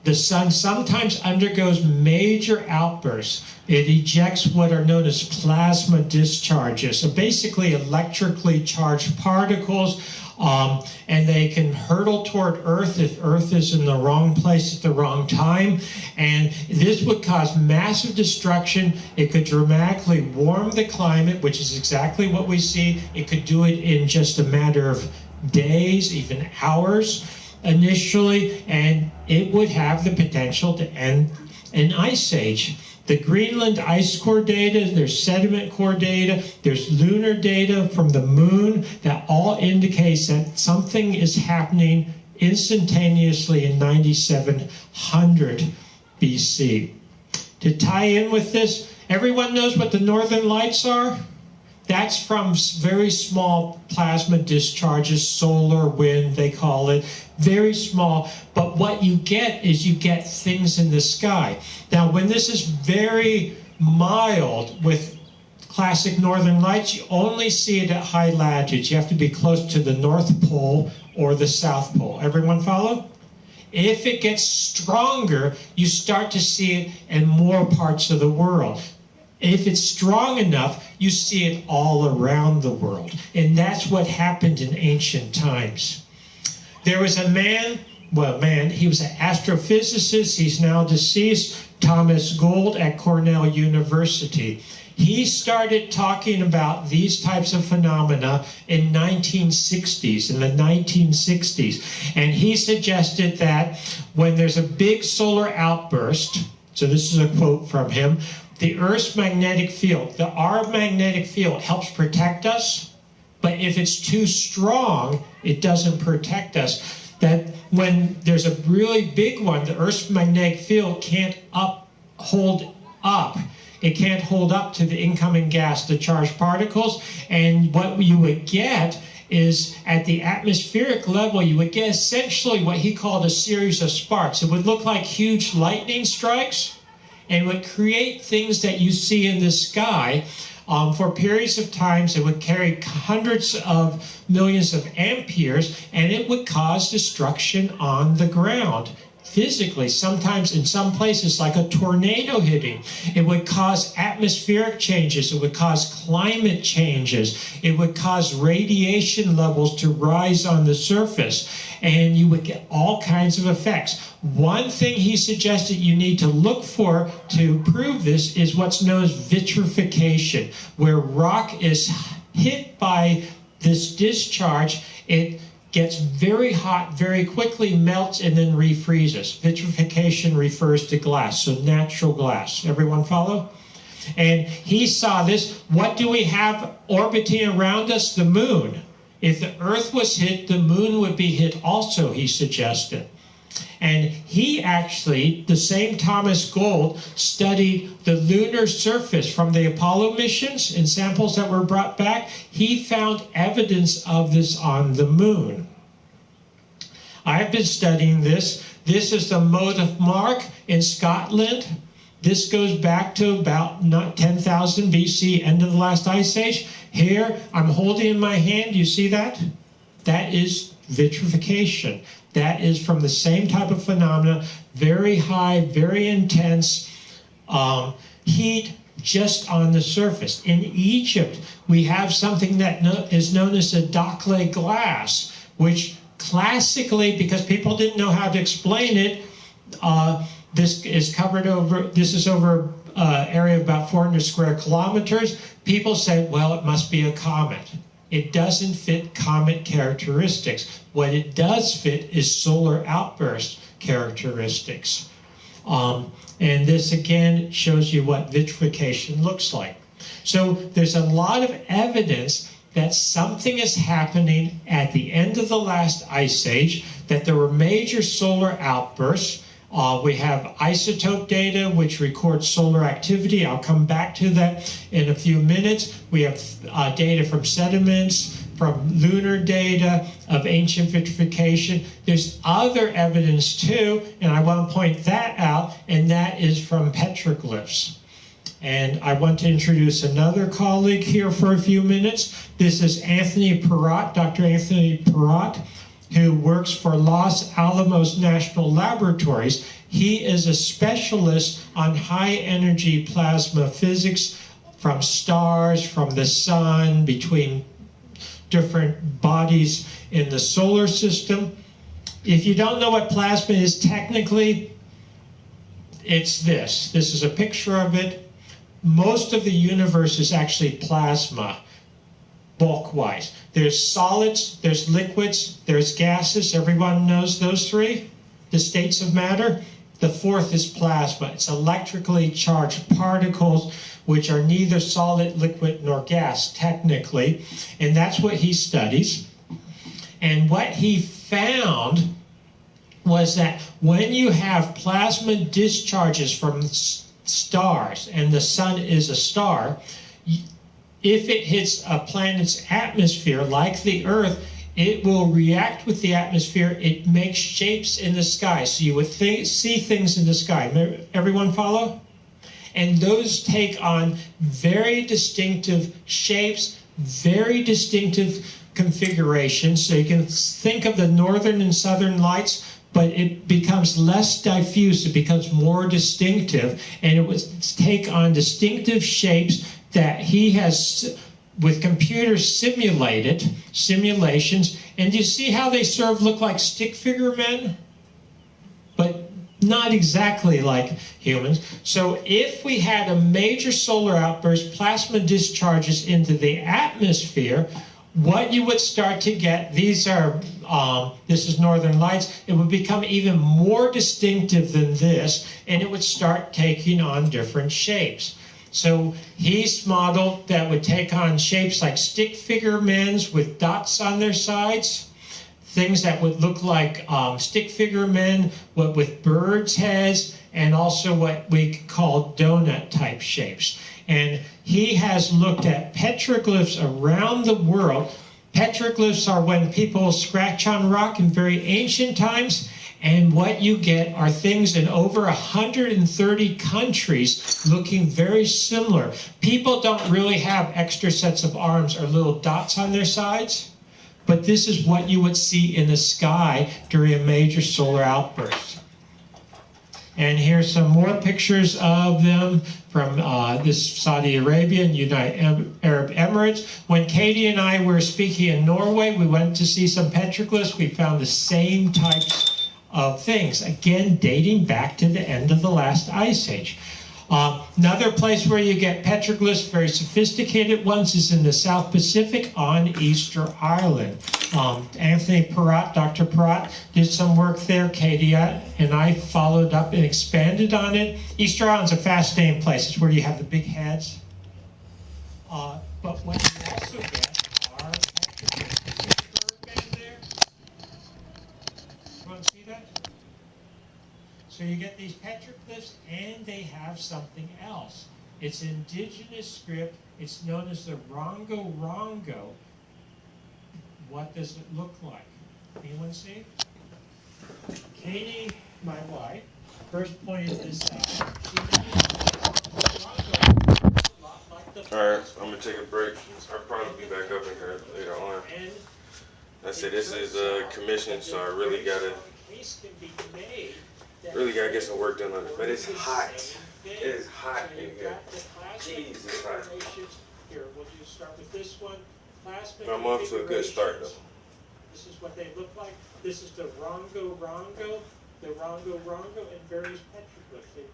The sun sometimes undergoes major outbursts. It ejects what are known as plasma discharges, so basically electrically charged particles, and they can hurtle toward Earth if Earth is in the wrong place at the wrong time. And this would cause massive destruction. It could dramatically warm the climate, which is exactly what we see. It could do it in just a matter of days, even hours initially, and it would have the potential to end an ice age. The Greenland ice core data, there's sediment core data, there's lunar data from the moon that all indicates that something is happening instantaneously in 9700 BC. To tie in with this, everyone knows what the northern lights are? That's from very small plasma discharges, solar wind, they call it, very small. But what you get is you get things in the sky. Now, when this is very mild with classic northern lights, you only see it at high latitudes. You have to be close to the North Pole or the South Pole. Everyone follow? If it gets stronger, you start to see it in more parts of the world. If it's strong enough, you see it all around the world. And that's what happened in ancient times. There was a man, he was an astrophysicist, he's now deceased, Thomas Gould at Cornell University. He started talking about these types of phenomena in the 1960s. And he suggested that when there's a big solar outburst, so this is a quote from him, the Earth's magnetic field, our magnetic field helps protect us, but if it's too strong, it doesn't protect us. That when there's a really big one, the Earth's magnetic field can't hold up. It can't hold up to the incoming gas, the charged particles, and what you would get is at the atmospheric level, you would get essentially what he called a series of sparks. It would look like huge lightning strikes, and would create things that you see in the sky for periods of times. It would carry hundreds of millions of amperes, and it would cause destruction on the ground. Physically, sometimes in some places like a tornado hitting. It would cause atmospheric changes. It would cause climate changes. It would cause radiation levels to rise on the surface. And you would get all kinds of effects. One thing he suggested you need to look for to prove this is what's known as vitrification, where rock is hit by this discharge. It gets very hot very quickly, melts, and then refreezes. Vitrification refers to glass, so natural glass. Everyone follow? And he saw this. What do we have orbiting around us? The moon. If the Earth was hit, the moon would be hit also, he suggested. And he actually, the same Thomas Gould, studied the lunar surface from the Apollo missions and samples that were brought back. He found evidence of this on the moon. I've been studying this. This is the Moda Mark in Scotland. This goes back to about 10,000 BC, end of the last ice age. Here, I'm holding in my hand, you see that? That is vitrification. That is from the same type of phenomena, very high, very intense heat just on the surface. In Egypt, we have something that is known as a Dakhla glass, which classically, because people didn't know how to explain it, this is over an area of about 400 square kilometers. People said, well, it must be a comet. It doesn't fit comet characteristics. What it does fit is solar outburst characteristics. And this again shows you what vitrification looks like. So there's a lot of evidence that something is happening at the end of the last ice age, that there were major solar outbursts. We have isotope data which records solar activity. I'll come back to that in a few minutes. We have data from sediments, from lunar data of ancient vitrification. There's other evidence too, and I want to point that out, and that is from petroglyphs. And I want to introduce another colleague here for a few minutes. This is Anthony Perrott, Dr. Anthony Perrott, who works for Los Alamos National Laboratories. He is a specialist on high-energy plasma physics from stars, from the sun, between different bodies in the solar system. If you don't know what plasma is technically, it's this. This is a picture of it. Most of the universe is actually plasma, bulk-wise. There's solids, there's liquids, there's gases. Everyone knows those three, the states of matter. The fourth is plasma. It's electrically charged particles, which are neither solid, liquid, nor gas, technically. And that's what he studies. And what he found was that when you have plasma discharges from stars, and the sun is a star, if it hits a planet's atmosphere, like the Earth, it will react with the atmosphere. It makes shapes in the sky. So you would see things in the sky. Everyone follow? And those take on very distinctive shapes, very distinctive configurations. So you can think of the northern and southern lights, but it becomes less diffuse, it becomes more distinctive, and it would take on distinctive shapes that he has, with computers, simulations, and you see how they sort of look like stick figure men, but not exactly like humans. So if we had a major solar outburst, plasma discharges into the atmosphere, what you would start to get, these are, this is Northern Lights, it would become even more distinctive than this, and it would start taking on different shapes. So he's modeled that would take on shapes like stick figure men with dots on their sides, things that would look like stick figure men with birds' heads, and also what we call donut type shapes. And he has looked at petroglyphs around the world. Petroglyphs are when people scratch on rock in very ancient times, and what you get are things in over 130 countries looking very similar. People don't really have extra sets of arms or little dots on their sides, but this is what you would see in the sky during a major solar outburst. And here's some more pictures of them from this Saudi Arabia and United Arab Emirates. When Katie and I were speaking in Norway, we went to see some petroglyphs. We found the same types of things, again, dating back to the end of the last ice age. Another place where you get petroglyphs, very sophisticated ones, is in the South Pacific on Easter Island. Anthony Perrott, Dr. Perrott, did some work there. Katie and I followed up and expanded on it. Easter Island's a fascinating place. It's where you have the big heads. But what you also get are petroglyphs. There. You want to see that? So you get these petroglyphs, and they have something else. It's indigenous script. It's known as the Rongo Rongo. What does it look like? Anyone see? Katie, my wife, first pointed this out. Alright, I'm going to take a break. I'll probably be back up in here later on. I said this is a commission, so I really got to get some work done on it. But it's hot. It is hot in here. Jeez, it's hot. Here, we'll just start with this one. I'm off to a good start, though. This is what they look like. This is the Rongo Rongo, and various petroglyphs.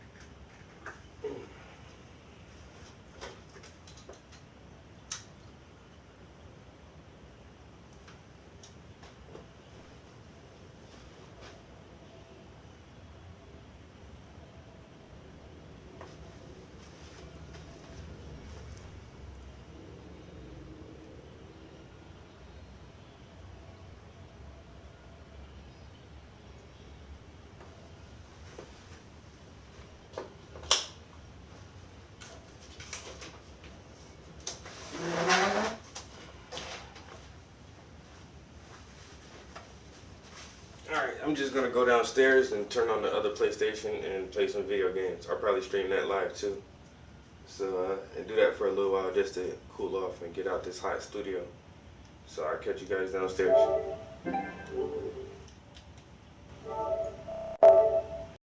I'm just gonna go downstairs and turn on the other PlayStation and play some video games. I'll probably stream that live too. So and do that for a little while just to cool off and get out this hot studio. So I'll catch you guys downstairs.